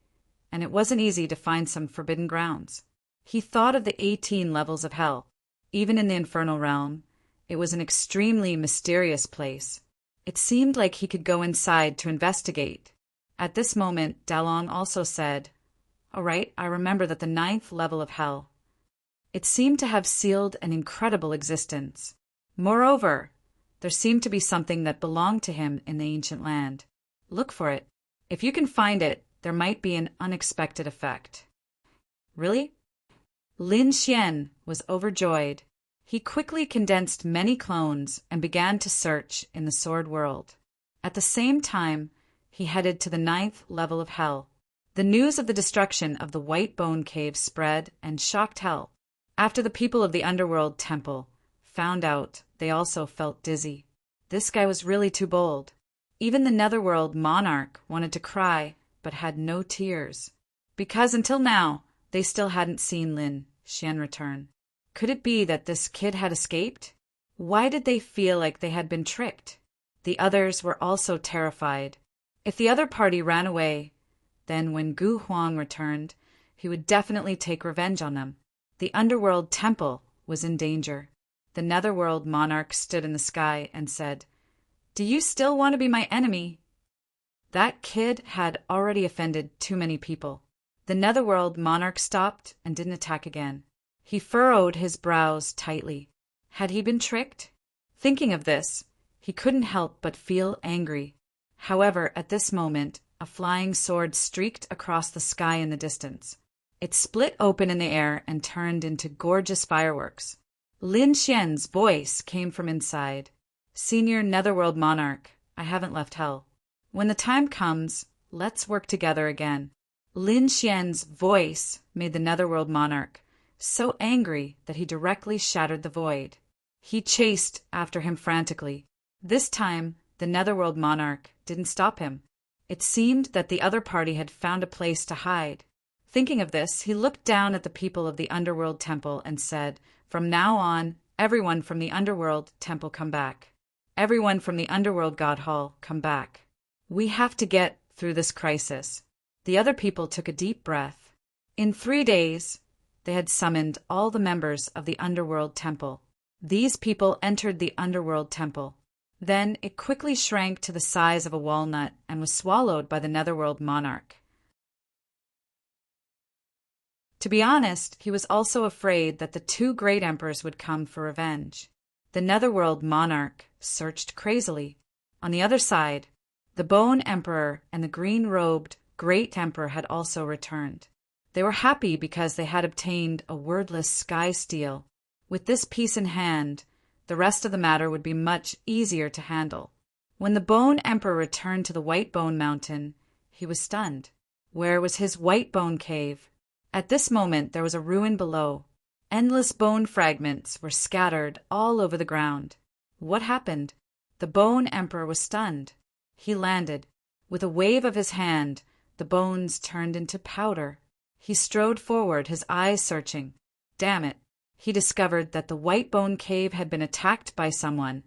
and it wasn't easy to find some forbidden grounds. He thought of the 18 levels of hell. Even in the infernal realm, it was an extremely mysterious place. It seemed like he could go inside to investigate. At this moment, Dalong also said, "All right, I remember that the 9th level of hell. It seemed to have sealed an incredible existence. Moreover, there seemed to be something that belonged to him in the ancient land. Look for it. If you can find it, there might be an unexpected effect." Really? Lin Xian was overjoyed. He quickly condensed many clones and began to search in the sword world. At the same time, he headed to the 9th level of hell. The news of the destruction of the White Bone Cave spread and shocked hell. After the people of the underworld temple found out, they also felt dizzy. This guy was really too bold. Even the Netherworld monarch wanted to cry, but had no tears. Because until now, they still hadn't seen Lin Xian return. Could it be that this kid had escaped? Why did they feel like they had been tricked? The others were also terrified. If the other party ran away, then when Gu Huang returned, he would definitely take revenge on them. The underworld temple was in danger. The netherworld monarch stood in the sky and said, "Do you still want to be my enemy?" That kid had already offended too many people. The netherworld monarch stopped and didn't attack again. He furrowed his brows tightly. Had he been tricked? Thinking of this, he couldn't help but feel angry. However, at this moment, a flying sword streaked across the sky in the distance. It split open in the air and turned into gorgeous fireworks. Lin Xian's voice came from inside. "Senior Netherworld Monarch, I haven't left hell. When the time comes, let's work together again." Lin Xian's voice made the Netherworld Monarch so angry that he directly shattered the void. He chased after him frantically. This time, the Netherworld Monarch didn't stop him. It seemed that the other party had found a place to hide. Thinking of this, he looked down at the people of the Underworld Temple and said, "From now on, everyone from the Underworld Temple come back. Everyone from the Underworld God Hall come back. We have to get through this crisis." The other people took a deep breath. In 3 days, they had summoned all the members of the Underworld Temple. These people entered the Underworld Temple. Then it quickly shrank to the size of a walnut and was swallowed by the Netherworld Monarch. To be honest, he was also afraid that the 2 great emperors would come for revenge. The Netherworld Monarch searched crazily. On the other side, the Bone Emperor and the green-robed Great Emperor had also returned. They were happy because they had obtained a wordless sky steel. With this piece in hand, the rest of the matter would be much easier to handle. When the Bone Emperor returned to the White Bone Mountain, he was stunned. Where was his White Bone Cave? At this moment there was a ruin below. Endless bone fragments were scattered all over the ground. What happened? The Bone Emperor was stunned. He landed. With a wave of his hand, the bones turned into powder. He strode forward, his eyes searching. Damn it! He discovered that the White Bone Cave had been attacked by someone,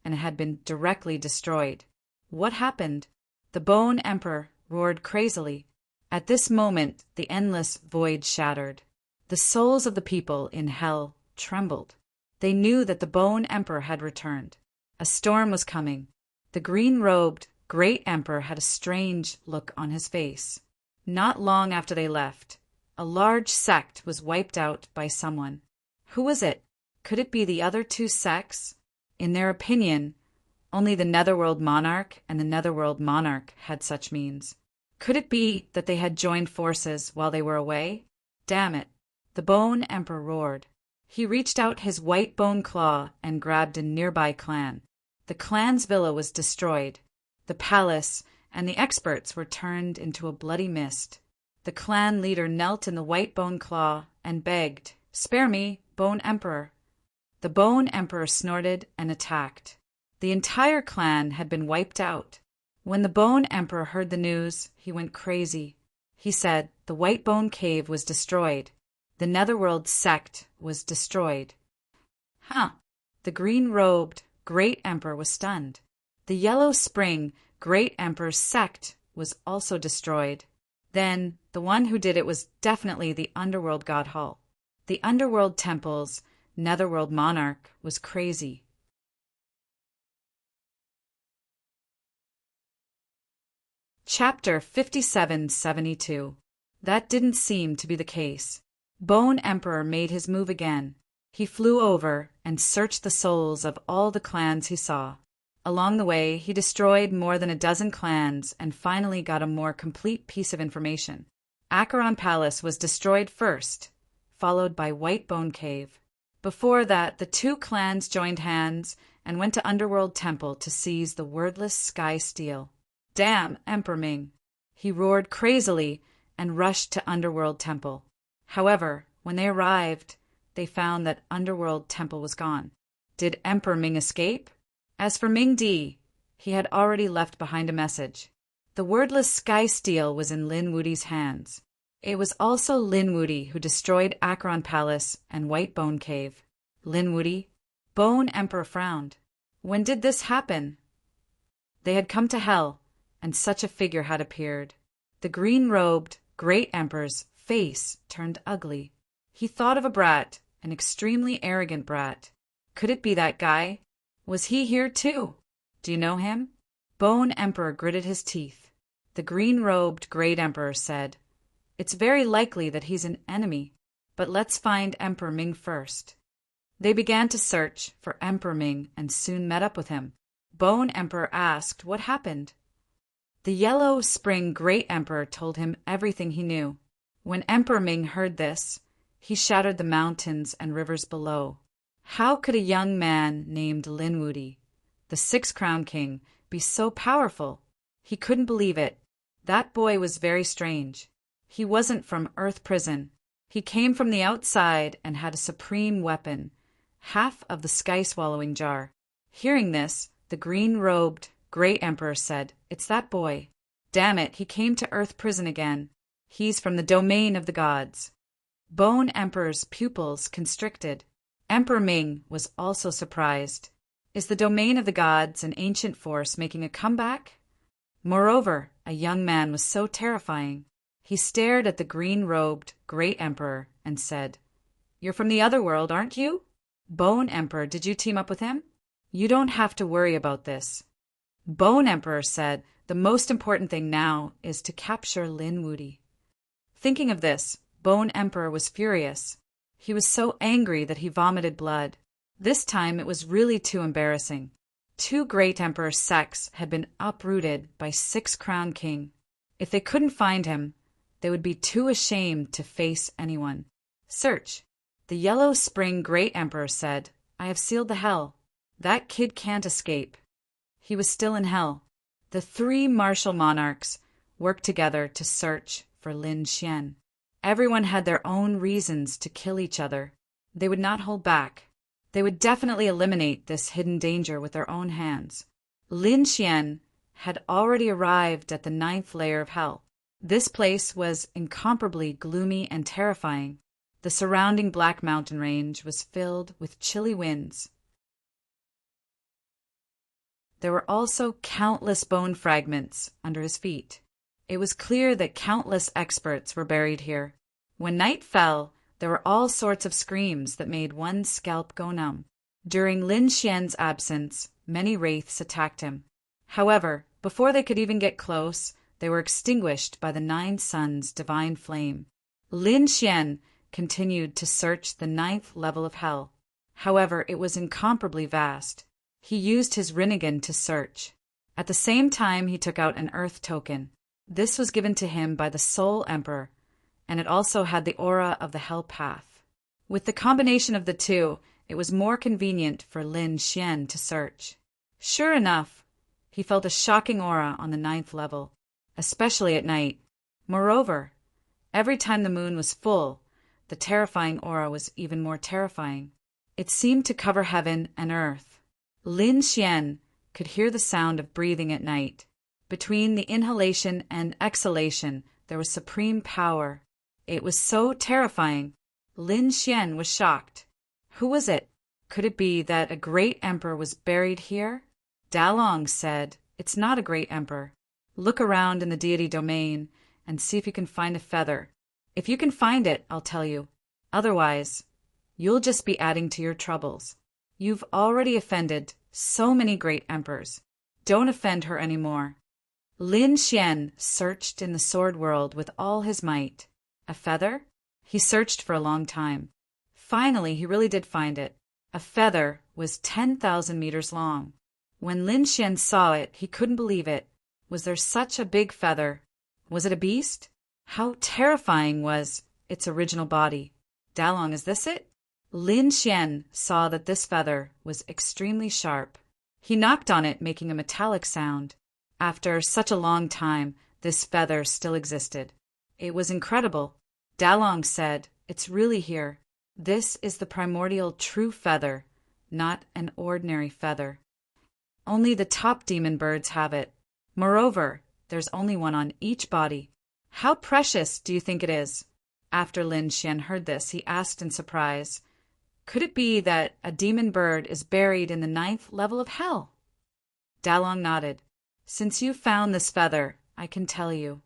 and it had been directly destroyed. What happened? The Bone Emperor roared crazily. At this moment, the endless void shattered. The souls of the people in hell trembled. They knew that the Bone Emperor had returned. A storm was coming. The green-robed Great Emperor had a strange look on his face. Not long after they left, a large sect was wiped out by someone. Who was it? Could it be the other 2 sects? In their opinion, only the Netherworld Monarch and the Netherworld Monarch had such means. Could it be that they had joined forces while they were away? Damn it! The Bone Emperor roared. He reached out his white bone claw and grabbed a nearby clan. The clan's villa was destroyed. The palace and the experts were turned into a bloody mist. The clan leader knelt in the white bone claw and begged, "Spare me, Bone Emperor." The Bone Emperor snorted and attacked. The entire clan had been wiped out. When the Bone Emperor heard the news, he went crazy. He said the White Bone Cave was destroyed. The Netherworld sect was destroyed. The green-robed Great Emperor was stunned. The Yellow Spring Great Emperor's sect was also destroyed. Then the one who did it was definitely the Underworld God Hall. The Underworld Temple's Netherworld Monarch was crazy. Chapter 5772. That didn't seem to be the case. Bone Emperor made his move again. He flew over and searched the souls of all the clans he saw. Along the way, he destroyed more than a dozen clans and finally got a more complete piece of information. Acheron Palace was destroyed first, followed by White Bone Cave. Before that, the 2 clans joined hands and went to Underworld Temple to seize the wordless sky steel. Damn Emperor Ming! He roared crazily and rushed to Underworld Temple. However, when they arrived, they found that Underworld Temple was gone. Did Emperor Ming escape? As for Ming Di, he had already left behind a message. The wordless sky steel was in Lin Wudi's hands. It was also Lin Wudi who destroyed Acheron Palace and White Bone Cave. Lin Wudi? Bone Emperor frowned. When did this happen? They had come to hell, and such a figure had appeared. The green-robed, great emperor's face turned ugly. He thought of a brat, an extremely arrogant brat. Could it be that guy? Was he here too? Do you know him? Bone Emperor gritted his teeth. The green-robed great emperor said, "It's very likely that he's an enemy, but let's find Emperor Ming first." They began to search for Emperor Ming and soon met up with him. Bone Emperor asked what happened. The Yellow Spring Great Emperor told him everything he knew. When Emperor Ming heard this, he shattered the mountains and rivers below. How could a young man named Lin Wudi, the Six-Crown King, be so powerful? He couldn't believe it. That boy was very strange. He wasn't from Earth Prison. He came from the outside and had a supreme weapon, half of the sky-swallowing jar. Hearing this, the green-robed Great Emperor said, "It's that boy. Damn it, he came to Earth Prison again. He's from the domain of the gods." Bone Emperor's pupils constricted. Emperor Ming was also surprised. Is the domain of the gods an ancient force making a comeback? Moreover, a young man was so terrifying. He stared at the green-robed Great Emperor and said, "You're from the other world, aren't you?" Bone Emperor, did you team up with him? You don't have to worry about this. Bone Emperor said, the most important thing now is to capture Lin Wudi. Thinking of this, Bone Emperor was furious. He was so angry that he vomited blood. This time it was really too embarrassing. Two Great Emperor sects had been uprooted by Six-Crown King. If they couldn't find him, they would be too ashamed to face anyone. Search. The Yellow Spring Great Emperor said, "I have sealed the hell. That kid can't escape." He was still in hell. The three martial monarchs worked together to search for Lin Xian. Everyone had their own reasons to kill each other. They would not hold back. They would definitely eliminate this hidden danger with their own hands. Lin Xian had already arrived at the 9th layer of hell. This place was incomparably gloomy and terrifying. The surrounding Black Mountain range was filled with chilly winds. There were also countless bone fragments under his feet. It was clear that countless experts were buried here. When night fell, there were all sorts of screams that made one's scalp go numb. During Lin Xian's absence, many wraiths attacked him. However, before they could even get close, they were extinguished by the 9 suns' divine flame. Lin Xian continued to search the 9th level of hell. However, it was incomparably vast. He used his Rinnegan to search. At the same time, he took out an earth token. This was given to him by the Soul Emperor, and it also had the aura of the Hell Path. With the combination of the two, it was more convenient for Lin Xian to search. Sure enough, he felt a shocking aura on the 9th level, especially at night. Moreover, every time the moon was full, the terrifying aura was even more terrifying. It seemed to cover heaven and earth. Lin Xian could hear the sound of breathing at night. Between the inhalation and exhalation, there was supreme power. It was so terrifying. Lin Xian was shocked. Who was it? Could it be that a great emperor was buried here? Dalong said, "It's not a great emperor. Look around in the deity domain and see if you can find a feather. If you can find it, I'll tell you. Otherwise, you'll just be adding to your troubles. You've already offended so many great emperors. Don't offend her anymore." Lin Xian searched in the sword world with all his might. A feather? He searched for a long time. Finally, he really did find it. A feather was 10,000 meters long. When Lin Xian saw it, he couldn't believe it. Was there such a big feather? Was it a beast? How terrifying was its original body? Dalong, is this it? Lin Xian saw that this feather was extremely sharp. He knocked on it, making a metallic sound. After such a long time, this feather still existed. It was incredible. Dalong said, "It's really here. This is the primordial true feather, not an ordinary feather. Only the top demon birds have it. Moreover, there's only one on each body. How precious do you think it is?" After Lin Xian heard this, he asked in surprise, "Could it be that a demon bird is buried in the 9th level of hell?" Dalong nodded. Since you found this feather, I can tell you.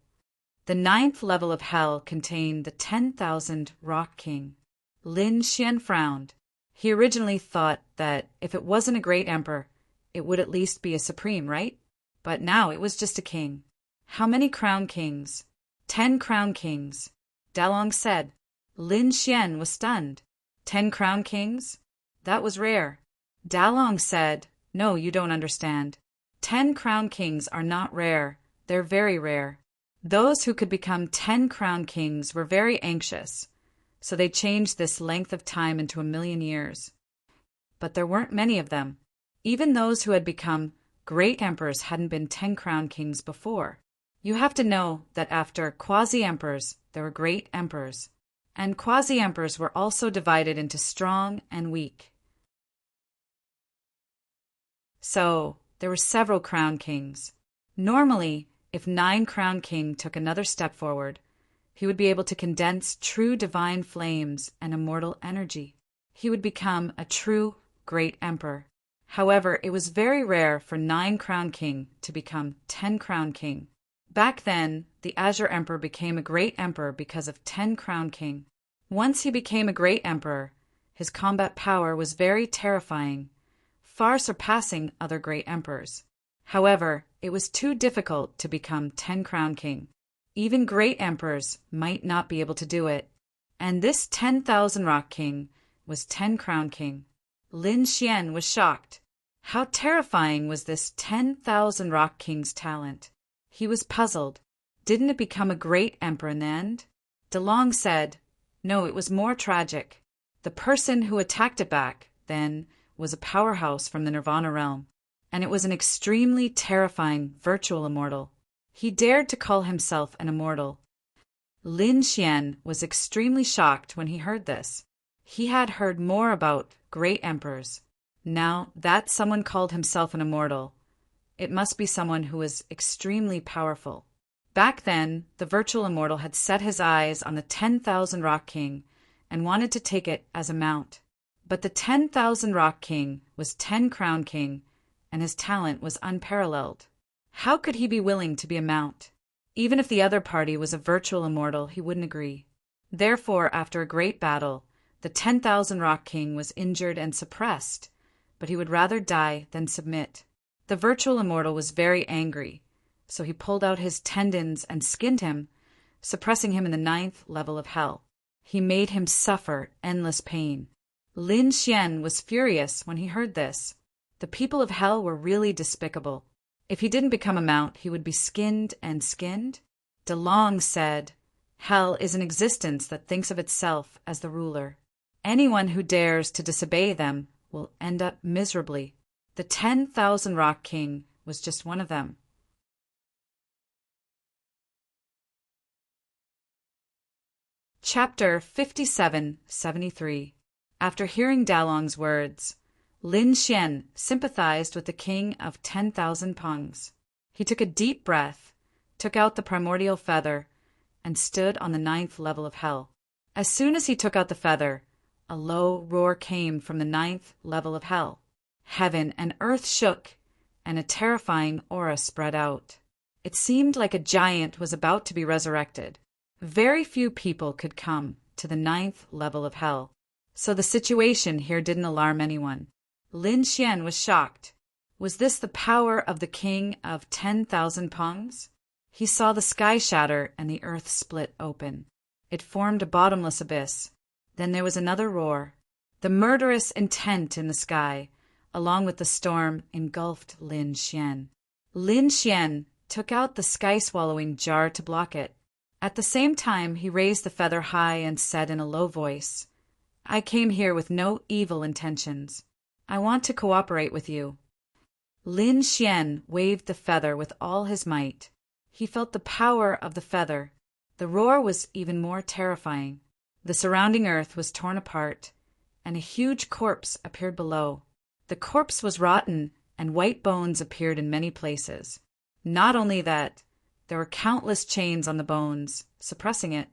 The 9th level of hell contained the 10,000 Rock King. Lin Xian frowned. He originally thought that if it wasn't a great emperor, it would at least be a supreme, right? But now it was just a king. How many crown kings? 10 crown kings. Dalong said. Lin Xian was stunned. 10 crown kings? That was rare. Dalong said, no, you don't understand. 10 crown kings are not rare. They're very rare. Those who could become 10 crown kings were very anxious, so they changed this length of time into 1,000,000 years. But there weren't many of them. Even those who had become great emperors hadn't been 10 crown kings before. You have to know that after quasi-emperors, there were great emperors. And quasi-emperors were also divided into strong and weak. So, there were several crown kings. Normally, if 9 crown king took another step forward, he would be able to condense true divine flames and immortal energy. He would become a true great emperor. However, it was very rare for 9 crown king to become 10 crown king. Back then, the Azure Emperor became a great emperor because of 10 crown king. Once he became a great emperor, his combat power was very terrifying, far surpassing other great emperors. However, it was too difficult to become 10 crown king. Even great emperors might not be able to do it. And this 10,000 Rock King was 10 crown king. Lin Xian was shocked. How terrifying was this 10,000 Rock King's talent? He was puzzled. Didn't it become a great emperor in the end? Dalong said, no, it was more tragic. The person who attacked it back, then, was a powerhouse from the Nirvana realm. And it was an extremely terrifying virtual immortal. He dared to call himself an immortal. Lin Xian was extremely shocked when he heard this. He had heard more about great emperors. Now that someone called himself an immortal, it must be someone who was extremely powerful. Back then, the virtual immortal had set his eyes on the 10,000 Rock King and wanted to take it as a mount. But the 10,000 Rock King was 10 crown king, and his talent was unparalleled. How could he be willing to be a mount? Even if the other party was a virtual immortal, he wouldn't agree. Therefore, after a great battle, the 10,000 Rock King was injured and suppressed, but he would rather die than submit. The virtual immortal was very angry, so he pulled out his tendons and skinned him, suppressing him in the 9th level of hell. He made him suffer endless pain. Lin Xian was furious when he heard this. The people of hell were really despicable. If he didn't become a mount, he would be skinned and skinned. Dalong said, hell is an existence that thinks of itself as the ruler. Anyone who dares to disobey them will end up miserably. The 10,000 Rock King was just one of them. Chapter 5773. After hearing Dalong's words, Lin Xian sympathized with the king of 10,000 Pungs. He took a deep breath, took out the primordial feather, and stood on the 9th level of hell. As soon as he took out the feather, a low roar came from the 9th level of hell. Heaven and earth shook, and a terrifying aura spread out. It seemed like a giant was about to be resurrected. Very few people could come to the 9th level of hell, so the situation here didn't alarm anyone. Lin Xian was shocked. Was this the power of the king of 10,000 Pungs? He saw the sky shatter and the earth split open. It formed a bottomless abyss. Then there was another roar. The murderous intent in the sky, along with the storm, engulfed Lin Xian. Lin Xian took out the sky-swallowing jar to block it. At the same time, he raised the feather high and said in a low voice, I came here with no evil intentions. I want to cooperate with you. Lin Xian waved the feather with all his might. He felt the power of the feather. The roar was even more terrifying. The surrounding earth was torn apart, and a huge corpse appeared below. The corpse was rotten, and white bones appeared in many places. Not only that, there were countless chains on the bones, suppressing it.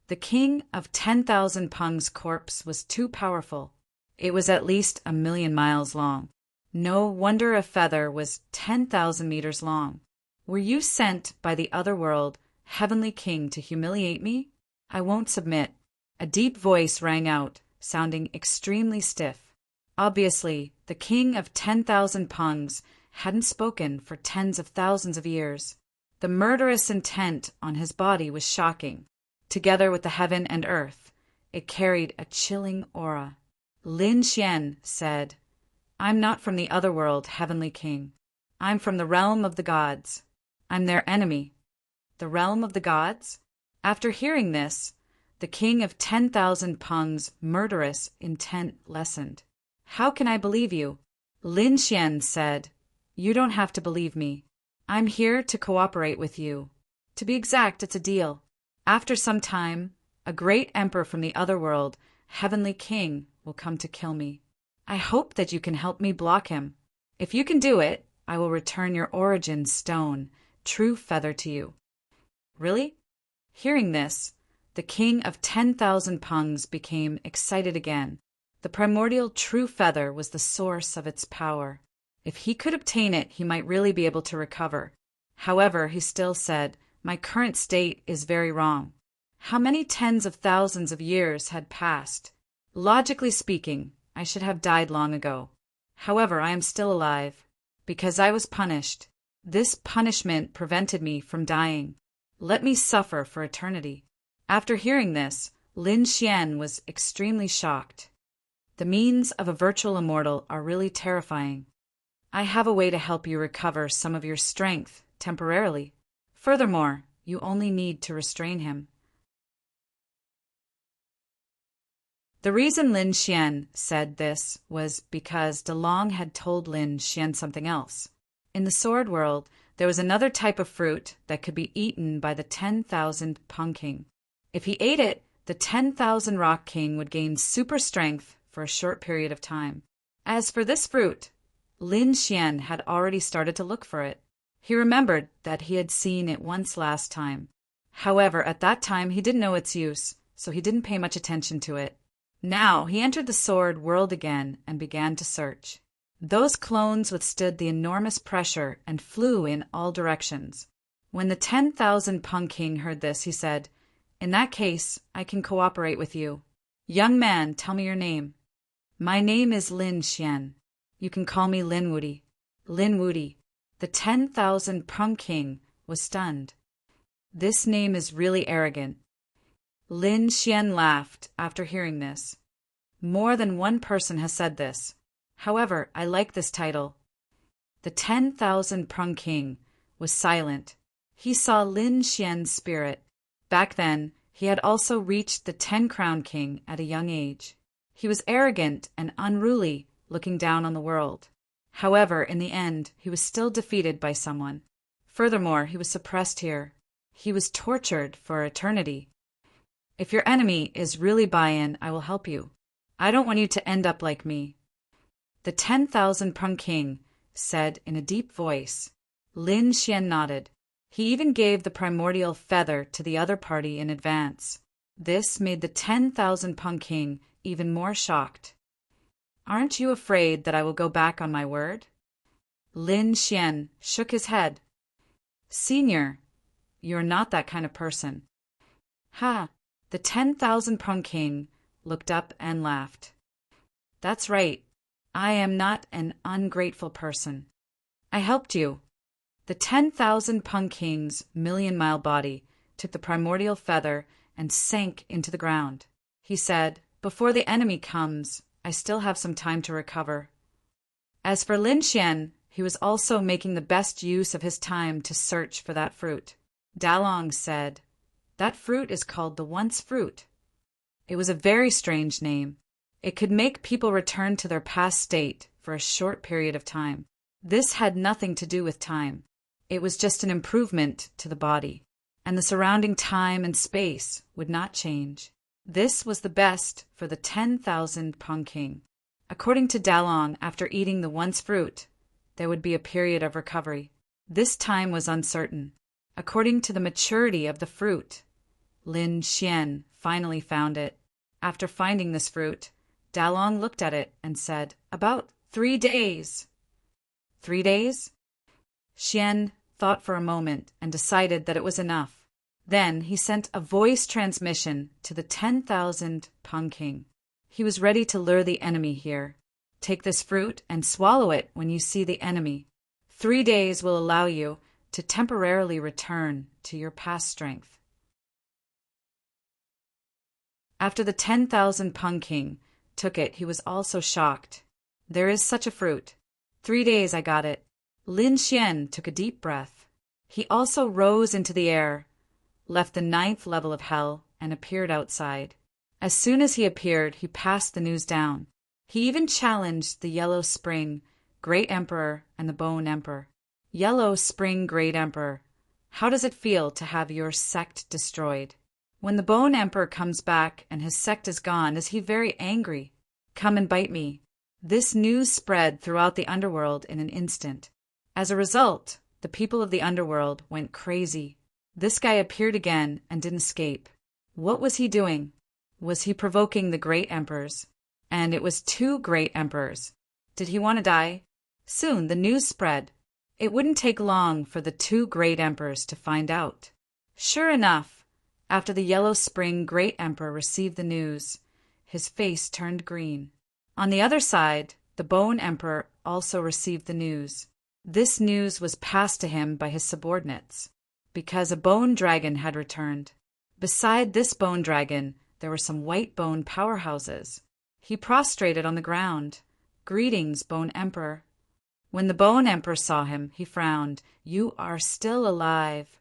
The king of 10,000 Pung's corpse was too powerful. It was at least 1,000,000 miles long. No wonder a feather was 10,000 meters long. Were you sent by the other world, heavenly king, to humiliate me? I won't submit. A deep voice rang out, sounding extremely stiff. Obviously, the king of 10,000 pungs hadn't spoken for tens of thousands of years. The murderous intent on his body was shocking. Together with the heaven and earth, it carried a chilling aura. Lin Xian said, I'm not from the other world, heavenly king. I'm from the realm of the gods. I'm their enemy. The realm of the gods? After hearing this, the king of 10,000 pungs' murderous intent lessened. How can I believe you? Lin Xian said, You don't have to believe me. I'm here to cooperate with you. To be exact, it's a deal. After some time, a great emperor from the other world, heavenly king, will come to kill me. I hope that you can help me block him. If you can do it, I will return your origin stone, true feather, to you. Really? Hearing this, the king of 10,000 pungs became excited again. The primordial true feather was the source of its power. If he could obtain it, he might really be able to recover. However, he still said, My current state is very wrong. How many tens of thousands of years had passed? Logically speaking, I should have died long ago. However, I am still alive. Because I was punished. This punishment prevented me from dying. Let me suffer for eternity. After hearing this, Lin Xian was extremely shocked. The means of a virtual immortal are really terrifying. I have a way to help you recover some of your strength temporarily. Furthermore, you only need to restrain him. The reason Lin Xian said this was because DeLong had told Lin Xian something else. In the sword world, there was another type of fruit that could be eaten by the 10,000 Pung King. If he ate it, the 10,000 Rock King would gain super strength for a short period of time. As for this fruit, Lin Xian had already started to look for it. He remembered that he had seen it once last time. However, at that time he didn't know its use, so he didn't pay much attention to it. Now he entered the sword world again and began to search. Those clones withstood the enormous pressure and flew in all directions. When the 10,000 Pung King heard this, he said, In that case, I can cooperate with you. Young man, tell me your name. My name is Lin Xian. You can call me Lin Wudi. Lin Wudi. The 10,000 Pung King was stunned. This name is really arrogant. Lin Xian laughed after hearing this. More than one person has said this. However, I like this title. The 10,000 Pung King was silent. He saw Lin Xian's spirit. Back then, he had also reached the 10 Crown King at a young age. He was arrogant and unruly, looking down on the world. However, in the end, he was still defeated by someone. Furthermore, he was suppressed here. He was tortured for eternity. If your enemy is really buy-in, I will help you. I don't want you to end up like me. The 10,000 Pung King said in a deep voice. Lin Xian nodded. He even gave the primordial feather to the other party in advance. This made the 10,000 Pung King even more shocked. Aren't you afraid that I will go back on my word? Lin Xian shook his head. Senior, you're not that kind of person. Ha! The 10,000 Pung King looked up and laughed. That's right. I am not an ungrateful person. I helped you. The 10,000 Pung King's million-mile body took the primordial feather and sank into the ground. He said, Before the enemy comes, I still have some time to recover. As for Lin Xian, he was also making the best use of his time to search for that fruit. Dalong said, That fruit is called the Once Fruit. It was a very strange name. It could make people return to their past state for a short period of time. This had nothing to do with time. It was just an improvement to the body, and the surrounding time and space would not change. This was the best for the 10,000 Pung King. According to Dalong, after eating the Once Fruit, there would be a period of recovery. This time was uncertain. According to the maturity of the fruit, Lin Xian finally found it. After finding this fruit, Dalong looked at it and said, About 3 days. 3 days? Xian thought for a moment and decided that it was enough. Then he sent a voice transmission to the 10,000 Pung King. He was ready to lure the enemy here. Take this fruit and swallow it when you see the enemy. 3 days will allow you to temporarily return to your past strength. After the 10,000 Pung King took it, he was also shocked. There is such a fruit. 3 days I got it. Lin Xian took a deep breath. He also rose into the air, left the 9th level of hell, and appeared outside. As soon as he appeared, he passed the news down. He even challenged the Yellow Spring Great Emperor and the Bone Emperor. Yellow Spring Great Emperor, how does it feel to have your sect destroyed? When the Bone Emperor comes back and his sect is gone, is he very angry? Come and bite me. This news spread throughout the underworld in an instant. As a result, the people of the underworld went crazy. This guy appeared again and didn't escape. What was he doing? Was he provoking the great emperors? And it was 2 great emperors. Did he want to die? Soon the news spread. It wouldn't take long for the 2 great emperors to find out. Sure enough, after the Yellow Spring Great Emperor received the news, his face turned green. On the other side, the Bone Emperor also received the news. This news was passed to him by his subordinates, because a bone dragon had returned. Beside this bone dragon, there were some white bone powerhouses. He prostrated on the ground. Greetings, Bone Emperor. When the Bone Emperor saw him, he frowned. You are still alive.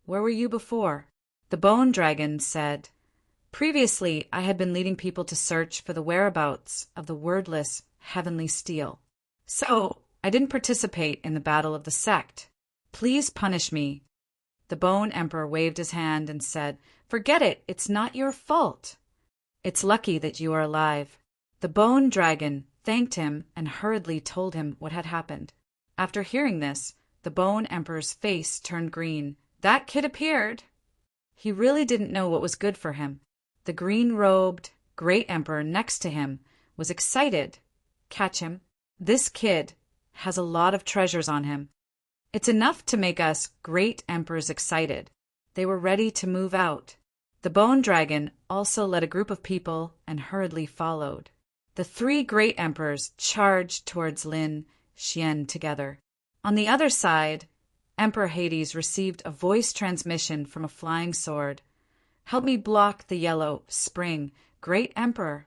Where were you before? The bone dragon said, previously I had been leading people to search for the whereabouts of the wordless heavenly steel. So I didn't participate in the battle of the sect. Please punish me. The Bone Emperor waved his hand and said, forget it, it's not your fault. It's lucky that you are alive. The bone dragon thanked him and hurriedly told him what had happened. After hearing this, the Bone Emperor's face turned green. That kid appeared. He really didn't know what was good for him. The green-robed Great Emperor next to him was excited. Catch him. This kid has a lot of treasures on him. It's enough to make us Great Emperors excited. They were ready to move out. The Bone Dragon also led a group of people and hurriedly followed. The 3 Great Emperors charged towards Lin Xian together. On the other side, Emperor Hades received a voice transmission from a flying sword. Help me block the Yellow Spring Great Emperor.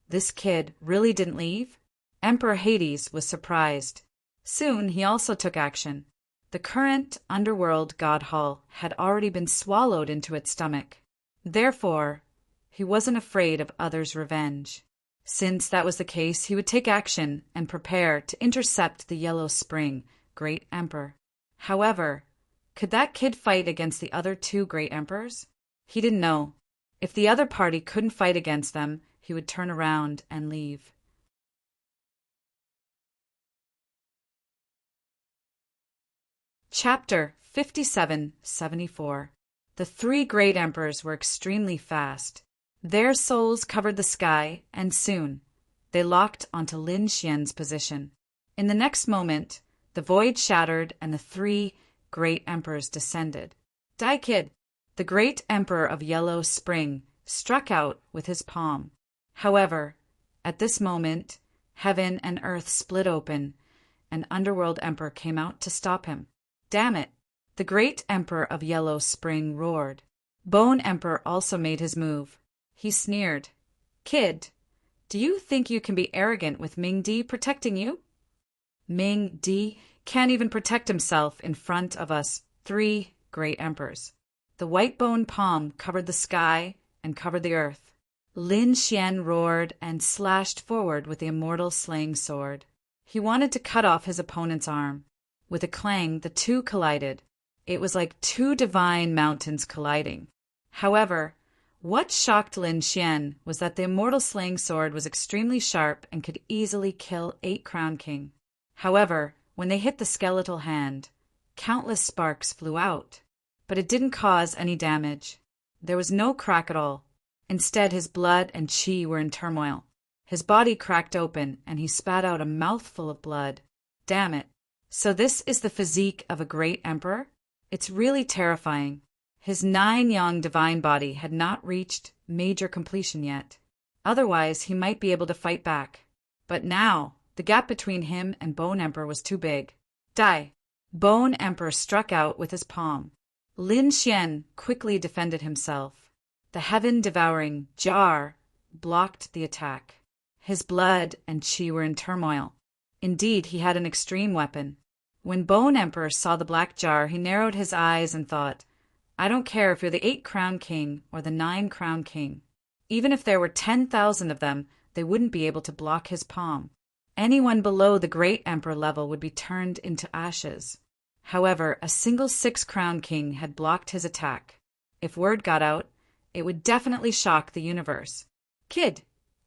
This kid really didn't leave? Emperor Hades was surprised. Soon he also took action. The current underworld god hall had already been swallowed into its stomach. Therefore, he wasn't afraid of others' revenge. Since that was the case, he would take action and prepare to intercept the Yellow Spring Great Emperor. However, could that kid fight against the other 2 great emperors? He didn't know. If the other party couldn't fight against them, he would turn around and leave. Chapter 5774. The 3 great emperors were extremely fast. Their souls covered the sky, and soon they locked onto Lin Xian's position. In the next moment, the void shattered and the 3 great emperors descended. Die, kid! The great emperor of Yellow Spring struck out with his palm. However, at this moment, heaven and earth split open, and Underworld Emperor came out to stop him. Damn it! The great emperor of Yellow Spring roared. Bone Emperor also made his move. He sneered. Kid, do you think you can be arrogant with Ming Di protecting you? Ming Di can't even protect himself in front of us 3 great emperors. The white bone palm covered the sky and covered the earth. Lin Xian roared and slashed forward with the immortal slaying sword. He wanted to cut off his opponent's arm. With a clang, the 2 collided. It was like 2 divine mountains colliding. However, what shocked Lin Xian was that the immortal slaying sword was extremely sharp and could easily kill 8 Crown King. However, when they hit the skeletal hand, countless sparks flew out, but it didn't cause any damage. There was no crack at all. Instead, his blood and chi were in turmoil. His body cracked open, and he spat out a mouthful of blood. Damn it! So this is the physique of a great emperor? It's really terrifying. His 9 yang divine body had not reached major completion yet. Otherwise, he might be able to fight back. But now, the gap between him and Bone Emperor was too big. Die! Bone Emperor struck out with his palm. Lin Xian quickly defended himself. The heaven-devouring jar blocked the attack. His blood and qi were in turmoil. Indeed, he had an extreme weapon. When Bone Emperor saw the black jar, he narrowed his eyes and thought, I don't care if you're the 8-crown king or the 9-crown king. Even if there were 10,000 of them, they wouldn't be able to block his palm. Anyone below the great emperor level would be turned into ashes. However, a single 6-crown king had blocked his attack. If word got out, it would definitely shock the universe. Kid,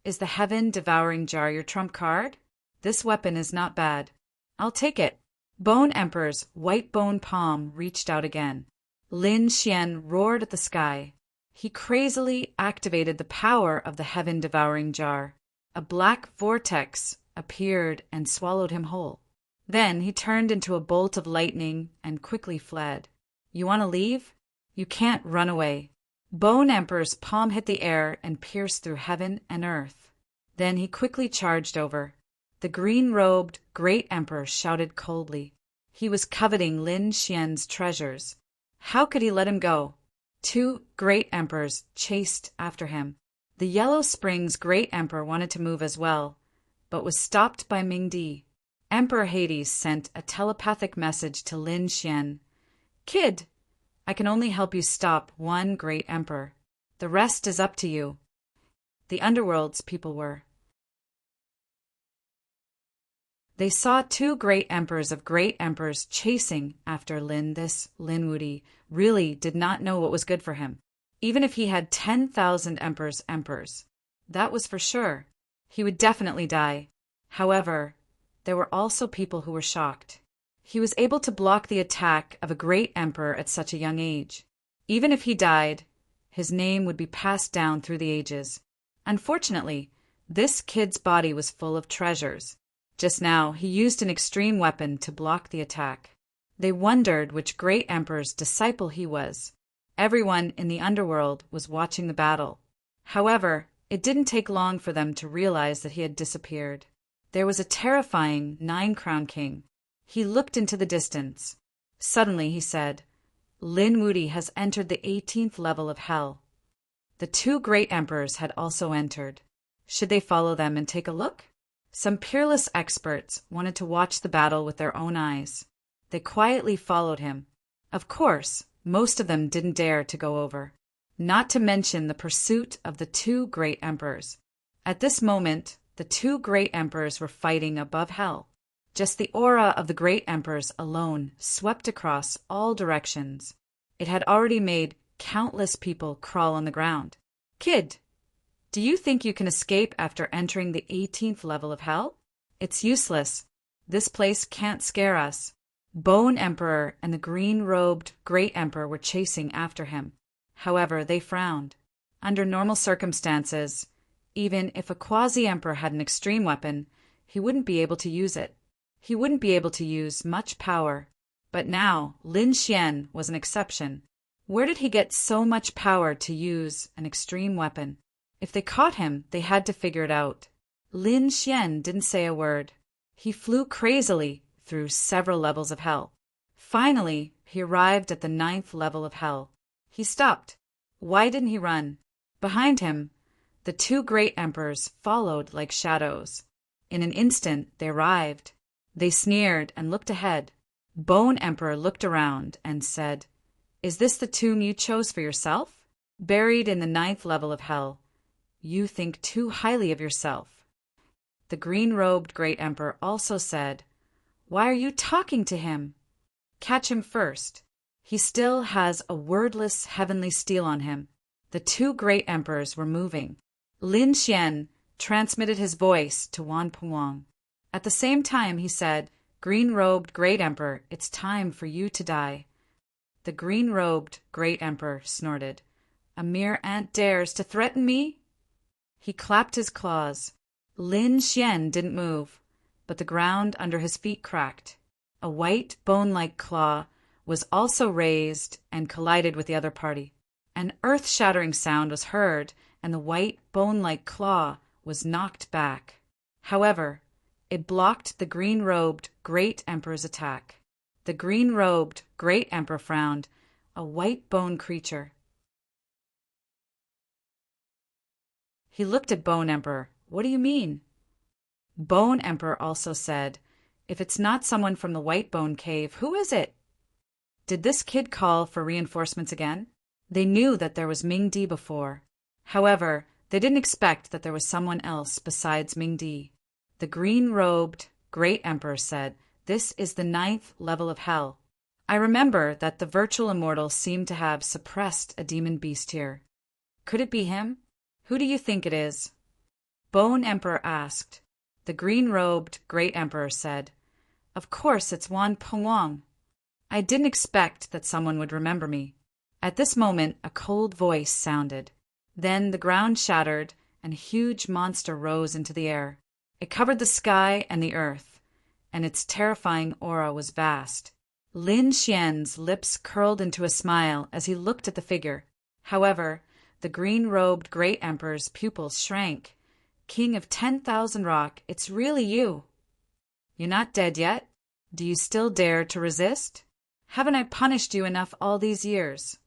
is the heaven-devouring jar your trump card? This weapon is not bad. I'll take it. Bone Emperor's white bone palm reached out again. Lin Xian roared at the sky. He crazily activated the power of the heaven-devouring jar. A black vortex appeared and swallowed him whole. Then he turned into a bolt of lightning and quickly fled. You want to leave? You can't run away. Bone Emperor's palm hit the air and pierced through heaven and earth. Then he quickly charged over. The green-robed great emperor shouted coldly. He was coveting Lin Xian's treasures. How could he let him go? 2 great emperors chased after him. The Yellow Springs great emperor wanted to move as well, but was stopped by Mingdi. Emperor Hades sent a telepathic message to Lin Xian. Kid, I can only help you stop 1 great emperor. The rest is up to you. The underworld's people were. They saw 2 great emperors of great emperors chasing after Lin. This Lin Wudi really did not know what was good for him. Even if he had 10,000 emperors, that was for sure. He would definitely die. However, there were also people who were shocked. He was able to block the attack of a great emperor at such a young age. Even if he died, his name would be passed down through the ages. Unfortunately, this kid's body was full of treasures. Just now, he used an extreme weapon to block the attack. They wondered which great emperor's disciple he was. Everyone in the underworld was watching the battle. However, it didn't take long for them to realize that he had disappeared. There was a terrifying 9-crown king. He looked into the distance. Suddenly he said, Lin Wudi has entered the 18th level of hell. The 2 great emperors had also entered. Should they follow them and take a look? Some peerless experts wanted to watch the battle with their own eyes. They quietly followed him. Of course, most of them didn't dare to go over. Not to mention the pursuit of the 2 great emperors. At this moment, the 2 great emperors were fighting above hell. Just the aura of the great emperors alone swept across all directions. It had already made countless people crawl on the ground. Kid, do you think you can escape after entering the 18th level of hell? It's useless. This place can't scare us. Bone Emperor and the green-robed Great Emperor were chasing after him. However, they frowned. Under normal circumstances, even if a quasi-emperor had an extreme weapon, he wouldn't be able to use it. He wouldn't be able to use much power. But now, Lin Xian was an exception. Where did he get so much power to use an extreme weapon? If they caught him, they had to figure it out. Lin Xian didn't say a word. He flew crazily through several levels of hell. Finally, he arrived at the 9th level of hell. He stopped. Why didn't he run? Behind him, the 2 great emperors followed like shadows. In an instant, they arrived. They sneered and looked ahead. Bone Emperor looked around and said, Is this the tomb you chose for yourself? Buried in the 9th level of hell, you think too highly of yourself. The green-robed Great Emperor also said, Why are you talking to him? Catch him first. He still has a wordless heavenly steel on him. The 2 great emperors were moving. Lin Xian transmitted his voice to Wan Puang. At the same time, he said, Green-robed Great Emperor, it's time for you to die. The green-robed Great Emperor snorted. A mere ant dares to threaten me? He clapped his claws. Lin Xian didn't move, but the ground under his feet cracked. A white, bone-like claw was also raised and collided with the other party. An earth-shattering sound was heard, and the white, bone-like claw was knocked back. However, it blocked the green-robed Great Emperor's attack. The green-robed Great Emperor frowned, a white bone creature. He looked at Bone Emperor. What do you mean? Bone Emperor also said, if it's not someone from the White Bone Cave, who is it? Did this kid call for reinforcements again? They knew that there was Ming Di before. However, they didn't expect that there was someone else besides Ming Di. The green-robed Great Emperor said, this is the 9th level of hell. I remember that the virtual immortal seemed to have suppressed a demon beast here. Could it be him? Who do you think it is? Bone Emperor asked. The green-robed Great Emperor said, of course it's Wan Pengwang. I didn't expect that someone would remember me. At this moment, a cold voice sounded. Then the ground shattered, and a huge monster rose into the air. It covered the sky and the earth, and its terrifying aura was vast. Lin Xian's lips curled into a smile as he looked at the figure. However, the green-robed Great Emperor's pupils shrank. King of 10,000 Rock, it's really you. You're not dead yet? Do you still dare to resist? Haven't I punished you enough all these years?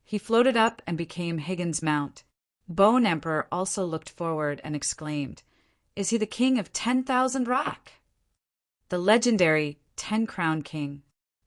He floated up and became Higgins' mount. Bone Emperor also looked forward and exclaimed, is he the king of 10,000 Rock? The legendary 10-Crown King.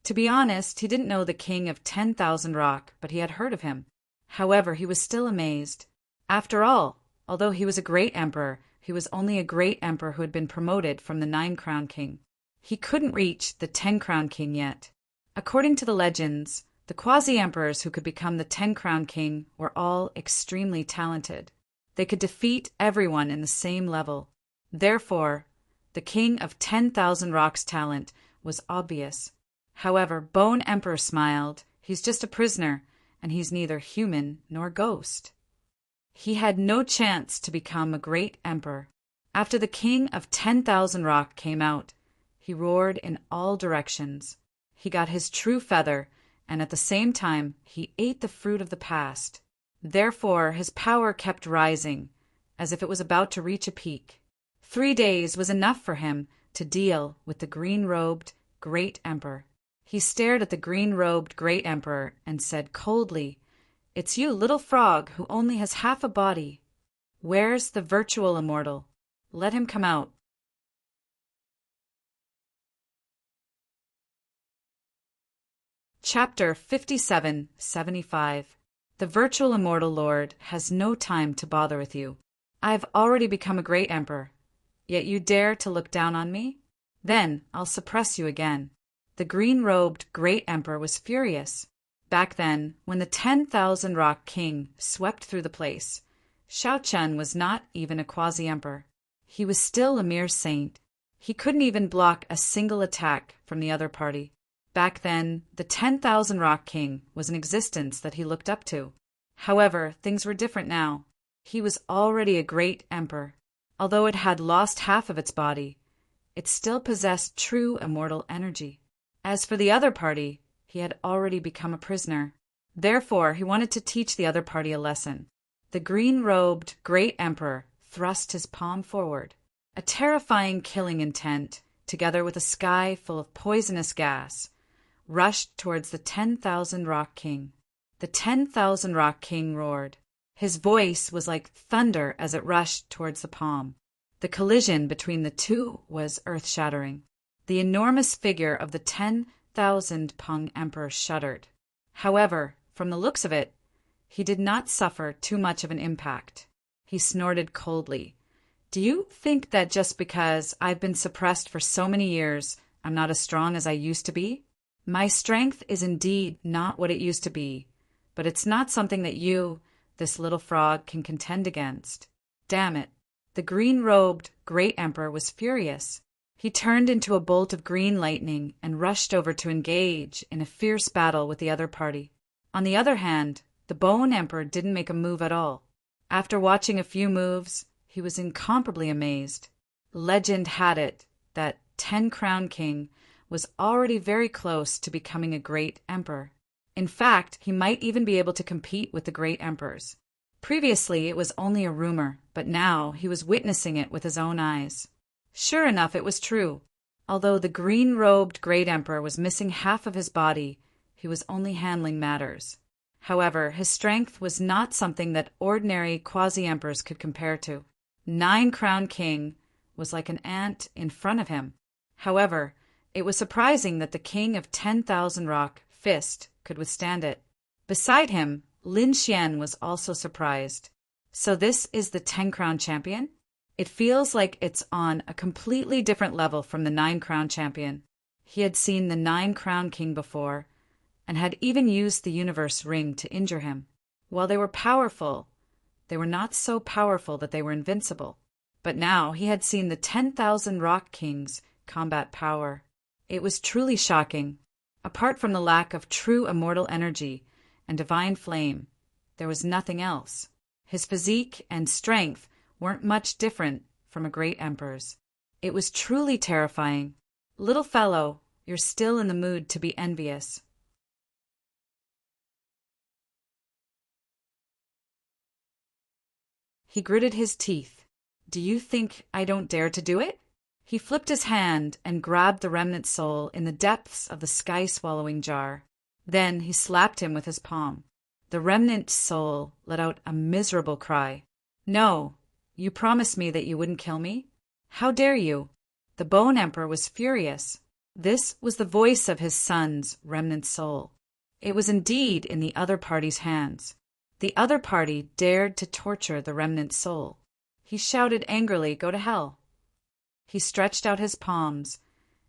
To be honest, he didn't know the king of 10,000 Rock, but he had heard of him. However, he was still amazed. After all, although he was a great emperor, he was only a great emperor who had been promoted from the 9-Crown King. He couldn't reach the 10-Crown King yet. According to the legends, the quasi-emperors who could become the 10-Crown King were all extremely talented. They could defeat everyone in the same level. Therefore, the king of 10,000 Rock's talent was obvious. However, Bone Emperor smiled. He's just a prisoner, and he's neither human nor ghost. He had no chance to become a great emperor. After the king of 10,000 Rock came out, he roared in all directions. He got his true feather, and at the same time, he ate the fruit of the past. Therefore, his power kept rising, as if it was about to reach a peak. 3 days was enough for him to deal with the green-robed Great Emperor. He stared at the green-robed Great Emperor and said coldly, it's you, little frog, who only has half a body. Where's the virtual immortal? Let him come out. Chapter 5775. The virtual immortal lord has no time to bother with you. I've already become a great emperor, yet you dare to look down on me? Then I'll suppress you again. The green-robed Great Emperor was furious. Back then, when the 10,000 Rock King swept through the place, Xiao Chen was not even a quasi-emperor. He was still a mere saint. He couldn't even block a single attack from the other party. Back then, the 10,000 Rock King was an existence that he looked up to. However, things were different now. He was already a great emperor. Although it had lost half of its body, it still possessed true immortal energy. As for the other party, he had already become a prisoner. Therefore, he wanted to teach the other party a lesson. The green-robed Great Emperor thrust his palm forward. A terrifying killing intent, together with a sky full of poisonous gas, rushed towards the 10,000 Rock King. The 10,000 Rock King roared. His voice was like thunder as it rushed towards the palm. The collision between the two was earth-shattering. The enormous figure of the 10,000 Peng Emperor shuddered. However, from the looks of it, he did not suffer too much of an impact. He snorted coldly. Do you think that just because I've been suppressed for so many years, I'm not as strong as I used to be? My strength is indeed not what it used to be, but it's not something that you, this little frog, can contend against. Damn it. The green-robed Great Emperor was furious. He turned into a bolt of green lightning and rushed over to engage in a fierce battle with the other party. On the other hand, the Bone Emperor didn't make a move at all. After watching a few moves, he was incomparably amazed. Legend had it that 10-Crown King was already very close to becoming a great emperor. In fact, he might even be able to compete with the great emperors. Previously, it was only a rumor, but now he was witnessing it with his own eyes. Sure enough, it was true. Although the green-robed great emperor was missing half of his body, he was only handling matters. However, his strength was not something that ordinary quasi-emperors could compare to. Nine-Crowned King was like an ant in front of him. However, it was surprising that the king of 10,000 rock fist could withstand it. Beside him, Lin Xian was also surprised. So this is the 10-crown champion? It feels like it's on a completely different level from the 9-crown champion. He had seen the 9-crown king before, and had even used the universe ring to injure him. While they were powerful, they were not so powerful that they were invincible. But now he had seen the 10,000 rock kings combat power. It was truly shocking. Apart from the lack of true immortal energy and divine flame, there was nothing else. His physique and strength weren't much different from a great emperor's. It was truly terrifying. Little fellow, you're still in the mood to be envious. He gritted his teeth. Do you think I don't dare to do it? He flipped his hand and grabbed the remnant soul in the depths of the sky-swallowing jar. Then he slapped him with his palm. The remnant soul let out a miserable cry. No, you promised me that you wouldn't kill me? How dare you? The Bone Emperor was furious. This was the voice of his son's remnant soul. It was indeed in the other party's hands. The other party dared to torture the remnant soul. He shouted angrily, "Go to hell." He stretched out his palms,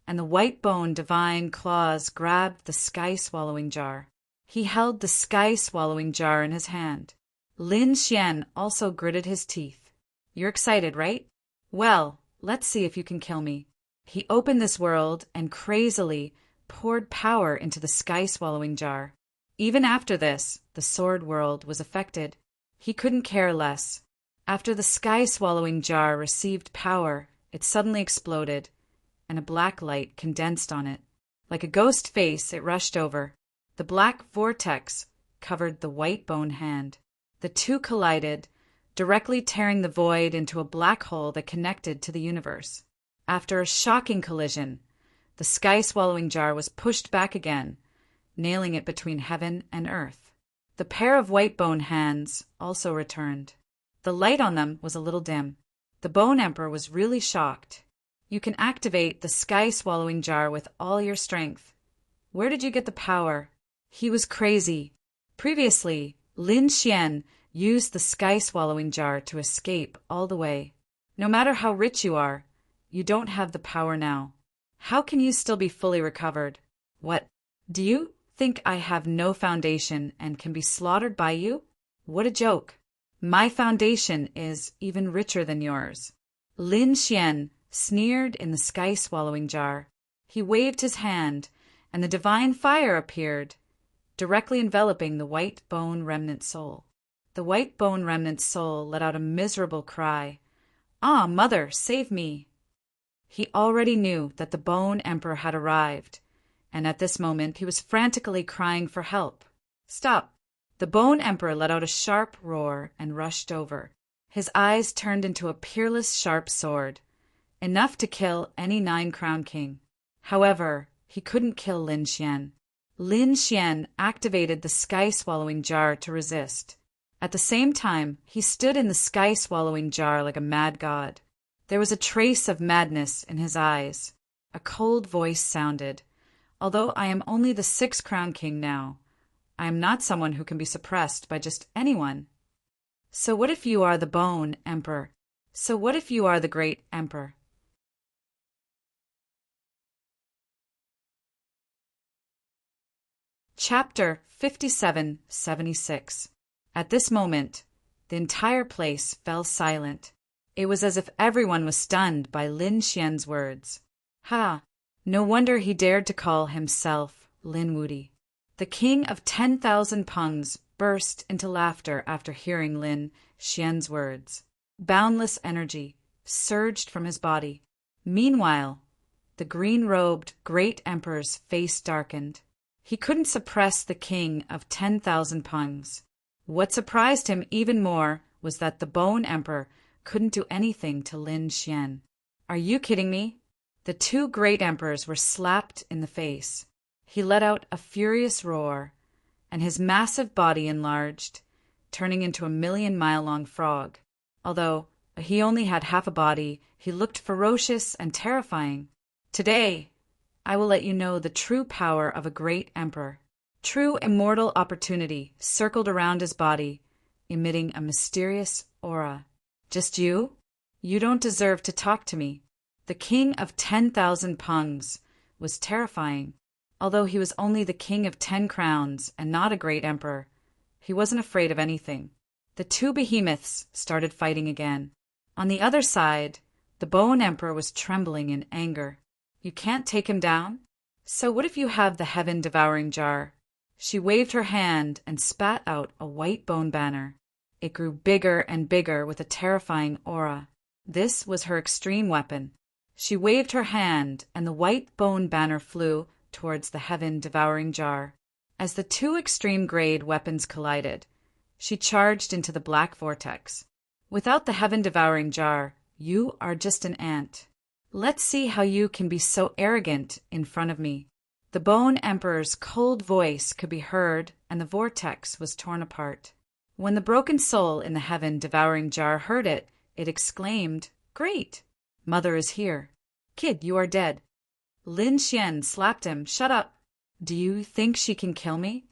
and the white-bone divine claws grabbed the sky-swallowing jar. He held the sky-swallowing jar in his hand. Lin Xian also gritted his teeth. You're excited, right? Well, let's see if you can kill me. He opened this world and crazily poured power into the sky-swallowing jar. Even after this, the sword world was affected. He couldn't care less. After the sky-swallowing jar received power, it suddenly exploded, and a black light condensed on it. Like a ghost face, it rushed over. The black vortex covered the white bone hand. The two collided, directly tearing the void into a black hole that connected to the universe. After a shocking collision, the sky-swallowing jar was pushed back again, nailing it between heaven and earth. The pair of white bone hands also returned. The light on them was a little dim. The Bone Emperor was really shocked. You can activate the sky-swallowing jar with all your strength. Where did you get the power? He was crazy. Previously, Lin Xian used the sky-swallowing jar to escape all the way. No matter how rich you are, you don't have the power now. How can you still be fully recovered? What? Do you think I have no foundation and can be slaughtered by you? What a joke. My foundation is even richer than yours. Lin Xian sneered in the sky-swallowing jar. He waved his hand, and the divine fire appeared, directly enveloping the white bone remnant soul. The white bone remnant soul let out a miserable cry. Ah, mother, save me! He already knew that the Bone Emperor had arrived, and at this moment he was frantically crying for help. Stop! The Bone Emperor let out a sharp roar and rushed over. His eyes turned into a peerless sharp sword, enough to kill any 9-crown king. However, he couldn't kill Lin Xian. Lin Xian activated the sky-swallowing jar to resist. At the same time, he stood in the sky-swallowing jar like a mad god. There was a trace of madness in his eyes. A cold voice sounded. Although I am only the 6-crown king now, I am not someone who can be suppressed by just anyone. So what if you are the Bone Emperor? So what if you are the great emperor? Chapter 5776. At this moment, the entire place fell silent. It was as if everyone was stunned by Lin Xian's words. Ha! No wonder he dared to call himself Lin Wudi. The king of 10,000 pungs burst into laughter after hearing Lin Xian's words. Boundless energy surged from his body. Meanwhile, the green-robed great emperor's face darkened. He couldn't suppress the king of 10,000 pungs. What surprised him even more was that the Bone Emperor couldn't do anything to Lin Xian. Are you kidding me? The two great emperors were slapped in the face. He let out a furious roar, and his massive body enlarged, turning into a 1,000,000-mile-long frog. Although he only had half a body, he looked ferocious and terrifying. Today, I will let you know the true power of a great emperor. True immortal opportunity circled around his body, emitting a mysterious aura. Just you? You don't deserve to talk to me. The king of 10,000 pungs was terrifying. Although he was only the king of 10 crowns and not a great emperor, he wasn't afraid of anything. The two behemoths started fighting again. On the other side, the Bone Emperor was trembling in anger. You can't take him down? So what if you have the heaven-devouring jar? She waved her hand and spat out a white bone banner. It grew bigger and bigger with a terrifying aura. This was her extreme weapon. She waved her hand, and the white bone banner flew towards the heaven-devouring jar. As the two extreme-grade weapons collided, she charged into the black vortex. Without the heaven-devouring jar, you are just an ant. Let's see how you can be so arrogant in front of me. The Bone Emperor's cold voice could be heard, and the vortex was torn apart. When the broken soul in the heaven-devouring jar heard it, it exclaimed, "Great! Mother is here. Kid, you are dead." Lin Xian slapped him. "Shut up. Do you think she can kill me?"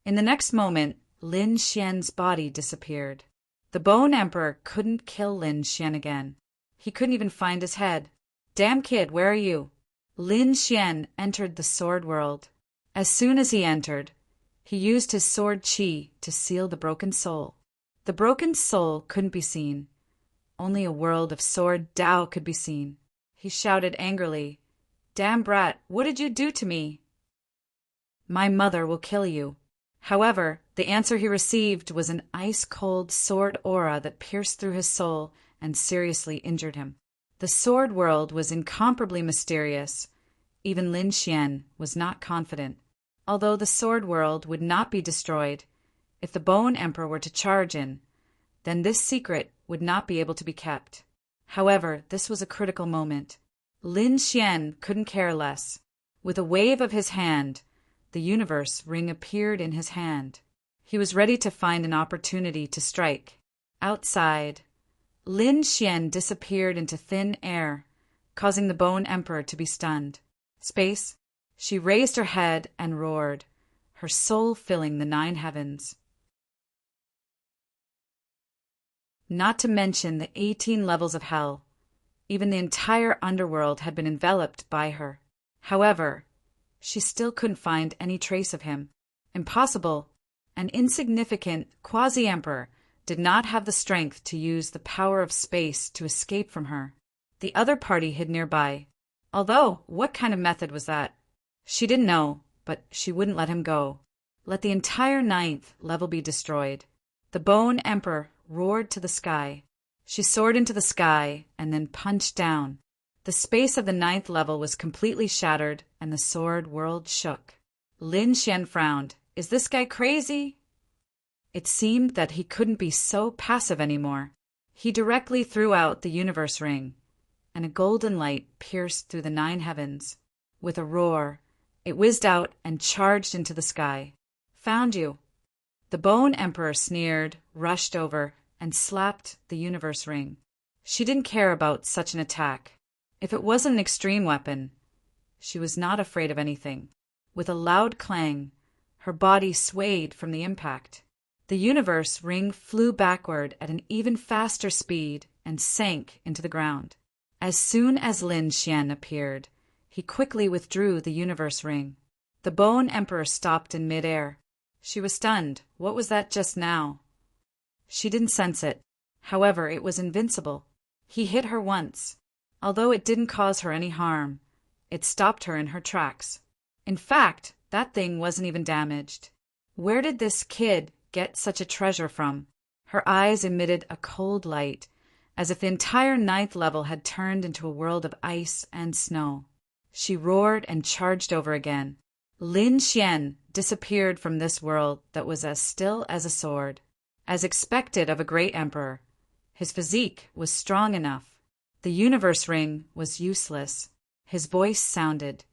In the next moment, Lin Xian's body disappeared. The Bone Emperor couldn't kill Lin Xian again. He couldn't even find his head. "Damn kid, where are you?" Lin Xian entered the sword world. As soon as he entered, he used his sword qi to seal the broken soul. The broken soul couldn't be seen. Only a world of sword Tao could be seen. He shouted angrily, "Damn brat, what did you do to me?" "My mother will kill you." However, the answer he received was an ice-cold sword aura that pierced through his soul and seriously injured him. The sword world was incomparably mysterious. Even Lin Xian was not confident. Although the sword world would not be destroyed, if the Bone Emperor were to charge in, then this secret would not be able to be kept. However, this was a critical moment. Lin Xian couldn't care less. With a wave of his hand, the universe ring appeared in his hand. He was ready to find an opportunity to strike. Outside, Lin Xian disappeared into thin air, causing the Bone Emperor to be stunned. Space. She raised her head and roared, her soul filling the 9 heavens. Not to mention the 18 levels of hell. Even the entire underworld had been enveloped by her. However, she still couldn't find any trace of him. Impossible. An insignificant quasi-emperor did not have the strength to use the power of space to escape from her. The other party hid nearby. Although, what kind of method was that? She didn't know, but she wouldn't let him go. Let the entire 9th level be destroyed. The Bone Emperor roared to the sky. She soared into the sky and then punched down. The space of the 9th level was completely shattered, and the sword world shook. Lin Xian frowned. Is this guy crazy? It seemed that he couldn't be so passive anymore. He directly threw out the universe ring, and a golden light pierced through the 9 heavens. With a roar, it whizzed out and charged into the sky. Found you. The Bone Emperor sneered, rushed over, and slapped the universe ring. She didn't care about such an attack. If it wasn't an extreme weapon, she was not afraid of anything. With a loud clang, her body swayed from the impact. The universe ring flew backward at an even faster speed and sank into the ground. As soon as Lin Xian appeared, he quickly withdrew the universe ring. The Bone Emperor stopped in midair. She was stunned. What was that just now? She didn't sense it. However, it was invincible. He hit her once. Although it didn't cause her any harm, it stopped her in her tracks. In fact, that thing wasn't even damaged. Where did this kid get such a treasure from? Her eyes emitted a cold light, as if the entire 9th level had turned into a world of ice and snow. She roared and charged over again. Lin Xian disappeared from this world that was as still as a sword. As expected of a great emperor, his physique was strong enough. The universe ring was useless. His voice sounded.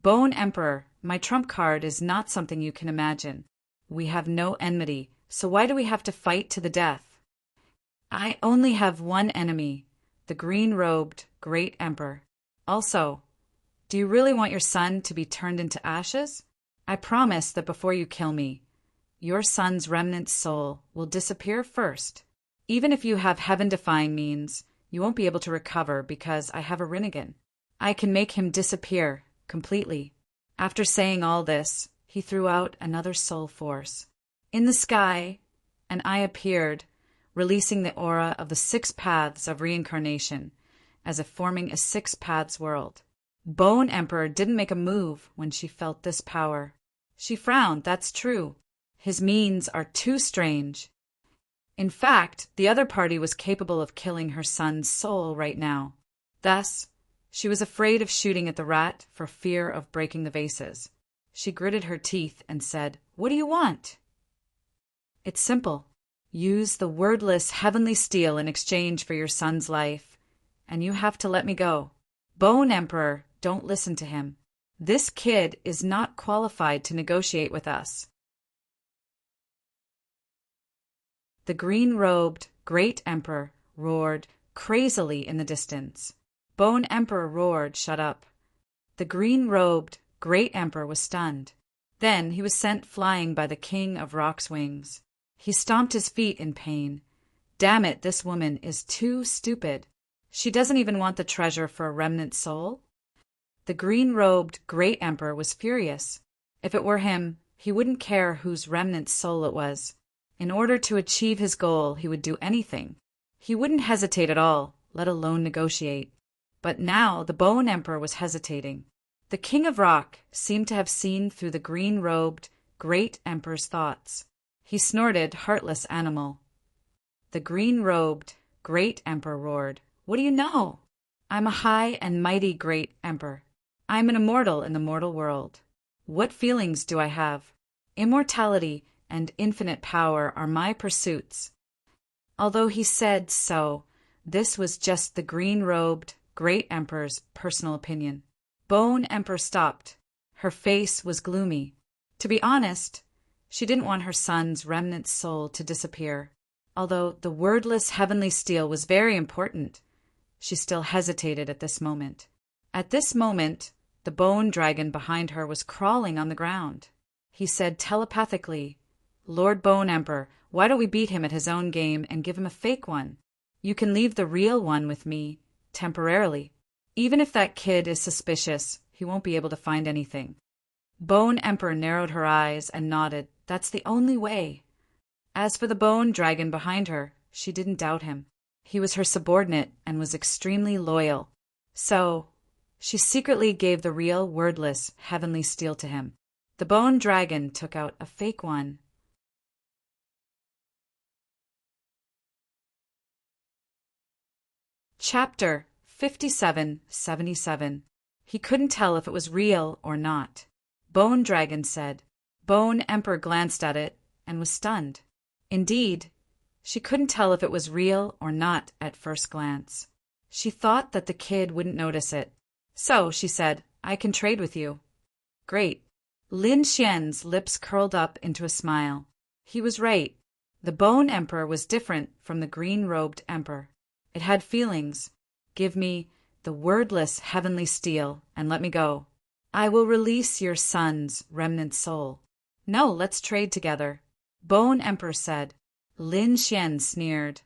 Bone Emperor, my trump card is not something you can imagine. We have no enmity, so why do we have to fight to the death? I only have one enemy, the green-robed Great Emperor. Also, do you really want your son to be turned into ashes? I promise that before you kill me, your son's remnant soul will disappear first. Even if you have heaven-defying means, you won't be able to recover because I have a Rinnegan. I can make him disappear completely. After saying all this, he threw out another soul force. In the sky, an eye appeared, releasing the aura of the 6 paths of reincarnation, as if forming a 6 paths world. Bone Emperor didn't make a move when she felt this power. She frowned, that's true. His means are too strange. In fact, the other party was capable of killing her son's soul right now. Thus, she was afraid of shooting at the rat for fear of breaking the vases. She gritted her teeth and said, "What do you want?" It's simple. Use the wordless heavenly steel in exchange for your son's life, and you have to let me go. Bone Emperor, don't listen to him. This kid is not qualified to negotiate with us. The green-robed Great Emperor roared crazily in the distance. Bone Emperor roared, "Shut up." The green-robed Great Emperor was stunned. Then he was sent flying by the King of Rock's wings. He stomped his feet in pain. Damn it, this woman is too stupid. She doesn't even want the treasure for a remnant soul. The green-robed Great Emperor was furious. If it were him, he wouldn't care whose remnant soul it was. In order to achieve his goal, he would do anything. He wouldn't hesitate at all, let alone negotiate. But now the Bone Emperor was hesitating. The King of Rock seemed to have seen through the green-robed Great Emperor's thoughts. He snorted, "Heartless animal." The green-robed Great Emperor roared, "What do you know? I'm a high and mighty Great Emperor. I'm an immortal in the mortal world. What feelings do I have? Immortality and infinite power are my pursuits." Although he said so, this was just the green-robed Great Emperor's personal opinion. Bone Emperor stopped. Her face was gloomy. To be honest, she didn't want her son's remnant soul to disappear. Although the wordless heavenly steel was very important, she still hesitated at this moment. At this moment, the bone dragon behind her was crawling on the ground. He said telepathically, "Lord Bone Emperor, why don't we beat him at his own game and give him a fake one? You can leave the real one with me, temporarily. Even if that kid is suspicious, he won't be able to find anything." Bone Emperor narrowed her eyes and nodded. That's the only way. As for the bone dragon behind her, she didn't doubt him. He was her subordinate and was extremely loyal. So, she secretly gave the real, wordless, heavenly steel to him. The bone dragon took out a fake one. Chapter 5777. He couldn't tell if it was real or not. Bone Dragon said. Bone Emperor glanced at it and was stunned. Indeed, she couldn't tell if it was real or not at first glance. She thought that the kid wouldn't notice it. So she said, "I can trade with you." Great. Lin Xian's lips curled up into a smile. He was right. The Bone Emperor was different from the green-robed Emperor. It had feelings. Give me the wordless heavenly steel and let me go. I will release your son's remnant soul. No, let's trade together. Bone Emperor said. Lin Xian sneered.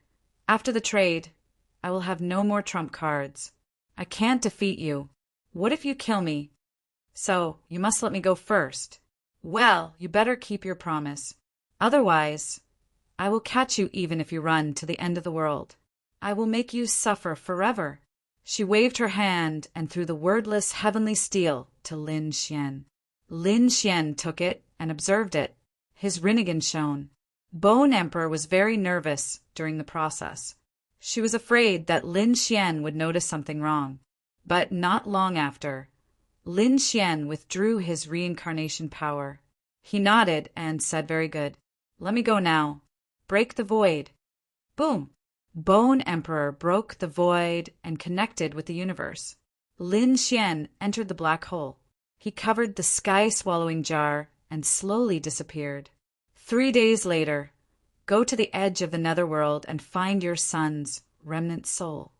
After the trade, I will have no more trump cards. I can't defeat you. What if you kill me? So, you must let me go first. Well, you better keep your promise. Otherwise, I will catch you even if you run to the end of the world. I will make you suffer forever. She waved her hand and threw the wordless heavenly steel to Lin Xian. Lin Xian took it and observed it. His Rinnegan shone. Bone Emperor was very nervous during the process. She was afraid that Lin Xian would notice something wrong. But not long after, Lin Xian withdrew his reincarnation power. He nodded and said, "Very good. Let me go now. Break the void." Boom! Bone Emperor broke the void and connected with the universe. Lin Xian entered the black hole. He covered the sky-swallowing jar and slowly disappeared. 3 days later, go to the edge of the netherworld and find your son's remnant soul.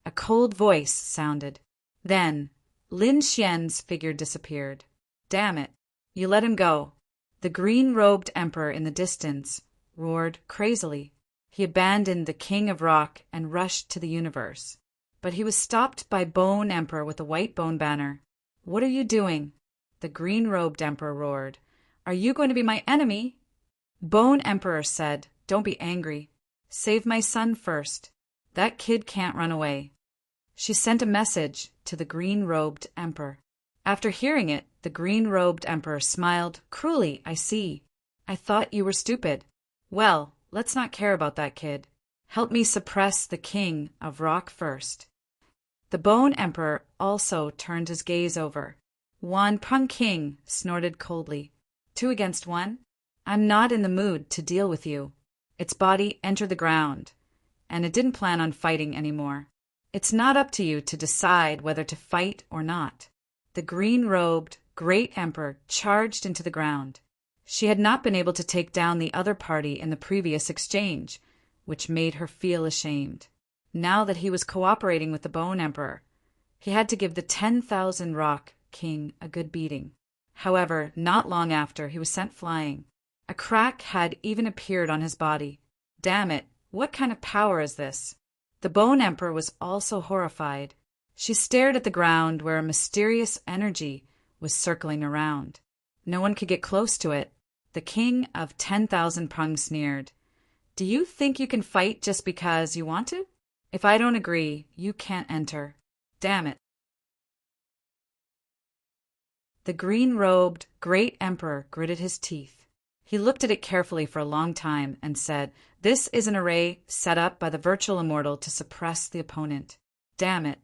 A cold voice sounded. Then, Lin Xian's figure disappeared. Damn it, you let him go. The green-robed emperor in the distance roared crazily. He abandoned the king of rock and rushed to the universe. But he was stopped by Bone Emperor with a white bone banner. "What are you doing?" The green-robed emperor roared. "Are you going to be my enemy?" Bone Emperor said, "Don't be angry. Save my son first. That kid can't run away." She sent a message to the green-robed emperor. After hearing it, the green-robed emperor smiled cruelly. "I see. I thought you were stupid. Well, let's not care about that kid. Help me suppress the king of rock first." The Bone Emperor also turned his gaze over. Wan Peng King snorted coldly. 2 against 1? I'm not in the mood to deal with you. Its body entered the ground, and it didn't plan on fighting anymore. It's not up to you to decide whether to fight or not. The green-robed Great Emperor charged into the ground. She had not been able to take down the other party in the previous exchange, which made her feel ashamed. Now that he was cooperating with the Bone Emperor, he had to give the 10,000 Rock King a good beating. However, not long after, he was sent flying. A crack had even appeared on his body. Damn it, what kind of power is this? The Bone Emperor was also horrified. She stared at the ground where a mysterious energy was circling around. No one could get close to it. The king of 10,000 Peng sneered. "Do you think you can fight just because you want to? If I don't agree, you can't enter. Damn it." The green-robed Great Emperor gritted his teeth. He looked at it carefully for a long time and said, "This is an array set up by the virtual immortal to suppress the opponent. Damn it.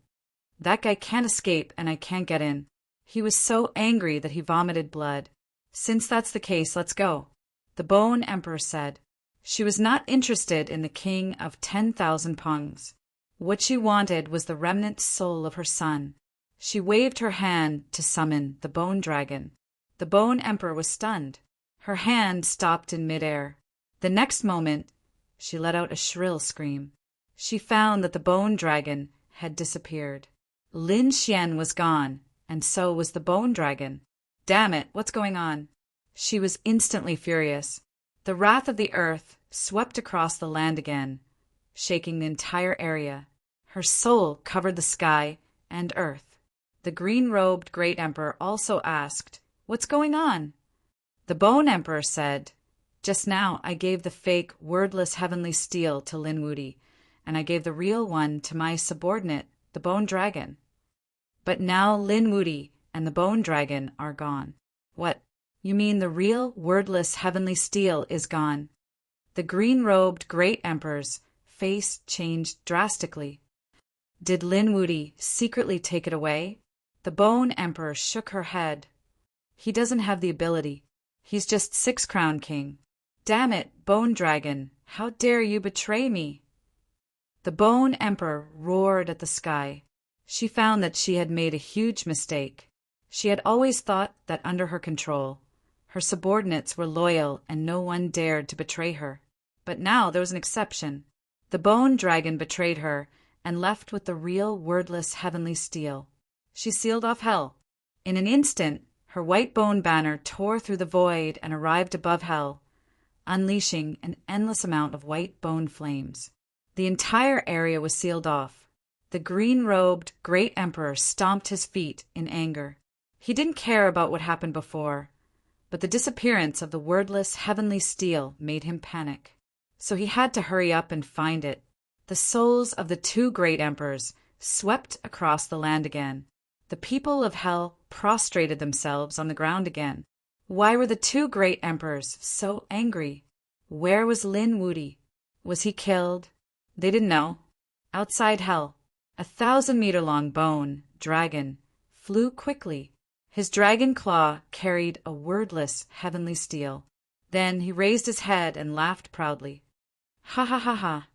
That guy can't escape and I can't get in." He was so angry that he vomited blood. "Since that's the case, let's go," the Bone Emperor said. She was not interested in the king of 10,000 Pengs. What she wanted was the remnant soul of her son. She waved her hand to summon the Bone Dragon. The Bone Emperor was stunned. Her hand stopped in midair. The next moment, she let out a shrill scream. She found that the Bone Dragon had disappeared. Lin Xian was gone, and so was the Bone Dragon. Damn it, what's going on? She was instantly furious. The wrath of the earth swept across the land again, shaking the entire area. Her soul covered the sky and earth. The green-robed Great Emperor also asked, "What's going on?" The Bone Emperor said, "Just now I gave the fake wordless heavenly steel to Lin Wuti, and I gave the real one to my subordinate, the Bone Dragon. But now Lin Wuti and the Bone Dragon are gone." "What? You mean the real wordless heavenly steel is gone?" The green-robed Great Emperor's face changed drastically. "Did Lin Wuti secretly take it away?" The Bone Emperor shook her head. "He doesn't have the ability. He's just 6-crown king." "Damn it, Bone Dragon, how dare you betray me?" The Bone Emperor roared at the sky. She found that she had made a huge mistake. She had always thought that under her control, her subordinates were loyal and no one dared to betray her. But now there was an exception. The Bone Dragon betrayed her and left with the real wordless heavenly steel. She sealed off hell. In an instant, her white bone banner tore through the void and arrived above hell, unleashing an endless amount of white bone flames. The entire area was sealed off. The green-robed Great Emperor stomped his feet in anger. He didn't care about what happened before, but the disappearance of the wordless heavenly steel made him panic. So he had to hurry up and find it. The souls of the 2 Great Emperors swept across the land again. The people of hell prostrated themselves on the ground again. Why were the 2 Great Emperors so angry? Where was Lin Wuti? Was he killed? They didn't know. Outside hell, a 1,000-meter-long bone dragon flew quickly His dragon claw carried a wordless heavenly steel. Then he raised his head and laughed proudly. Ha ha ha ha!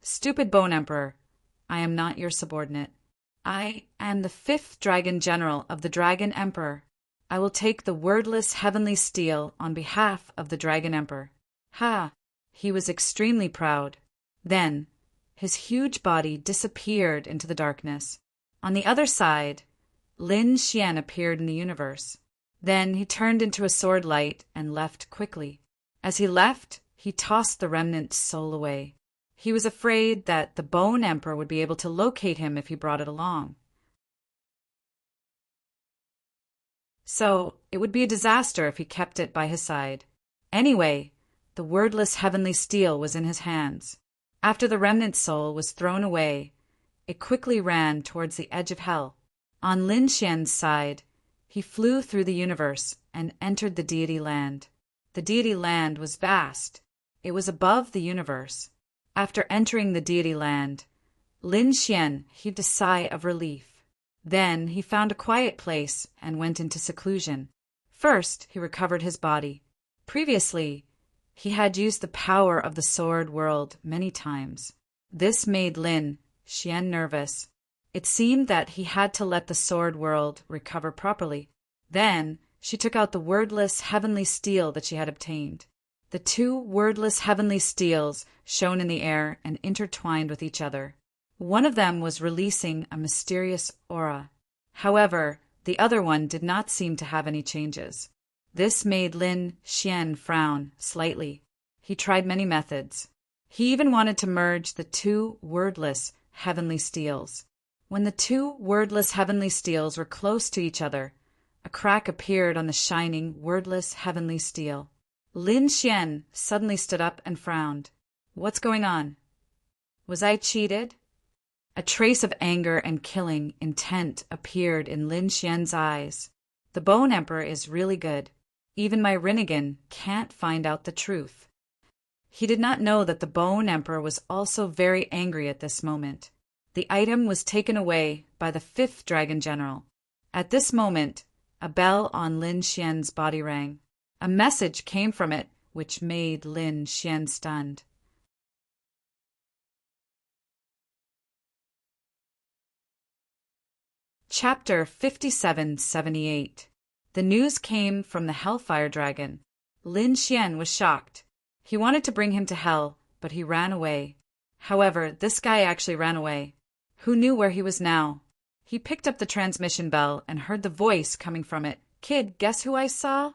Stupid Bone Emperor, I am not your subordinate. I am the 5th Dragon General of the Dragon Emperor. I will take the wordless heavenly steel on behalf of the Dragon Emperor. Ha! He was extremely proud. Then, his huge body disappeared into the darkness. On the other side, Lin Xian appeared in the universe. Then he turned into a sword light and left quickly. As he left, he tossed the remnant soul away. He was afraid that the Bone Emperor would be able to locate him if he brought it along. So, it would be a disaster if he kept it by his side. Anyway, the wordless heavenly steel was in his hands. After the remnant soul was thrown away, it quickly ran towards the edge of hell. On Lin Xian's side, he flew through the universe and entered the deity land. The deity land was vast. It was above the universe. After entering the deity land, Lin Xian heaved a sigh of relief. Then he found a quiet place and went into seclusion. First, he recovered his body. Previously, he had used the power of the sword world many times. This made Lin Xian nervous. It seemed that he had to let the sword world recover properly. Then, she took out the wordless heavenly steel that she had obtained. The 2 wordless heavenly steels shone in the air and intertwined with each other. One of them was releasing a mysterious aura. However, the other one did not seem to have any changes. This made Lin Xian frown slightly. He tried many methods. He even wanted to merge the 2 wordless heavenly steels. When the 2 wordless heavenly steels were close to each other, a crack appeared on the shining wordless heavenly steel. Lin Xian suddenly stood up and frowned. What's going on? Was I cheated? A trace of anger and killing intent appeared in Lin Xian's eyes. The Bone Emperor is really good. Even my Rinnegan can't find out the truth. He did not know that the Bone Emperor was also very angry at this moment. The item was taken away by the 5th Dragon General. At this moment, a bell on Lin Xian's body rang. A message came from it, which made Lin Xian stunned. Chapter 5778. The news came from the Hellfire Dragon. Lin Xian was shocked. He wanted to bring him to hell, but he ran away. However, this guy actually ran away. Who knew where he was now? He picked up the transmission bell and heard the voice coming from it. Kid, guess who I saw?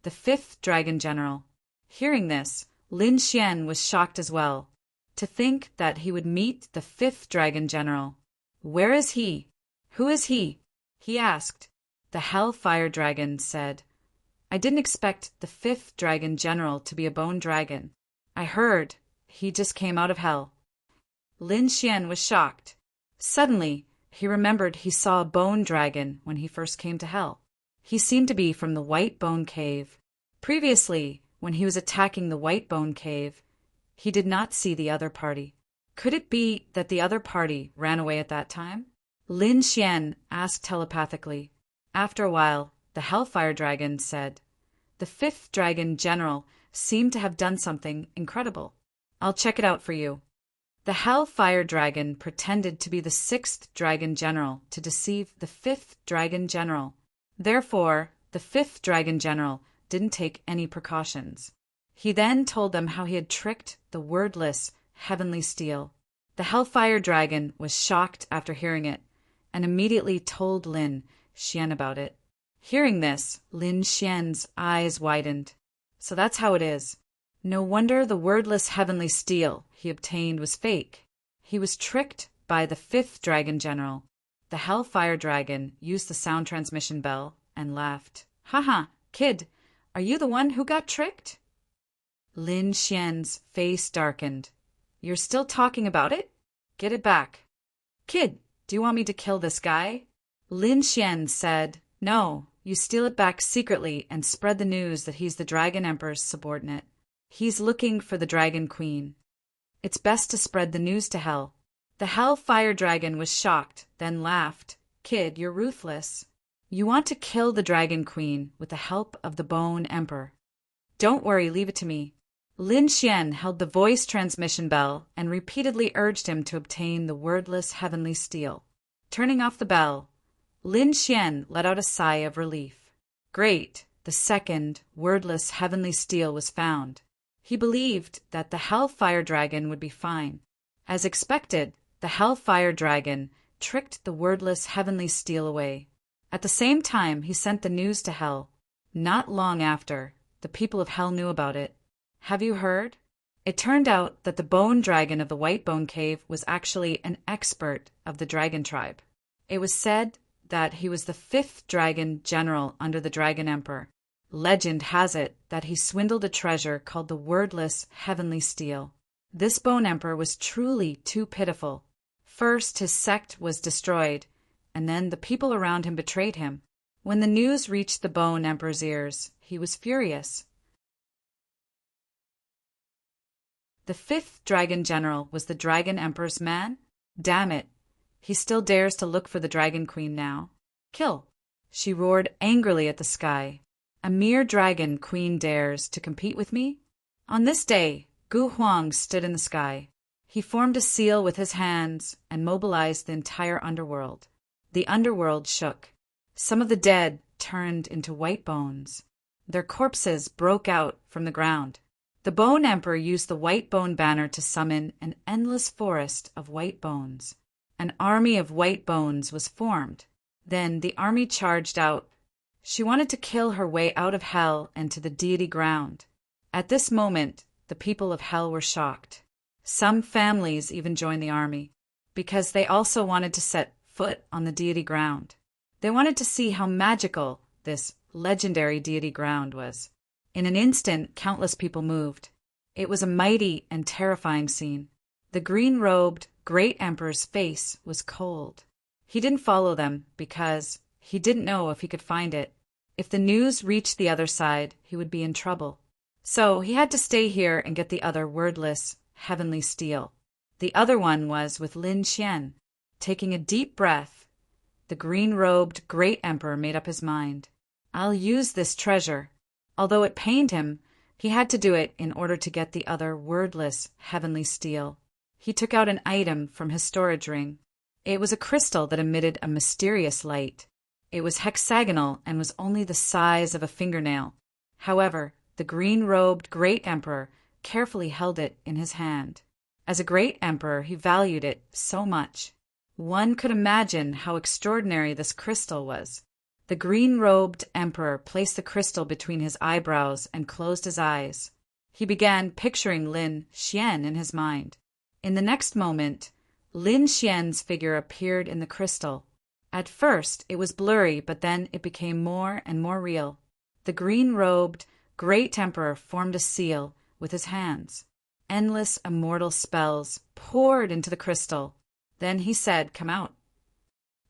The 5th Dragon General. Hearing this, Lin Xian was shocked as well. To think that he would meet the 5th Dragon General. Where is he? Who is he? He asked. The Hellfire Dragon said, I didn't expect the 5th Dragon General to be a bone dragon. I heard he just came out of hell. Lin Xian was shocked. Suddenly, he remembered he saw a bone dragon when he first came to hell. He seemed to be from the White Bone Cave. Previously, when he was attacking the White Bone Cave, he did not see the other party. Could it be that the other party ran away at that time? Lin Xian asked telepathically. After a while, the Hellfire Dragon said, The 5th Dragon General seemed to have done something incredible. I'll check it out for you. The Hellfire Dragon pretended to be the 6th Dragon General to deceive the 5th Dragon General. Therefore, the 5th Dragon General didn't take any precautions. He then told them how he had tricked the wordless heavenly steel. The Hellfire Dragon was shocked after hearing it, and immediately told Lin Xian about it. Hearing this, Lin Xian's eyes widened. So that's how it is. No wonder the wordless heavenly steel he obtained was fake. He was tricked by the 5th Dragon General. The Hellfire Dragon used the sound transmission bell and laughed. Haha, kid, are you the one who got tricked? Lin Xian's face darkened. You're still talking about it? Get it back. Kid, do you want me to kill this guy? Lin Xian said, No, you steal it back secretly and spread the news that he's the Dragon Emperor's subordinate. He's looking for the Dragon Queen. It's best to spread the news to hell. The Hellfire Dragon was shocked, then laughed. Kid, you're ruthless. You want to kill the Dragon Queen with the help of the Bone Emperor. Don't worry, leave it to me. Lin Xian held the voice transmission bell and repeatedly urged him to obtain the wordless heavenly steel. Turning off the bell, Lin Xian let out a sigh of relief. Great, the second wordless heavenly steel was found. He believed that the Hellfire Dragon would be fine. As expected, the Hellfire Dragon tricked the wordless heavenly steel away. At the same time, he sent the news to Hell. Not long after, the people of Hell knew about it. Have you heard? It turned out that the bone dragon of the White Bone Cave was actually an expert of the dragon tribe. It was said that he was the 5th dragon general under the Dragon Emperor. Legend has it that he swindled a treasure called the wordless heavenly steel. This Bone Emperor was truly too pitiful. First, his sect was destroyed, and then the people around him betrayed him. When the news reached the Bone Emperor's ears, he was furious. The 5th Dragon General was the Dragon Emperor's man? Damn it. He still dares to look for the Dragon Queen now. Kill. She roared angrily at the sky. A mere Dragon Queen dares to compete with me? On this day, Gu Huang stood in the sky. He formed a seal with his hands and mobilized the entire underworld. The underworld shook. Some of the dead turned into white bones. Their corpses broke out from the ground. The Bone Emperor used the white bone banner to summon an endless forest of white bones. An army of white bones was formed. Then the army charged out. She wanted to kill her way out of Hell and to the deity ground. At this moment, the people of Hell were shocked. Some families even joined the army, because they also wanted to set foot on the deity ground. They wanted to see how magical this legendary deity ground was. In an instant, countless people moved. It was a mighty and terrifying scene. The green-robed great emperor's face was cold. He didn't follow them because he didn't know if he could find it. If the news reached the other side, he would be in trouble. So he had to stay here and get the other wordless heavenly steel. The other one was with Lin Xian. Taking a deep breath, the green-robed great emperor made up his mind. I'll use this treasure. Although it pained him, he had to do it in order to get the other wordless heavenly steel. He took out an item from his storage ring. It was a crystal that emitted a mysterious light. It was hexagonal and was only the size of a fingernail. However, the green-robed great emperor carefully held it in his hand. As a great emperor, he valued it so much. One could imagine how extraordinary this crystal was. The green-robed emperor placed the crystal between his eyebrows and closed his eyes. He began picturing Lin Xian in his mind. In the next moment, Lin Xian's figure appeared in the crystal. At first, it was blurry, but then it became more and more real. The green-robed great emperor formed a seal with his hands. Endless immortal spells poured into the crystal. Then he said, "Come out."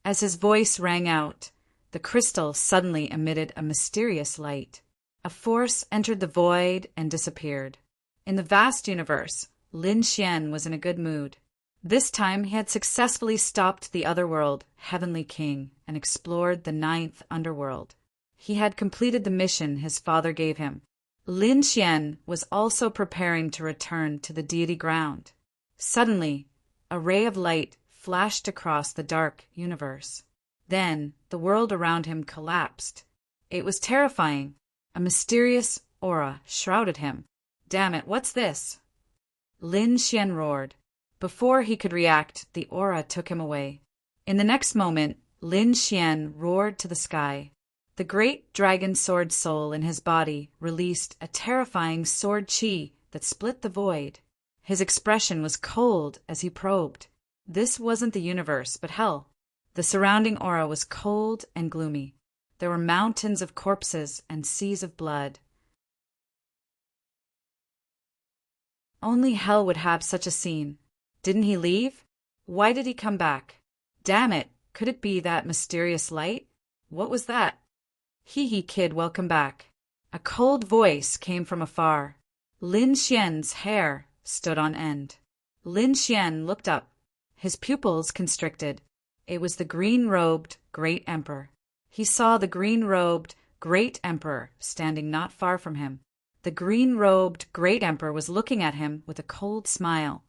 As his voice rang out, the crystal suddenly emitted a mysterious light. A force entered the void and disappeared. In the vast universe, Lin Xian was in a good mood. This time he had successfully stopped the otherworld, Heavenly King, and explored the 9th underworld. He had completed the mission his father gave him. Lin Xian was also preparing to return to the deity ground. Suddenly, a ray of light flashed across the dark universe. Then, the world around him collapsed. It was terrifying. A mysterious aura shrouded him. "Damn it, what's this?" Lin Xian roared. Before he could react, the aura took him away. In the next moment, Lin Xian roared to the sky. The great dragon sword soul in his body released a terrifying sword chi that split the void. His expression was cold as he probed. This wasn't the universe, but hell. The surrounding aura was cold and gloomy. There were mountains of corpses and seas of blood. Only hell would have such a scene. Didn't he leave? Why did he come back? Damn it, could it be that mysterious light? What was that? Hee hee kid, welcome back. A cold voice came from afar. Lin Xian's hair stood on end. Lin Xian looked up. His pupils constricted. It was the green-robed great emperor. He saw the green-robed great emperor standing not far from him. The green-robed great emperor was looking at him with a cold smile.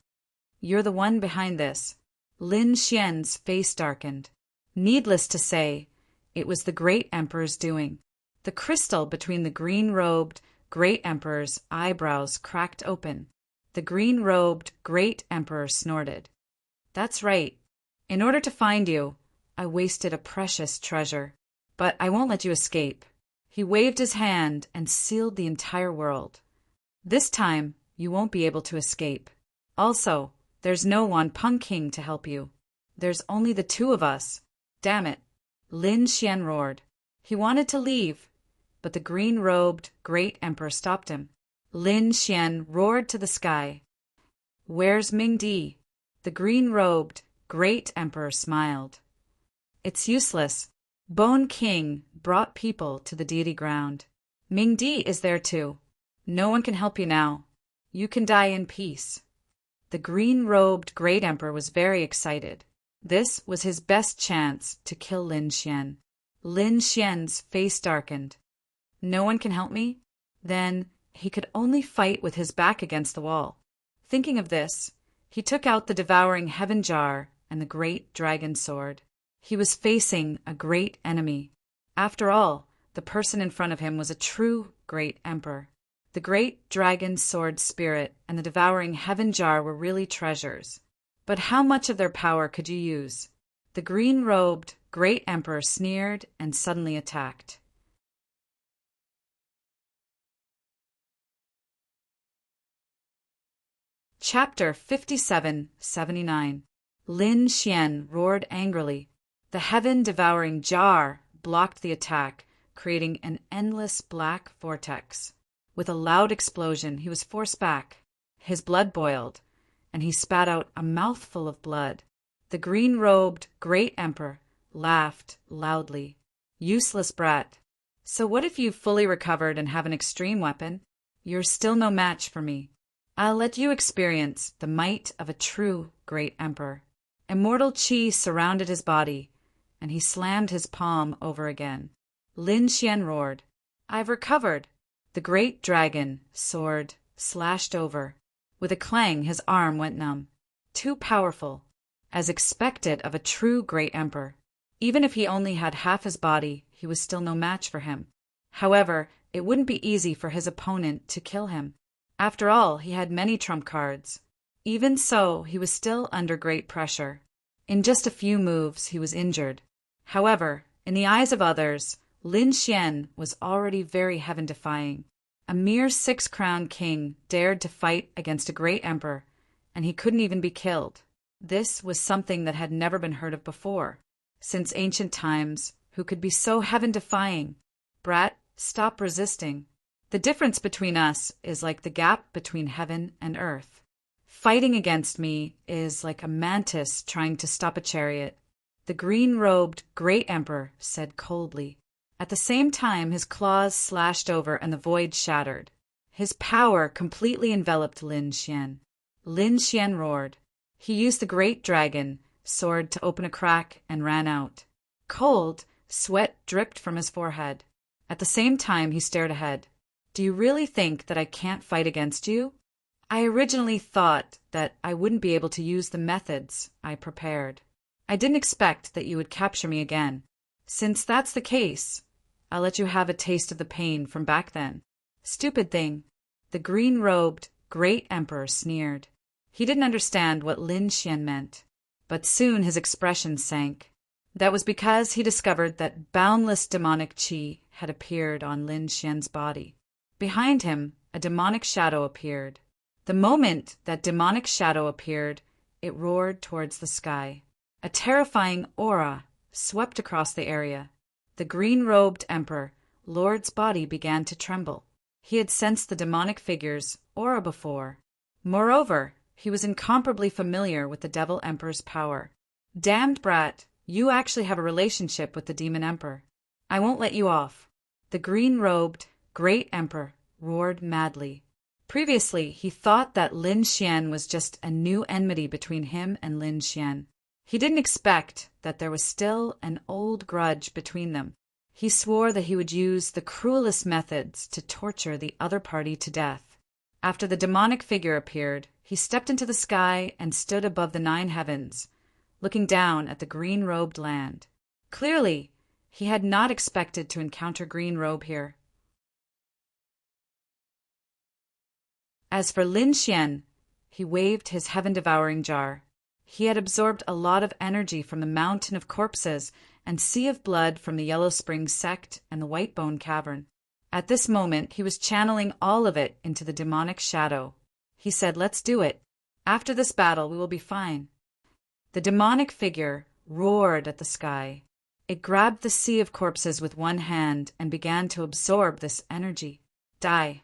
"You're the one behind this." Lin Xian's face darkened. Needless to say, it was the great emperor's doing. The crystal between the green-robed great emperor's eyebrows cracked open. The green-robed great emperor snorted. "That's right. In order to find you, I wasted a precious treasure. But I won't let you escape." He waved his hand and sealed the entire world. "This time, you won't be able to escape. Also, there's no Wanpeng King to help you. There's only the two of us. Damn it." Lin Xian roared. He wanted to leave, but the green-robed great emperor stopped him. Lin Xian roared to the sky. "Where's Ming Di?" The green-robed great emperor smiled. "It's useless. Bone King brought people to the deity ground. Ming Di is there too. No one can help you now. You can die in peace." The green-robed great emperor was very excited. This was his best chance to kill Lin Xian. Lin Xian's face darkened. "No one can help me?" Then he could only fight with his back against the wall. Thinking of this, he took out the devouring heaven jar and the great dragon sword. He was facing a great enemy. After all, the person in front of him was a true great emperor. The great dragon sword spirit and the devouring heaven jar were really treasures. But how much of their power could you use? The green-robed great emperor sneered and suddenly attacked. Chapter 57-79. Lin Xian roared angrily. The heaven-devouring jar blocked the attack, creating an endless black vortex. With a loud explosion, he was forced back. His blood boiled, and he spat out a mouthful of blood. The green-robed great emperor laughed loudly. "Useless brat. So what if you've fully recovered and have an extreme weapon? You're still no match for me. I'll let you experience the might of a true great emperor." Immortal qi surrounded his body, and he slammed his palm over again. Lin Xian roared. "I've recovered." The great dragon sword slashed over. With a clang, his arm went numb. Too powerful, as expected of a true great emperor. Even if he only had half his body, he was still no match for him. However, it wouldn't be easy for his opponent to kill him. After all, he had many trump cards. Even so, he was still under great pressure. In just a few moves, he was injured. However, in the eyes of others, Lin Xian was already very heaven-defying. A mere six-crowned king dared to fight against a great emperor, and he couldn't even be killed. This was something that had never been heard of before. Since ancient times, who could be so heaven-defying? "Brat, stop resisting. The difference between us is like the gap between heaven and earth. Fighting against me is like a mantis trying to stop a chariot," the green-robed great emperor said coldly. At the same time, his claws slashed over and the void shattered. His power completely enveloped Lin Xian. Lin Xian roared. He used the great dragon sword to open a crack and ran out. Cold, sweat dripped from his forehead. At the same time, he stared ahead. "Do you really think that I can't fight against you? I originally thought that I wouldn't be able to use the methods I prepared. I didn't expect that you would capture me again. Since that's the case, I'll let you have a taste of the pain from back then." "Stupid thing," the green-robed great emperor sneered. He didn't understand what Lin Xian meant, but soon his expression sank. That was because he discovered that boundless demonic qi had appeared on Lin Xian's body. Behind him, a demonic shadow appeared. The moment that demonic shadow appeared, it roared towards the sky. A terrifying aura swept across the area. The green-robed emperor, Lord's body began to tremble. He had sensed the demonic figure's aura before. Moreover, he was incomparably familiar with the devil emperor's power. "Damned brat, you actually have a relationship with the demon emperor. I won't let you off." The green-robed great emperor roared madly. Previously, he thought that Lin Xian was just a new enmity between him and Lin Xian. He didn't expect that there was still an old grudge between them. He swore that he would use the cruelest methods to torture the other party to death. After the demonic figure appeared, he stepped into the sky and stood above the 9 heavens, looking down at the green-robed land. Clearly, he had not expected to encounter Green Robe here. As for Lin Xian, he waved his heaven-devouring jar. He had absorbed a lot of energy from the mountain of corpses and sea of blood from the Yellow Spring sect and the White Bone Cavern. At this moment, he was channeling all of it into the demonic shadow. He said, "Let's do it. After this battle, we will be fine." The demonic figure roared at the sky. It grabbed the sea of corpses with one hand and began to absorb this energy. Die.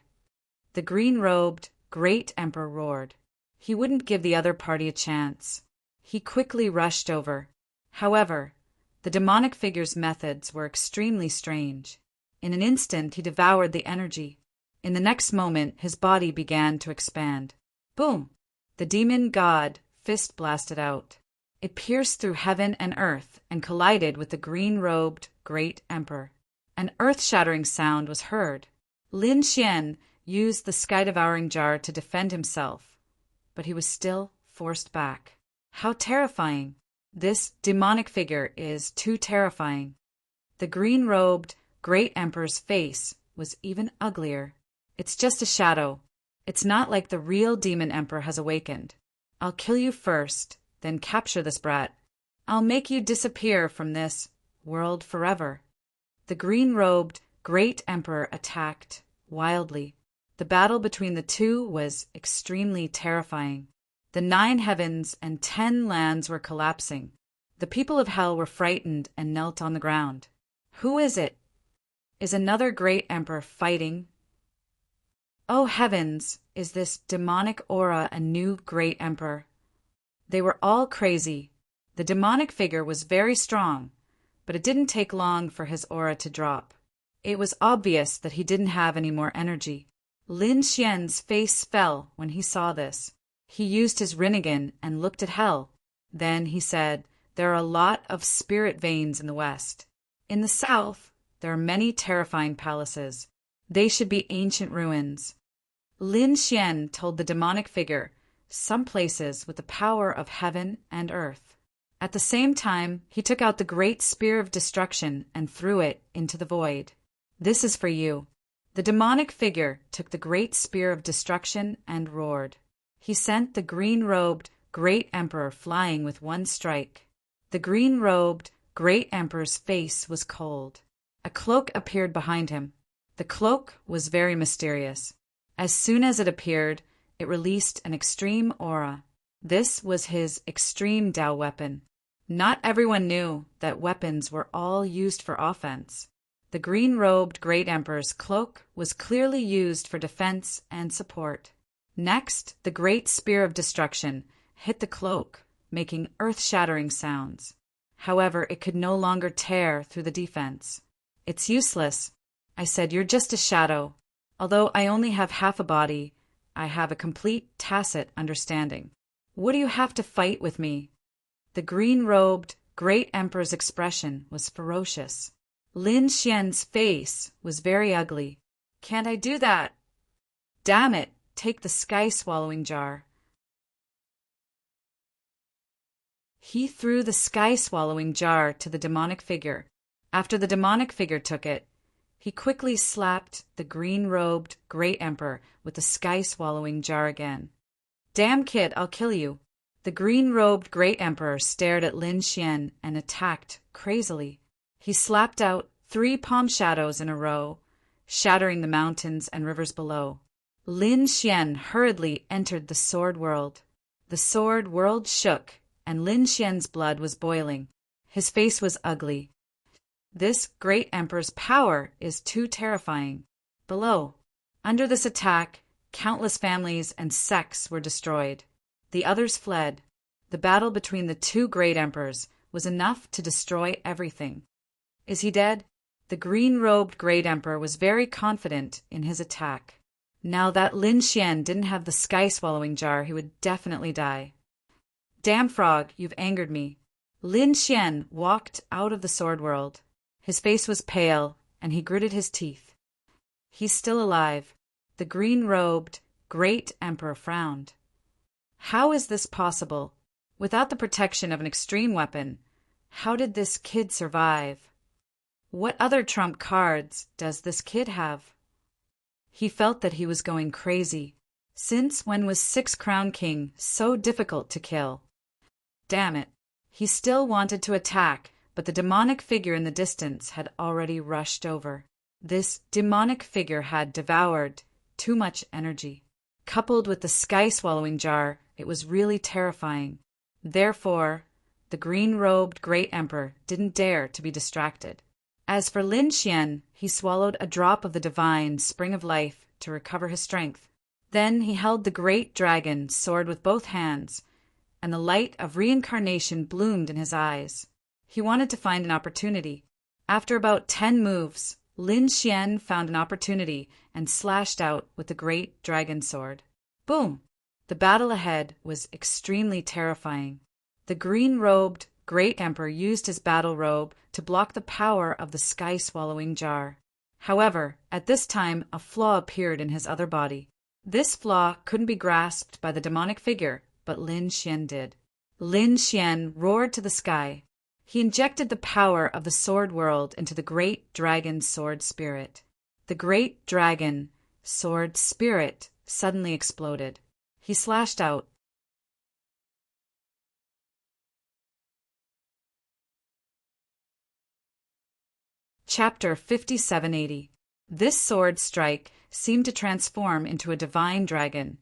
The green-robed, great emperor roared. He wouldn't give the other party a chance. He quickly rushed over. However, the demonic figure's methods were extremely strange. In an instant, he devoured the energy. In the next moment, his body began to expand. Boom! The demon god fist blasted out. It pierced through heaven and earth and collided with the green-robed great emperor. An earth-shattering sound was heard. Lin Xian used the sky-devouring jar to defend himself, but he was still forced back. How terrifying! This demonic figure is too terrifying. The green-robed great emperor's face was even uglier. It's just a shadow. It's not like the real demon emperor has awakened. I'll kill you first, then capture this brat. I'll make you disappear from this world forever. The green-robed great emperor attacked wildly. The battle between the two was extremely terrifying. The 9 heavens and 10 lands were collapsing. The people of hell were frightened and knelt on the ground. Who is it? Is another great emperor fighting? Oh heavens, is this demonic aura a new great emperor? They were all crazy. The demonic figure was very strong, but it didn't take long for his aura to drop. It was obvious that he didn't have any more energy. Lin Xian's face fell when he saw this. He used his Rinnegan and looked at hell. Then he said, "There are a lot of spirit veins in the west. In the south, there are many terrifying palaces. They should be ancient ruins." Lin Xian told the demonic figure some places with the power of heaven and earth. At the same time, he took out the great spear of destruction and threw it into the void. "This is for you." The demonic figure took the great spear of destruction and roared. He sent the green-robed great emperor flying with one strike. The green-robed great emperor's face was cold. A cloak appeared behind him. The cloak was very mysterious. As soon as it appeared, it released an extreme aura. This was his extreme Dao weapon. Not everyone knew that weapons were all used for offense. The green-robed great emperor's cloak was clearly used for defense and support. Next, the great spear of destruction hit the cloak, making earth-shattering sounds. However, it could no longer tear through the defense. "It's useless." I said, "You're just a shadow. Although I only have half a body, I have a complete tacit understanding. What do you have to fight with me?" The green-robed great emperor's expression was ferocious. Lin Xian's face was very ugly. "Can't I do that?" "Damn it, take the sky-swallowing jar." He threw the sky-swallowing jar to the demonic figure. After the demonic figure took it, he quickly slapped the green-robed great emperor with the sky-swallowing jar again. "Damn kid, I'll kill you." The green-robed great emperor stared at Lin Xian and attacked crazily. He slapped out 3 palm shadows in a row, shattering the mountains and rivers below. Lin Xian hurriedly entered the sword world. The sword world shook, and Lin Xian's blood was boiling. His face was ugly. This great emperor's power is too terrifying. Below, under this attack, countless families and sects were destroyed. The others fled. The battle between the 2 great emperors was enough to destroy everything. Is he dead? The green-robed great emperor was very confident in his attack. Now that Lin Xian didn't have the sky-swallowing jar, he would definitely die. "Damn frog, you've angered me." Lin Xian walked out of the sword world. His face was pale, and he gritted his teeth. He's still alive. The green-robed, great emperor frowned. How is this possible? Without the protection of an extreme weapon, how did this kid survive? What other trump cards does this kid have? He felt that he was going crazy. Since when was Six Crown King so difficult to kill? Damn it. He still wanted to attack, but the demonic figure in the distance had already rushed over. This demonic figure had devoured too much energy. Coupled with the sky-swallowing jar, it was really terrifying. Therefore, the green-robed great emperor didn't dare to be distracted. As for Lin Xian, he swallowed a drop of the divine spring of life to recover his strength. Then he held the great dragon sword with both hands, and the light of reincarnation bloomed in his eyes. He wanted to find an opportunity. After about 10 moves, Lin Xian found an opportunity and slashed out with the great dragon sword. Boom! The battle ahead was extremely terrifying. The green-robed great emperor used his battle robe to block the power of the sky-swallowing jar. However, at this time, a flaw appeared in his other body. This flaw couldn't be grasped by the demonic figure, but Lin Xian did. Lin Xian roared to the sky. He injected the power of the sword world into the great dragon sword spirit. The great dragon sword spirit suddenly exploded. He slashed out. Chapter 5780. This sword strike seemed to transform into a divine dragon,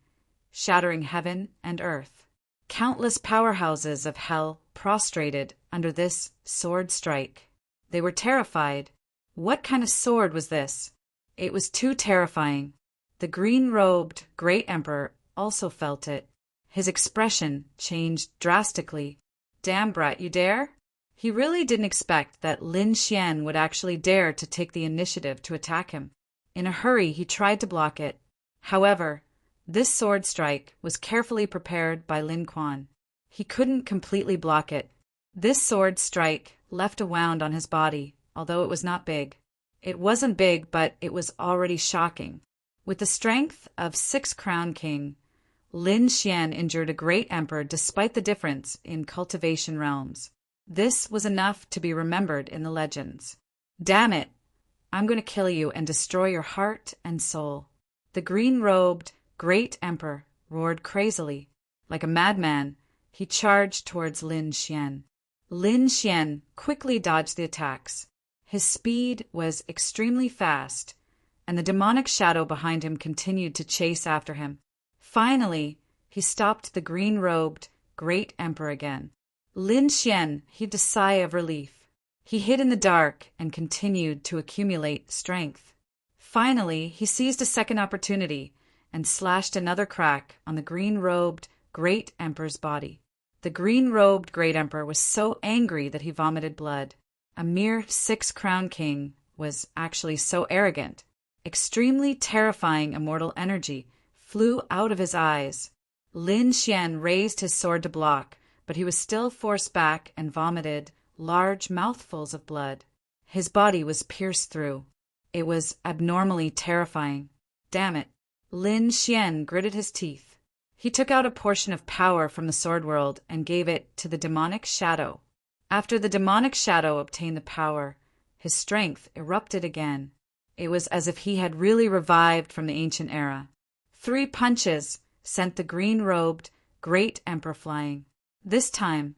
shattering heaven and earth. Countless powerhouses of hell prostrated under this sword strike. They were terrified. What kind of sword was this? It was too terrifying. The green-robed great emperor also felt it. His expression changed drastically. Damn, brat, you dare? He really didn't expect that Lin Xian would actually dare to take the initiative to attack him. In a hurry, he tried to block it. However, this sword strike was carefully prepared by Lin Quan. He couldn't completely block it. This sword strike left a wound on his body, although it was not big. It wasn't big, but it was already shocking. With the strength of Six Crown King, Lin Xian injured a great emperor despite the difference in cultivation realms. This was enough to be remembered in the legends. Damn it! I'm going to kill you and destroy your heart and soul. The green-robed great emperor roared crazily. Like a madman, he charged towards Lin Xian. Lin Xian quickly dodged the attacks. His speed was extremely fast, and the demonic shadow behind him continued to chase after him. Finally, he stopped the green-robed great emperor again. Lin Xian heaved a sigh of relief. He hid in the dark and continued to accumulate strength. Finally, he seized a second opportunity and slashed another crack on the green-robed great emperor's body. The green-robed great emperor was so angry that he vomited blood. A mere Six Crown King was actually so arrogant. Extremely terrifying immortal energy flew out of his eyes. Lin Xian raised his sword to block, but he was still forced back and vomited large mouthfuls of blood. His body was pierced through. It was abnormally terrifying. Damn it. Lin Xian gritted his teeth. He took out a portion of power from the sword world and gave it to the demonic shadow. After the demonic shadow obtained the power, his strength erupted again. It was as if he had really revived from the ancient era. 3 punches sent the green-robed great emperor flying. This time,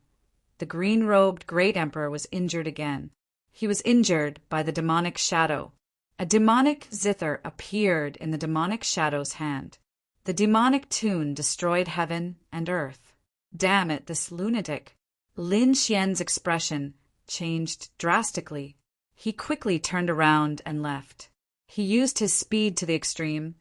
the green-robed great emperor was injured again. He was injured by the demonic shadow. A demonic zither appeared in the demonic shadow's hand. The demonic tune destroyed heaven and earth. Damn it, this lunatic. Lin Xian's expression changed drastically. He quickly turned around and left. He used his speed to the extreme,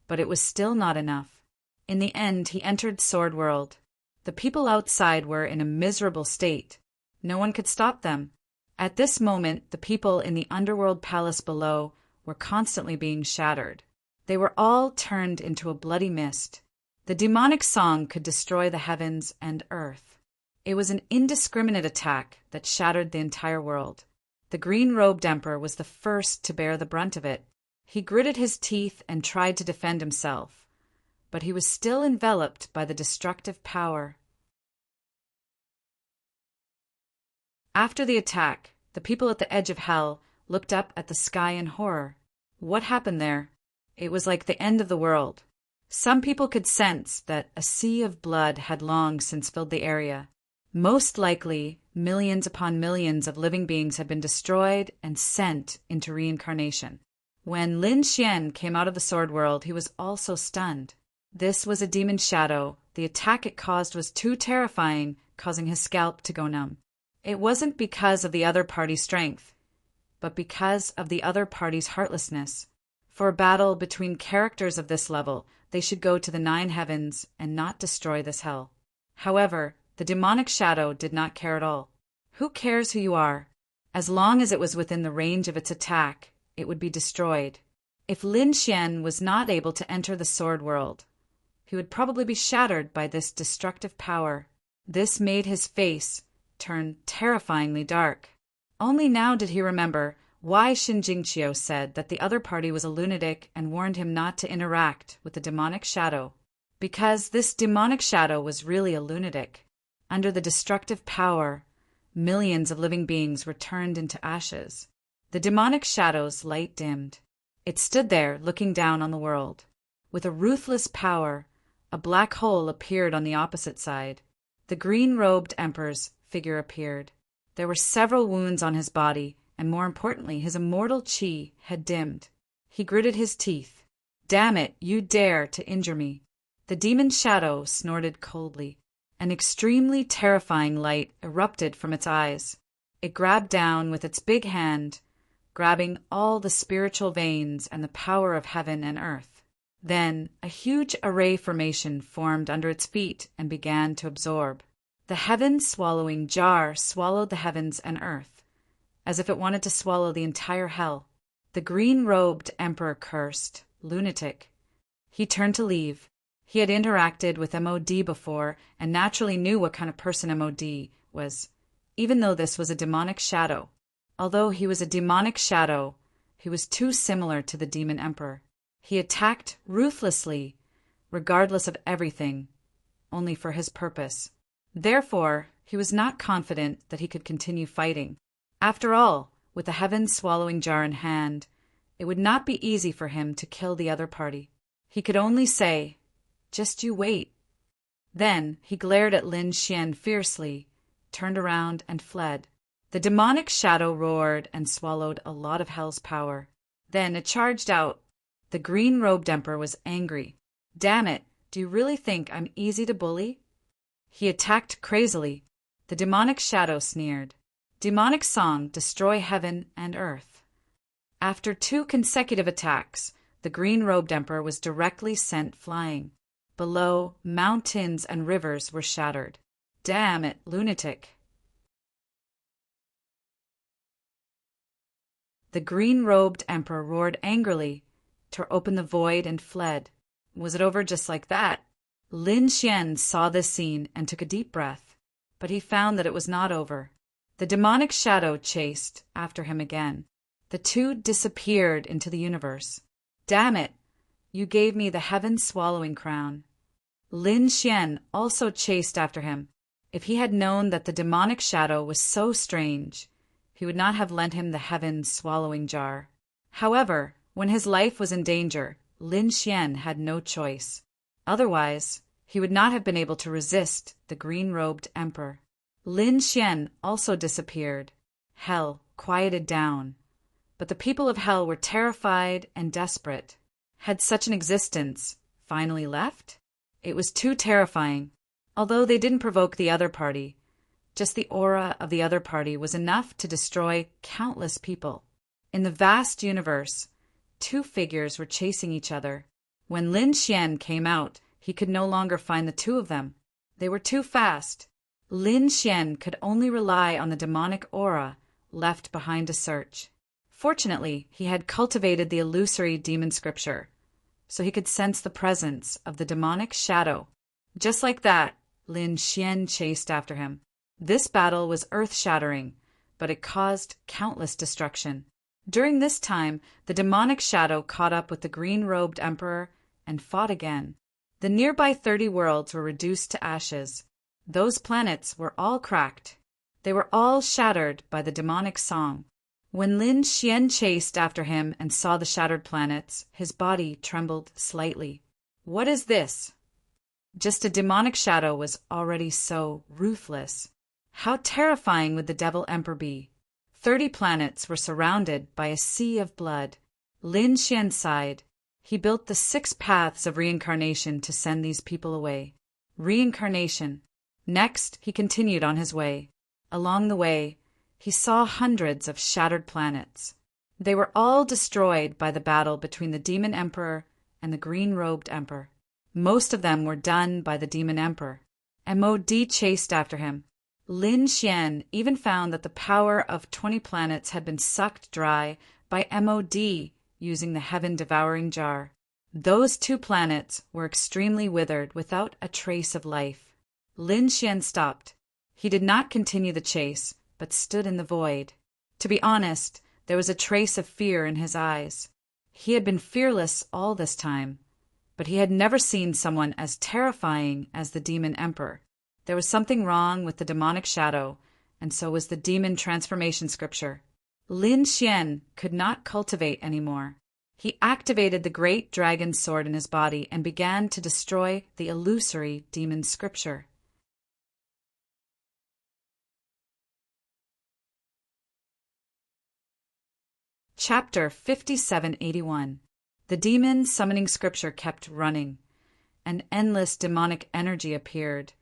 but it was still not enough. In the end, he entered Sword World. The people outside were in a miserable state. No one could stop them. At this moment, the people in the underworld palace below were constantly being shattered. They were all turned into a bloody mist. The demonic song could destroy the heavens and earth. It was an indiscriminate attack that shattered the entire world. The green-robed emperor was the first to bear the brunt of it. He gritted his teeth and tried to defend himself, but he was still enveloped by the destructive power. After the attack, the people at the edge of hell looked up at the sky in horror. What happened there? It was like the end of the world. Some people could sense that a sea of blood had long since filled the area. Most likely, millions upon millions of living beings had been destroyed and sent into reincarnation. When Lin Xian came out of the sword world, he was also stunned. This was a demon shadow. The attack it caused was too terrifying, causing his scalp to go numb. It wasn't because of the other party's strength, but because of the other party's heartlessness. For a battle between characters of this level, they should go to the 9 heavens and not destroy this hell. However, the demonic shadow did not care at all. Who cares who you are? As long as it was within the range of its attack, it would be destroyed. If Lin Xian was not able to enter the sword world, he would probably be shattered by this destructive power. This made his face turn terrifyingly dark. Only now did he remember why Xin Jingqiu said that the other party was a lunatic and warned him not to interact with the demonic shadow. Because this demonic shadow was really a lunatic. Under the destructive power, millions of living beings were turned into ashes. The demonic shadow's light dimmed. It stood there looking down on the world. With a ruthless power, a black hole appeared on the opposite side. The green-robed emperor's figure appeared. There were several wounds on his body, and more importantly, his immortal qi had dimmed. He gritted his teeth. "Damn it, you dare to injure me." The demon shadow snorted coldly. An extremely terrifying light erupted from its eyes. It grabbed down with its big hand, grabbing all the spiritual veins and the power of heaven and earth. Then a huge array formation formed under its feet and began to absorb. The heaven-swallowing jar swallowed the heavens and earth, as if it wanted to swallow the entire hell. The green-robed emperor cursed, "Lunatic." He turned to leave. He had interacted with MOD before and naturally knew what kind of person MOD was, even though this was a demonic shadow. Although he was a demonic shadow, he was too similar to the demon emperor. He attacked ruthlessly, regardless of everything, only for his purpose. Therefore, he was not confident that he could continue fighting. After all, with the heaven-swallowing jar in hand, it would not be easy for him to kill the other party. He could only say, "Just you wait." Then he glared at Lin Xian fiercely, turned around and fled. The demonic shadow roared and swallowed a lot of hell's power. Then it charged out. The green-robed emperor was angry. "Damn it, do you really think I'm easy to bully?" He attacked crazily. The demonic shadow sneered. Demonic song, destroy heaven and earth. After 2 consecutive attacks, the green-robed emperor was directly sent flying. Below, mountains and rivers were shattered. "Damn it, lunatic." The green-robed emperor roared angrily, tore open the void and fled. Was it over just like that? Lin Xian saw this scene and took a deep breath, but he found that it was not over. The demonic shadow chased after him again. The 2 disappeared into the universe. "Damn it, you gave me the heaven-swallowing crown." Lin Xian also chased after him. If he had known that the demonic shadow was so strange, he would not have lent him the heaven-swallowing jar. However, when his life was in danger, Lin Xian had no choice. Otherwise, he would not have been able to resist the green-robed emperor. Lin Xian also disappeared. Hell quieted down. But the people of hell were terrified and desperate. Had such an existence finally left? It was too terrifying. Although they didn't provoke the other party, just the aura of the other party was enough to destroy countless people. In the vast universe, 2 figures were chasing each other. When Lin Xian came out, he could no longer find the 2 of them. They were too fast. Lin Xian could only rely on the demonic aura left behind to search. Fortunately, he had cultivated the illusory demon scripture, so he could sense the presence of the demonic shadow. Just like that, Lin Xian chased after him. This battle was earth-shattering, but it caused countless destruction. During this time, the demonic shadow caught up with the green-robed emperor and fought again. The nearby 30 worlds were reduced to ashes. Those planets were all cracked. They were all shattered by the demonic song. When Lin Xian chased after him and saw the shattered planets, his body trembled slightly. What is this? Just a demonic shadow was already so ruthless. How terrifying would the devil emperor be? 30 planets were surrounded by a sea of blood. Lin Xian sighed. He built the 6 paths of reincarnation to send these people away. Reincarnation. Next, he continued on his way. Along the way, he saw hundreds of shattered planets. They were all destroyed by the battle between the demon emperor and the green-robed emperor. Most of them were done by the demon emperor. MOD chased after him. Lin Xian even found that the power of 20 planets had been sucked dry by MOD using the heaven-devouring jar. Those 2 planets were extremely withered without a trace of life. Lin Xian stopped. He did not continue the chase, but stood in the void. To be honest, there was a trace of fear in his eyes. He had been fearless all this time, but he had never seen someone as terrifying as the demon emperor. There was something wrong with the demonic shadow, and so was the demon transformation scripture. Lin Xian could not cultivate anymore. He activated the great dragon sword in his body and began to destroy the illusory demon scripture. Chapter 5781. The demon summoning scripture kept running. An endless demonic energy appeared,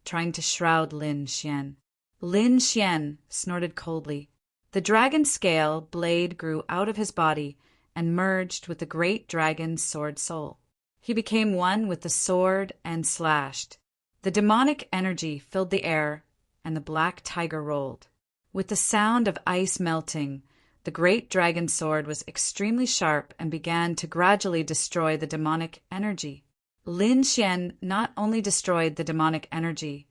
trying to shroud Lin Xian. Lin Xian snorted coldly. The dragon scale blade grew out of his body and merged with the great dragon's sword soul. He became one with the sword and slashed. The demonic energy filled the air, and the black tiger rolled. With the sound of ice melting, the great dragon sword was extremely sharp and began to gradually destroy the demonic energy. Lin Xian not only destroyed the demonic energy,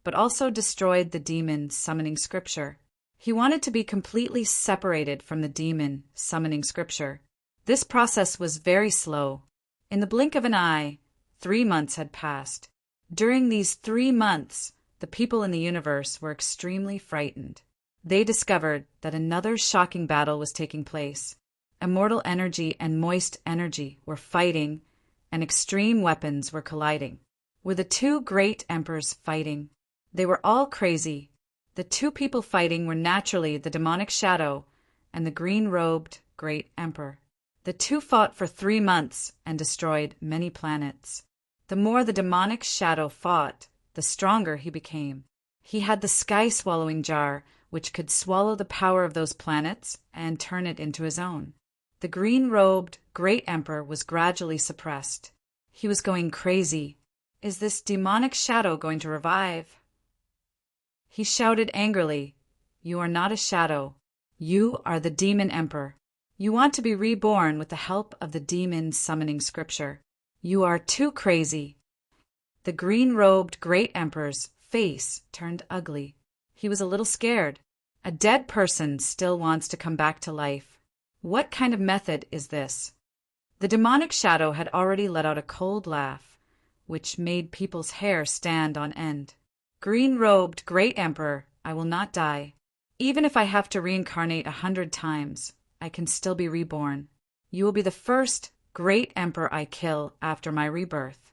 but also destroyed the demon summoning scripture. He wanted to be completely separated from the demon summoning scripture. This process was very slow. In the blink of an eye, 3 months had passed. During these 3 months, the people in the universe were extremely frightened. They discovered that another shocking battle was taking place. Immortal energy and moist energy were fighting, and extreme weapons were colliding. Were the 2 great emperors fighting? They were all crazy. The 2 people fighting were naturally the demonic shadow and the green-robed great emperor. The 2 fought for 3 months and destroyed many planets. The more the demonic shadow fought, the stronger he became. He had the sky-swallowing jar, which could swallow the power of those planets and turn it into his own. The green-robed great emperor was gradually suppressed. He was going crazy. Is this demonic shadow going to revive? He shouted angrily, "You are not a shadow. You are the demon emperor. You want to be reborn with the help of the demon summoning scripture. You are too crazy." The green-robed great emperor's face turned ugly. He was a little scared. A dead person still wants to come back to life. What kind of method is this? The demonic shadow had already let out a cold laugh, which made people's hair stand on end. Green-robed great emperor, I will not die. Even if I have to reincarnate 100 times, I can still be reborn. You will be the first great emperor I kill after my rebirth.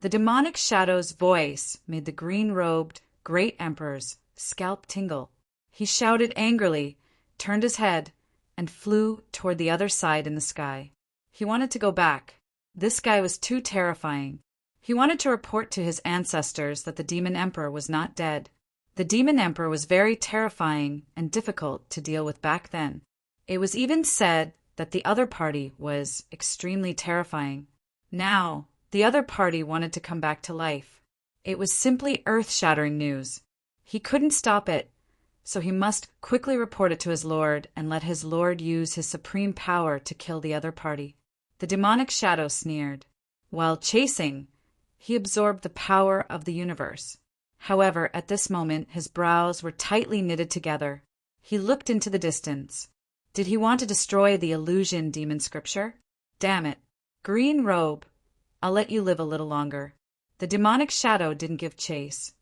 The demonic shadow's voice made the green-robed great emperor's scalp tingle. He shouted angrily, turned his head, and flew toward the other side in the sky. He wanted to go back. This guy was too terrifying. He wanted to report to his ancestors that the demon emperor was not dead. The demon emperor was very terrifying and difficult to deal with back then. It was even said that the other party was extremely terrifying. Now, the other party wanted to come back to life. It was simply earth-shattering news. He couldn't stop it, so he must quickly report it to his lord and let his lord use his supreme power to kill the other party. The demonic shadow sneered. While chasing, he absorbed the power of the universe. However, at this moment, his brows were tightly knitted together. He looked into the distance. Did he want to destroy the illusion demon scripture? Damn it. Green robe. I'll let you live a little longer. The demonic shadow didn't give chase.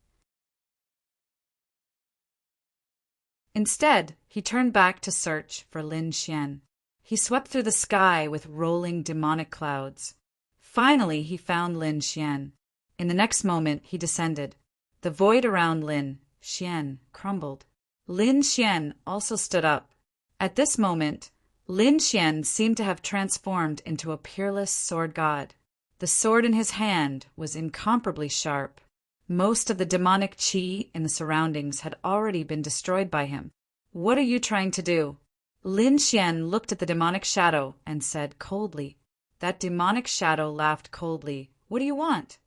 Instead, he turned back to search for Lin Xian. He swept through the sky with rolling demonic clouds. Finally, he found Lin Xian. In the next moment, he descended. The void around Lin Xian crumbled. Lin Xian also stood up. At this moment, Lin Xian seemed to have transformed into a peerless sword god. The sword in his hand was incomparably sharp. Most of the demonic qi in the surroundings had already been destroyed by him. What are you trying to do? Lin Xian looked at the demonic shadow and said coldly. That demonic shadow laughed coldly. What do you want?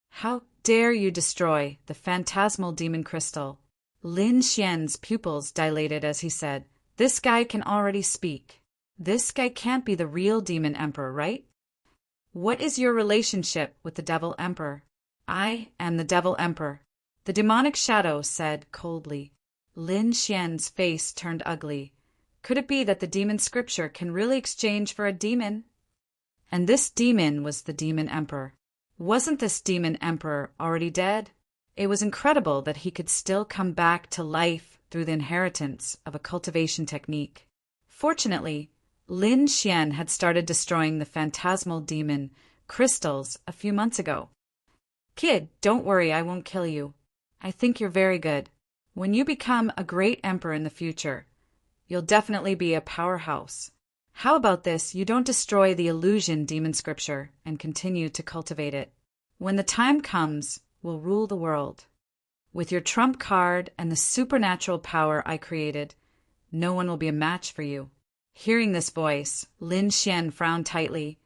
How dare you destroy the phantasmal demon crystal? Lin Xian's pupils dilated as he said, This guy can already speak. This guy can't be the real demon emperor, right? What is your relationship with the devil emperor? I am the devil emperor. The demonic shadow said coldly. Lin Xian's face turned ugly. Could it be that the demon scripture can really exchange for a demon? And this demon was the demon emperor. Wasn't this demon emperor already dead? It was incredible that he could still come back to life through the inheritance of a cultivation technique. Fortunately, Lin Xian had started destroying the phantasmal demon crystals a few months ago. Kid, don't worry, I won't kill you. I think you're very good. When you become a great emperor in the future, you'll definitely be a powerhouse. How about this, you don't destroy the illusion demon scripture and continue to cultivate it. When the time comes, we'll rule the world. With your trump card and the supernatural power I created, no one will be a match for you. Hearing this voice, Lin Xian frowned tightly.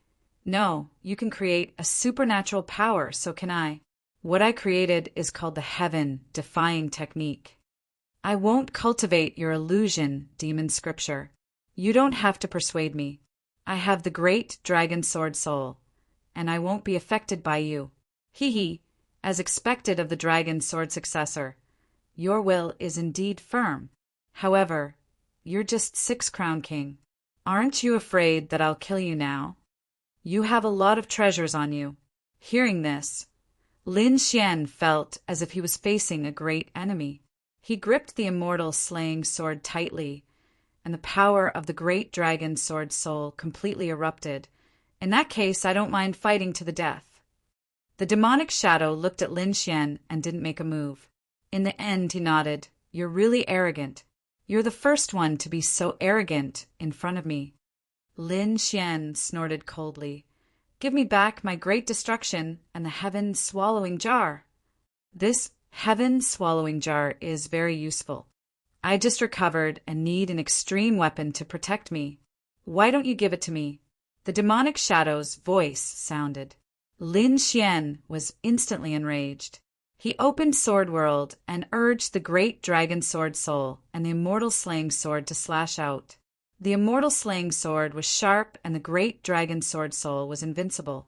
No, you can create a supernatural power, so can I. What I created is called the heaven-defying technique. I won't cultivate your illusion, demon scripture. You don't have to persuade me. I have the great dragon sword soul, and I won't be affected by you. Hee hee. As expected of the dragon sword successor, your will is indeed firm. However, you're just 6 crown king. Aren't you afraid that I'll kill you now? You have a lot of treasures on you. Hearing this, Lin Xian felt as if he was facing a great enemy. He gripped the immortal slaying sword tightly, and the power of the great dragon sword soul completely erupted. In that case, I don't mind fighting to the death. The demonic shadow looked at Lin Xian and didn't make a move. In the end, he nodded. You're really arrogant. You're the first one to be so arrogant in front of me. Lin Xian snorted coldly. Give me back my great destruction and the heaven-swallowing jar. This heaven-swallowing jar is very useful. I just recovered and need an extreme weapon to protect me. Why don't you give it to me? The demonic shadow's voice sounded. Lin Xian was instantly enraged. He opened Sword World and urged the great dragon sword soul and the immortal slaying sword to slash out. The immortal slaying sword was sharp and the great dragon sword soul was invincible.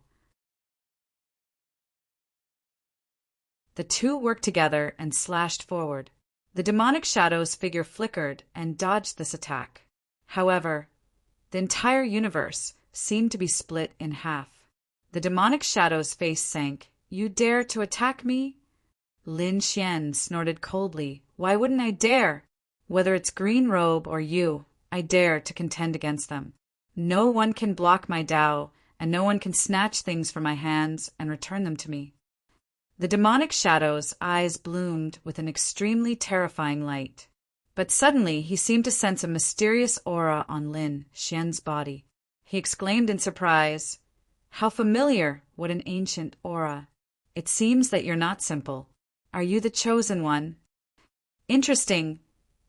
The two worked together and slashed forward. The demonic shadow's figure flickered and dodged this attack. However, the entire universe seemed to be split in half. The demonic shadow's face sank. You dare to attack me? Lin Xian snorted coldly. Why wouldn't I dare? Whether it's Green Robe or you, I dare to contend against them. No one can block my Tao, and no one can snatch things from my hands and return them to me. The demonic shadow's eyes bloomed with an extremely terrifying light. But suddenly he seemed to sense a mysterious aura on Lin Xian's body. He exclaimed in surprise, How familiar, what an ancient aura. It seems that you're not simple. Are you the chosen one? Interesting.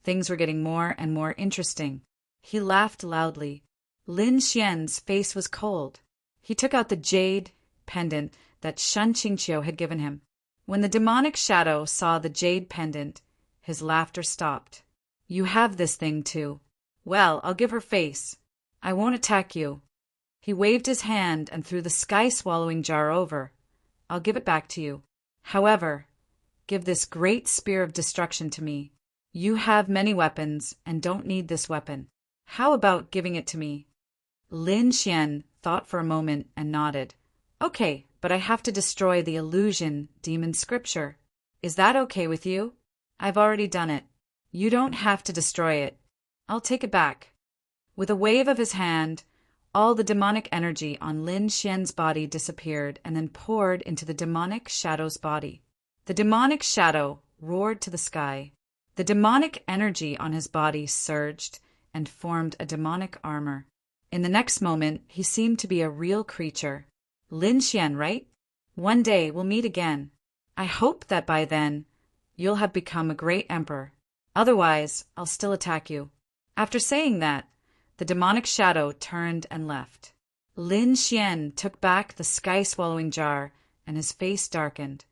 Things were getting more and more interesting. He laughed loudly. Lin Xian's face was cold. He took out the jade pendant that Shen Qingqiu had given him. When the demonic shadow saw the jade pendant, his laughter stopped. You have this thing too. Well, I'll give her face. I won't attack you. He waved his hand and threw the sky-swallowing jar over. I'll give it back to you. However, give this great spear of destruction to me. You have many weapons and don't need this weapon. How about giving it to me? Lin Xian thought for a moment and nodded. Okay, but I have to destroy the illusion demon scripture. Is that okay with you? I've already done it. You don't have to destroy it. I'll take it back. With a wave of his hand, all the demonic energy on Lin Xian's body disappeared and then poured into the demonic shadow's body. The demonic shadow roared to the sky. The demonic energy on his body surged and formed a demonic armor. In the next moment, he seemed to be a real creature. Lin Xian, right? One day we'll meet again. I hope that by then, you'll have become a great emperor. Otherwise, I'll still attack you. After saying that, the demonic shadow turned and left. Lin Xian took back the sky-swallowing jar, and his face darkened.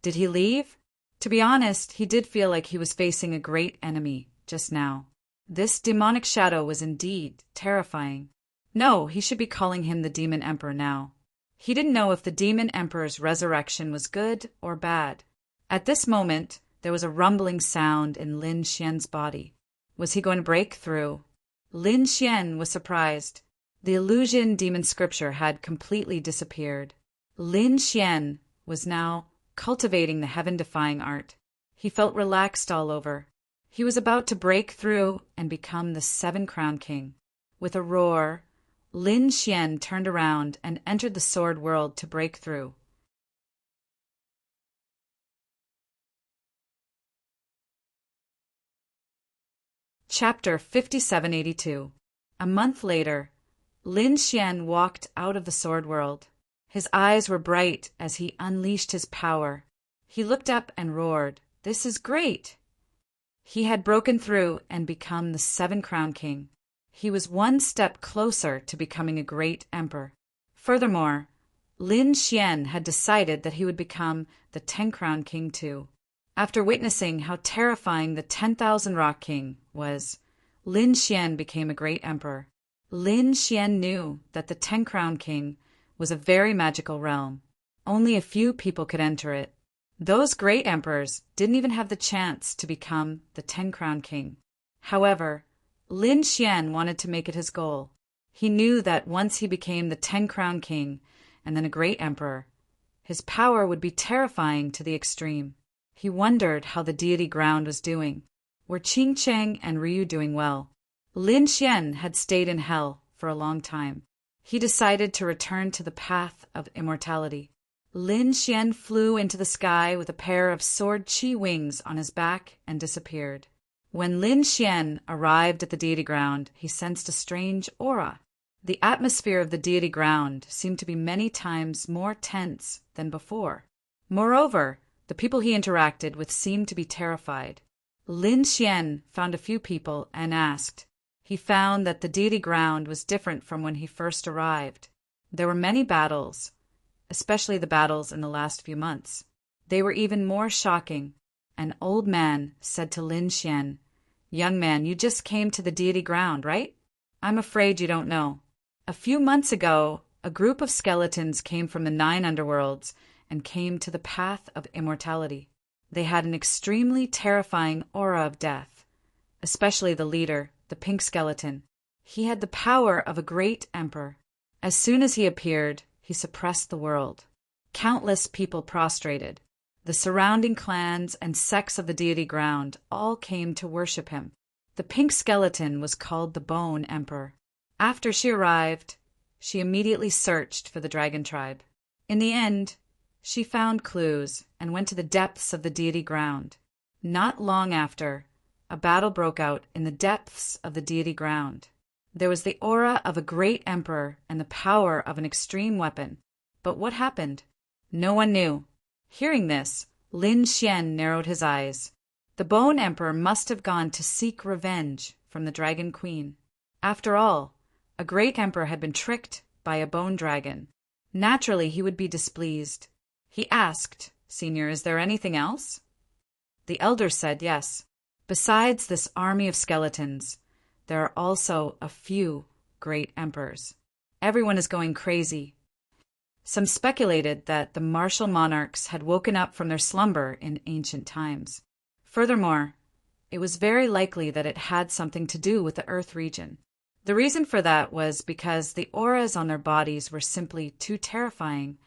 Did he leave? To be honest, he did feel like he was facing a great enemy just now. This demonic shadow was indeed terrifying. No, he should be calling him the Demon Emperor now. He didn't know if the Demon Emperor's resurrection was good or bad. At this moment, there was a rumbling sound in Lin Xian's body. Was he going to break through? Lin Xian was surprised. The illusion demon scripture had completely disappeared. Lin Xian was now cultivating the heaven-defying art. He felt relaxed all over. He was about to break through and become the seven-crown king. With a roar, Lin Xian turned around and entered the sword world to break through. Chapter 5782. A month later, Lin Xian walked out of the sword world. His eyes were bright as he unleashed his power. He looked up and roared, "This is great!" He had broken through and become the seven-crown king. He was one step closer to becoming a great emperor. Furthermore, Lin Xian had decided that he would become the 10-crown king too. After witnessing how terrifying the 10,000 Rock King was, Lin Xian became a great emperor. Lin Xian knew that the 10-crown king was a very magical realm. Only a few people could enter it. Those great emperors didn't even have the chance to become the 10-crown king. However, Lin Xian wanted to make it his goal. He knew that once he became the 10-crown king and then a great emperor, his power would be terrifying to the extreme. He wondered how the deity ground was doing. Were Qing Cheng and Ryu doing well? Lin Xian had stayed in hell for a long time. He decided to return to the path of immortality. Lin Xian flew into the sky with a pair of sword chi wings on his back and disappeared. When Lin Xian arrived at the deity ground, he sensed a strange aura. The atmosphere of the deity ground seemed to be many times more tense than before. Moreover, the people he interacted with seemed to be terrified. Lin Xian found a few people and asked. He found that the deity ground was different from when he first arrived. There were many battles, especially the battles in the last few months. They were even more shocking. An old man said to Lin Xian, "Young man, you just came to the deity ground, right? I'm afraid you don't know. A few months ago, a group of skeletons came from the 9 underworlds and came to the path of immortality. They had an extremely terrifying aura of death, especially the leader, the pink skeleton. He had the power of a great emperor. As soon as he appeared, he suppressed the world. Countless people prostrated. The surrounding clans and sects of the deity ground all came to worship him. The pink skeleton was called the Bone Emperor. After she arrived, she immediately searched for the dragon tribe. In the end, she found clues and went to the depths of the deity ground. Not long after, a battle broke out in the depths of the deity ground. There was the aura of a great emperor and the power of an extreme weapon. But what happened? No one knew. Hearing this, Lin Xian narrowed his eyes. The Bone Emperor must have gone to seek revenge from the Dragon Queen. After all, a great emperor had been tricked by a bone dragon. Naturally, he would be displeased. He asked, "Senior, is there anything else?" The elder said yes. Besides this army of skeletons, there are also a few great emperors. Everyone is going crazy. Some speculated that the martial monarchs had woken up from their slumber in ancient times. Furthermore, it was very likely that it had something to do with the Earth region. The reason for that was because the auras on their bodies were simply too terrifying.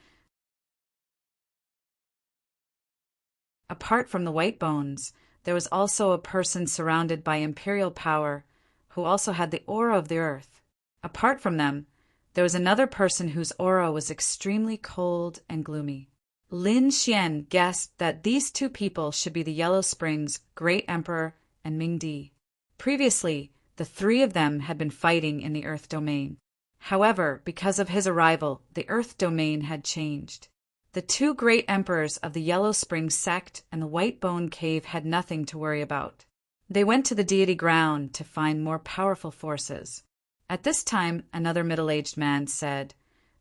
Apart from the white bones, there was also a person surrounded by imperial power who also had the aura of the Earth. Apart from them, there was another person whose aura was extremely cold and gloomy. Lin Xian guessed that these two people should be the Yellow Springs' Great Emperor and Ming Di. Previously, the three of them had been fighting in the Earth domain. However, because of his arrival, the Earth domain had changed. The two great emperors of the Yellow Springs sect and the White Bone Cave had nothing to worry about. They went to the deity ground to find more powerful forces. At this time, another middle-aged man said,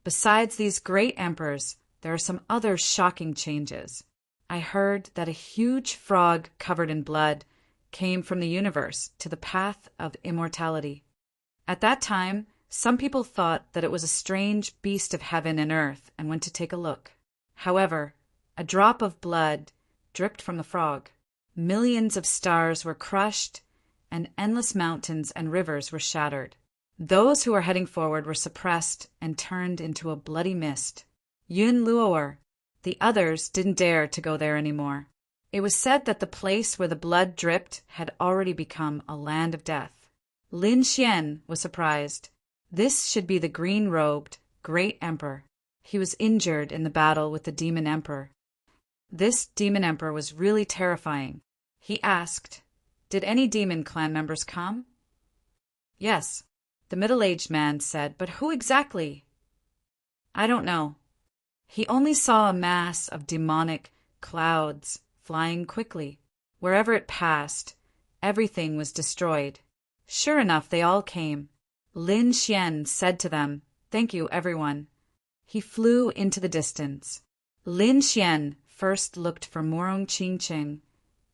"Besides these great emperors, there are some other shocking changes. I heard that a huge frog covered in blood came from the universe to the path of immortality. At that time, some people thought that it was a strange beast of heaven and earth and went to take a look. However, a drop of blood dripped from the frog. Millions of stars were crushed, and endless mountains and rivers were shattered. Those who were heading forward were suppressed and turned into a bloody mist. Yun Luo'er, the others didn't dare to go there anymore. It was said that the place where the blood dripped had already become a land of death." Lin Xian was surprised. This should be the green-robed Great Emperor. He was injured in the battle with the Demon Emperor. This Demon Emperor was really terrifying. He asked, "Did any Demon clan members come?" "Yes," the middle-aged man said, "but who exactly?" "I don't know. He only saw a mass of demonic clouds flying quickly. Wherever it passed, everything was destroyed." Sure enough, they all came. Lin Xian said to them, "Thank you, everyone." He flew into the distance. Lin Xian first looked for Morong Qingqing,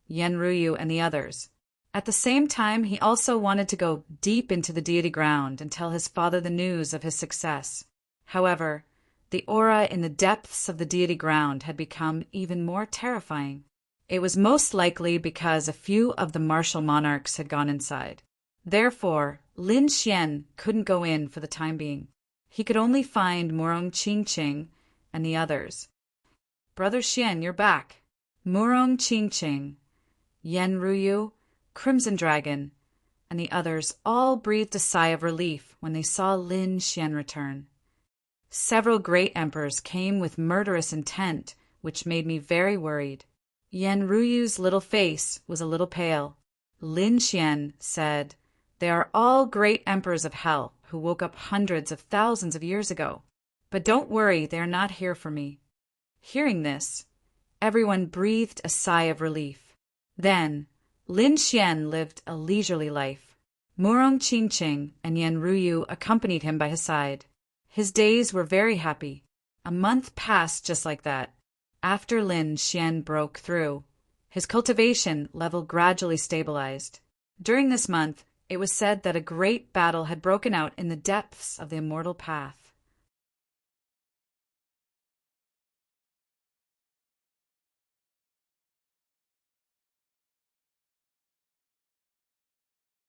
Yen Ruyu, and the others. At the same time, he also wanted to go deep into the deity ground and tell his father the news of his success. However, the aura in the depths of the deity ground had become even more terrifying. It was most likely because a few of the martial monarchs had gone inside. Therefore, Lin Xian couldn't go in for the time being. He could only find Morong Qingqing and the others. "Brother Xian, you're back." Morong Qingqing, Yen Ruyu, Crimson Dragon, and the others all breathed a sigh of relief when they saw Lin Xian return. Several great emperors came with murderous intent, which made me very worried. Yen Ruyu's little face was a little pale. Lin Xian said, "They are all great emperors of hell who woke up hundreds of thousands of years ago. But don't worry, they are not here for me." Hearing this, everyone breathed a sigh of relief. Then, Lin Xian lived a leisurely life. Morong Qingqing and Yen Ruyu accompanied him by his side. His days were very happy. A month passed just like that. After Lin Xian broke through, his cultivation level gradually stabilized. During this month, it was said that a great battle had broken out in the depths of the Immortal Path.